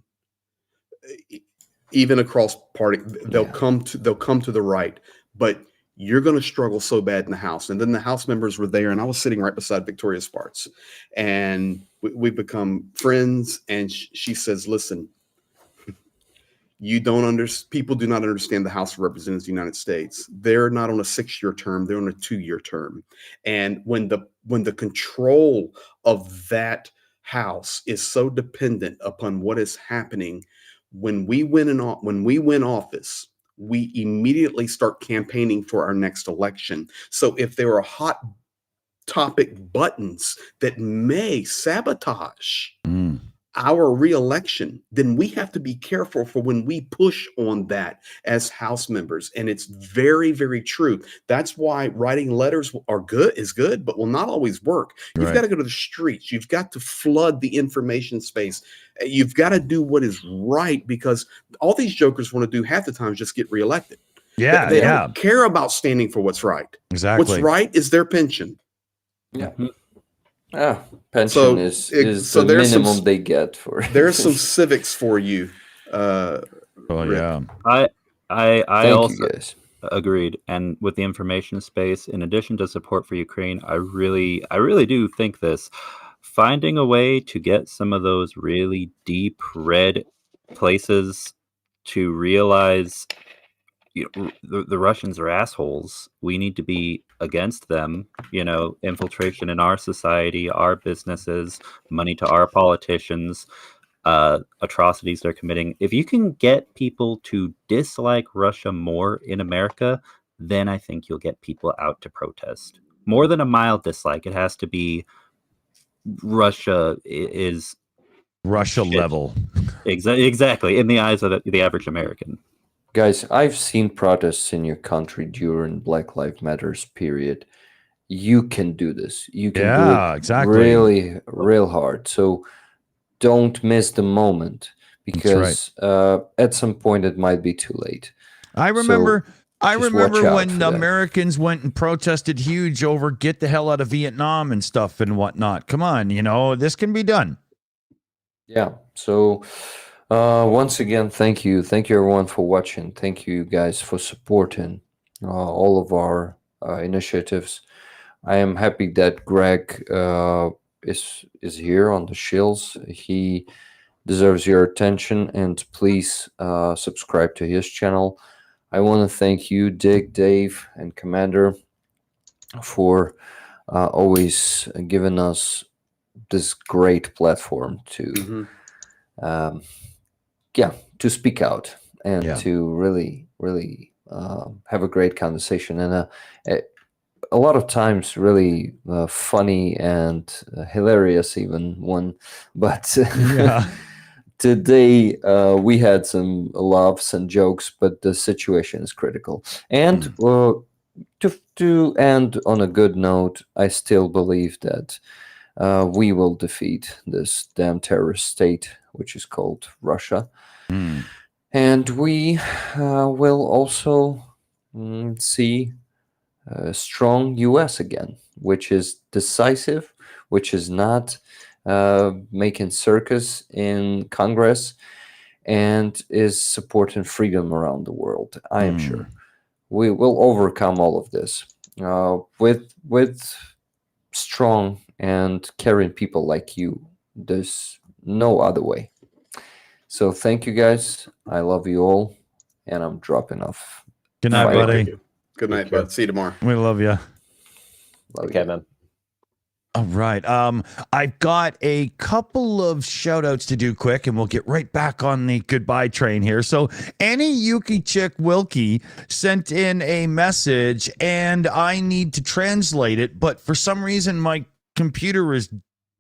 Even across party, they'll come to the right, but you're going to struggle so bad in the House. And then the House members were there, and I was sitting right beside Victoria Spartz, and we've become friends. And she says, listen, people do not understand the House of Representatives of the United States. They're not on a 6-year term, they're on a 2-year term. And when the control of that House is so dependent upon what is happening, when we win office, we immediately start campaigning for our next election. So if there are hot topic buttons that may sabotage our reelection, then we have to be careful for when we push on that as House members. And it's very, very true. That's why writing letters is good, but will not always work. You've got to go to the streets. You've got to flood the information space. You've got to do what is right, because all these jokers want to do half the time is just get reelected. Yeah, They don't care about standing for what's right. Exactly. What's right is their pension. Yeah. Pension is the minimum they get for it. There's some civics for you. Oh yeah. I also you guys. Agreed. And with the information space, in addition to support for Ukraine, I really do think this. finding a way to get some of those really deep red places to realize the Russians are assholes. We need to be against them. Infiltration in our society, our businesses, money to our politicians, atrocities they're committing. If you can get people to dislike Russia more in America, then I think you'll get people out to protest. More than a mild dislike, it has to be Russia is Russia shit. level. Exactly, in the eyes of the average American. Guys, I've seen protests in your country during Black Lives Matters period. You can do this. You can do it exactly. really, real hard. So don't miss the moment, because at some point it might be too late. I remember just watch out when for that. Americans went and protested huge over get the hell out of Vietnam and stuff and whatnot. Come on, this can be done. Yeah. So once again, thank you everyone for watching. Thank you guys for supporting all of our initiatives. I am happy that Greg is here on the Shills. He deserves your attention, and please subscribe to his channel. I want to thank you, Dick, Dave, and Commander, for always giving us this great platform to to speak out and to really have a great conversation, and a lot of times really funny and hilarious even one. But today we had some laughs and jokes, but the situation is critical. And to end on a good note, I still believe that we will defeat this damn terrorist state, which is called Russia. And we will also see a strong US again, which is decisive, which is not making circus in Congress, and is supporting freedom around the world. I am sure we will overcome all of this with strong and caring people like you. There's no other way. So thank you guys. I love you all, and I'm dropping off. Good night, buddy. Good night, bud. See you tomorrow. We love you. Okay, man. All right. I've got a couple of shout outs to do quick, and we'll get right back on the goodbye train here. So Annie Yuki Chick Wilkie sent in a message, and I need to translate it, but for some reason my computer is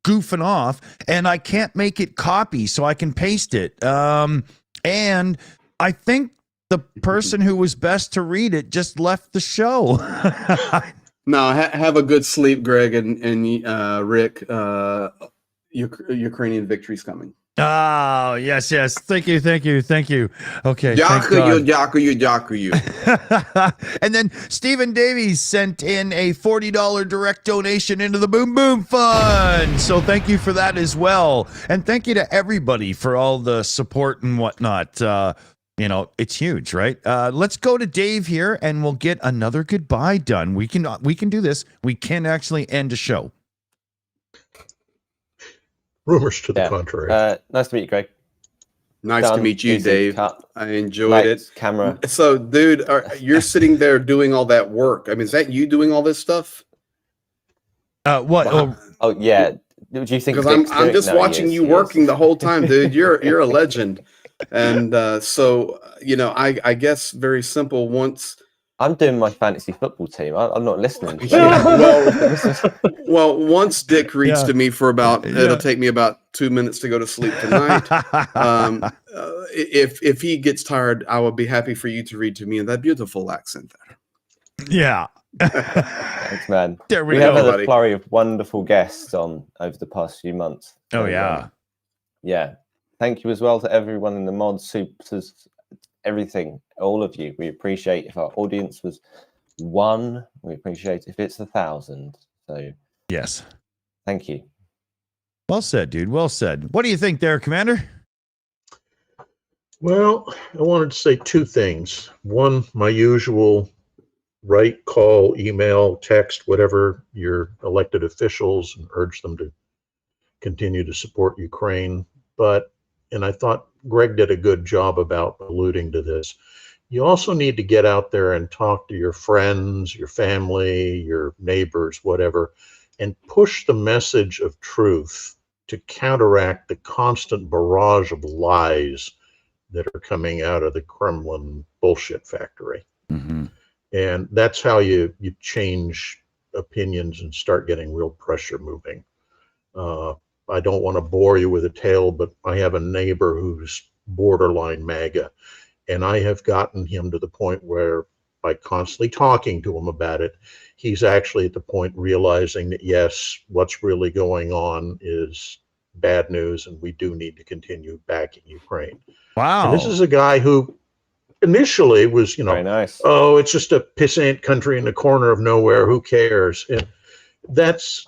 goofing off and I can't make it copy so I can paste it. And I think the person who was best to read it just left the show. No, have a good sleep, Greg and Rick. Ukrainian victory's coming. Oh, yes. Thank you. Okay. Дякую. And then Stephen Davies sent in a $40 direct donation into the Boom Boom Fund. So thank you for that as well. And thank you to everybody for all the support and whatnot. It's huge, right? Let's go to Dave here and we'll get another goodbye done. We can do this. We can actually end a show. Rumors to the contrary. Nice to meet you, Greg. Nice to meet you, Dave. I enjoyed it. Camera. So, dude, you're sitting there doing all that work. I mean, is that you doing all this stuff? What? Oh yeah. Do you think? Because I'm just watching you working the whole time, dude. You're a legend. And so, I guess very simple. Once I'm doing my fantasy football team, I'm not listening. Well, once Dick reads to me for it'll take me about 2 minutes to go to sleep tonight. If he gets tired, I will be happy for you to read to me in that beautiful accent there. Yeah. Thanks, man. There we have had a flurry of wonderful guests on over the past few months. Oh, yeah. Yeah. Thank you as well to everyone in the mods, supers, everything, all of you. We appreciate if our audience was 1. We appreciate if it's 1,000. So yes. Thank you. Well said, dude. Well said. What do you think there, Commander? Well, I wanted to say 2 things. One, my usual write, call, email, text, whatever your elected officials, and urge them to continue to support Ukraine. But, and I thought Greg did a good job about alluding to this, you also need to get out there and talk to your friends, your family, your neighbors, whatever, and push the message of truth to counteract the constant barrage of lies that are coming out of the Kremlin bullshit factory. Mm-hmm. And that's how you change opinions and start getting real pressure moving. I don't want to bore you with a tale, but I have a neighbor who's borderline MAGA, and I have gotten him to the point where, by constantly talking to him about it, he's actually at the point realizing that, yes, what's really going on is bad news, and we do need to continue backing Ukraine. Wow. And this is a guy who initially was, Very nice. oh, it's just a pissant country in the corner of nowhere, who cares? And that's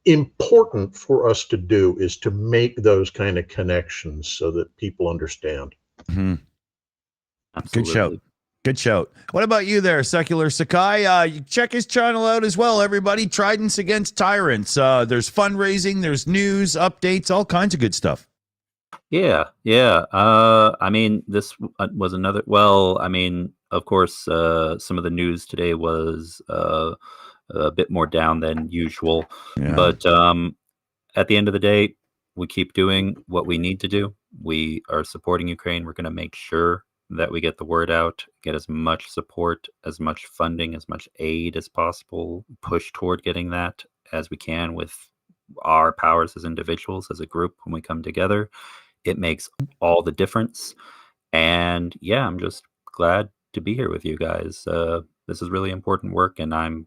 important for us to do, is to make those kind of connections so that people understand. Mm-hmm. Good Absolutely. shout. Good shout. What about you there, Secular Sakai? You check his channel out as well, everybody. Tridents Against Tyrants. There's fundraising, there's news, updates, all kinds of good stuff. Yeah. I mean, this was another. Well, I mean, of course, some of the news today was a bit more down than usual. Yeah. But at the end of the day, we keep doing what we need to do. We are supporting Ukraine. We're going to make sure that we get the word out, get as much support, as much funding, as much aid as possible, push toward getting that as we can with our powers as individuals, as a group. When we come together, it makes all the difference. And yeah, I'm just glad to be here with you guys. This is really important work, and I'm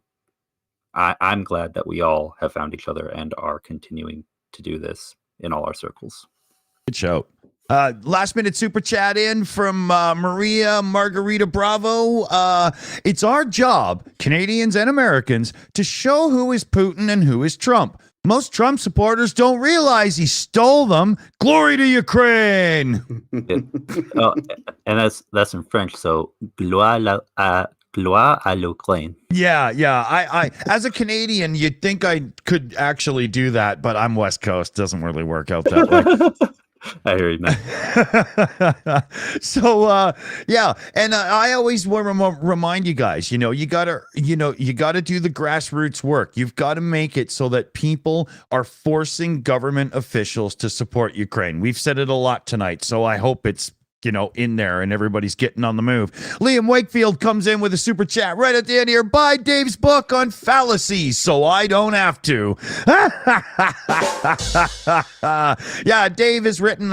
glad that we all have found each other and are continuing to do this in all our circles. Good shout. Last minute super chat in from Maria Margarita Bravo. It's our job, Canadians and Americans, to show who is Putin and who is Trump. Most Trump supporters don't realize he stole them. Glory to Ukraine. And that's in French, so gloire à l'Ukraine. Yeah. I as a Canadian, you'd think I could actually do that, but I'm West Coast. Doesn't really work out that way. I hear you, man. So yeah, and I always want to remind you guys, you gotta do the grassroots work. You've got to make it so that people are forcing government officials to support Ukraine. We've said it a lot tonight, so I hope it's in there and everybody's getting on the move. Liam Wakefield comes in with a super chat right at the end here. Buy Dave's book on fallacies so I don't have to. Yeah, Dave has written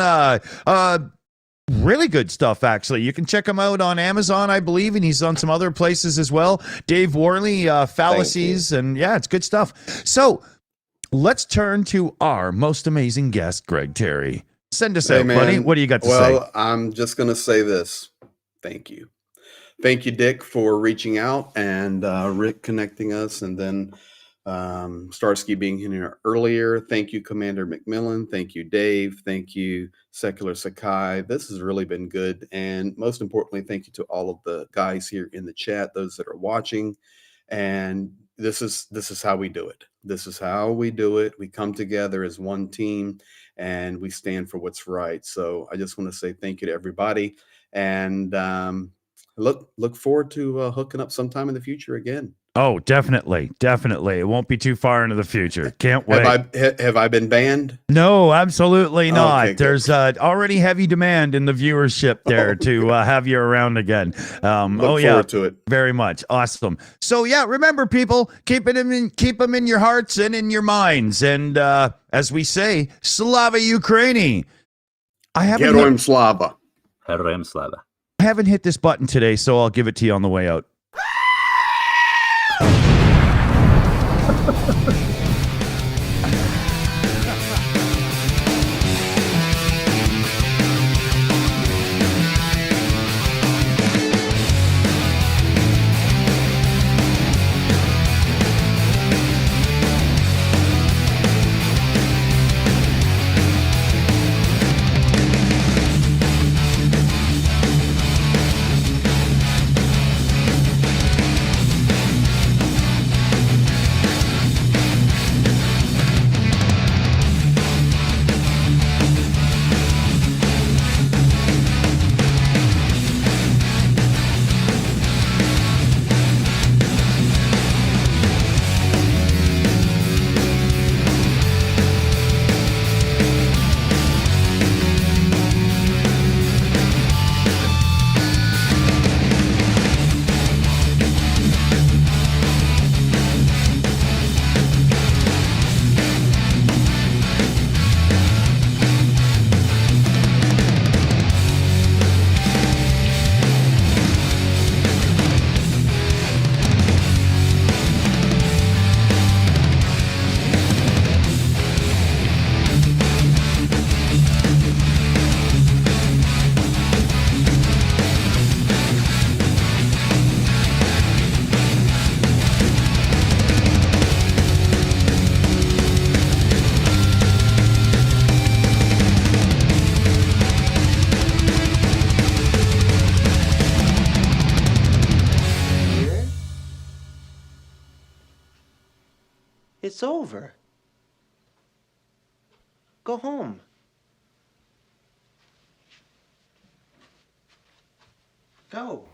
really good stuff, actually. You can check him out on Amazon, I believe, and he's on some other places as well. Dave Worley, Fallacies, and yeah, it's good stuff. So let's turn to our most amazing guest, Greg Terry. Send us out, man. buddy. What do you got to say? Well, I'm just going to say this. Thank you. Thank you, Dick, for reaching out, and Rick connecting us, and then Starsky being here earlier. Thank you, Commander McMillan. Thank you, Dave. Thank you, Secular Sakai. This has really been good. And most importantly, thank you to all of the guys here in the chat, those that are watching. And this is how we do it. This is how we do it. We come together as one team, and we stand for what's right. So I just want to say thank you to everybody, and look forward to hooking up sometime in the future again. Oh, definitely. It won't be too far into the future. Can't wait. Have I been banned? No, absolutely not. Okay, There's already heavy demand in the viewership there to have you around again. Look forward to it. Very much. Awesome. So yeah, remember, people, keep them in your hearts and in your minds. And as we say, Slava Ukraini. Heroim Slava. Heroim Slava. I haven't hit this button today, so I'll give it to you on the way out. It's over. Go home. Go.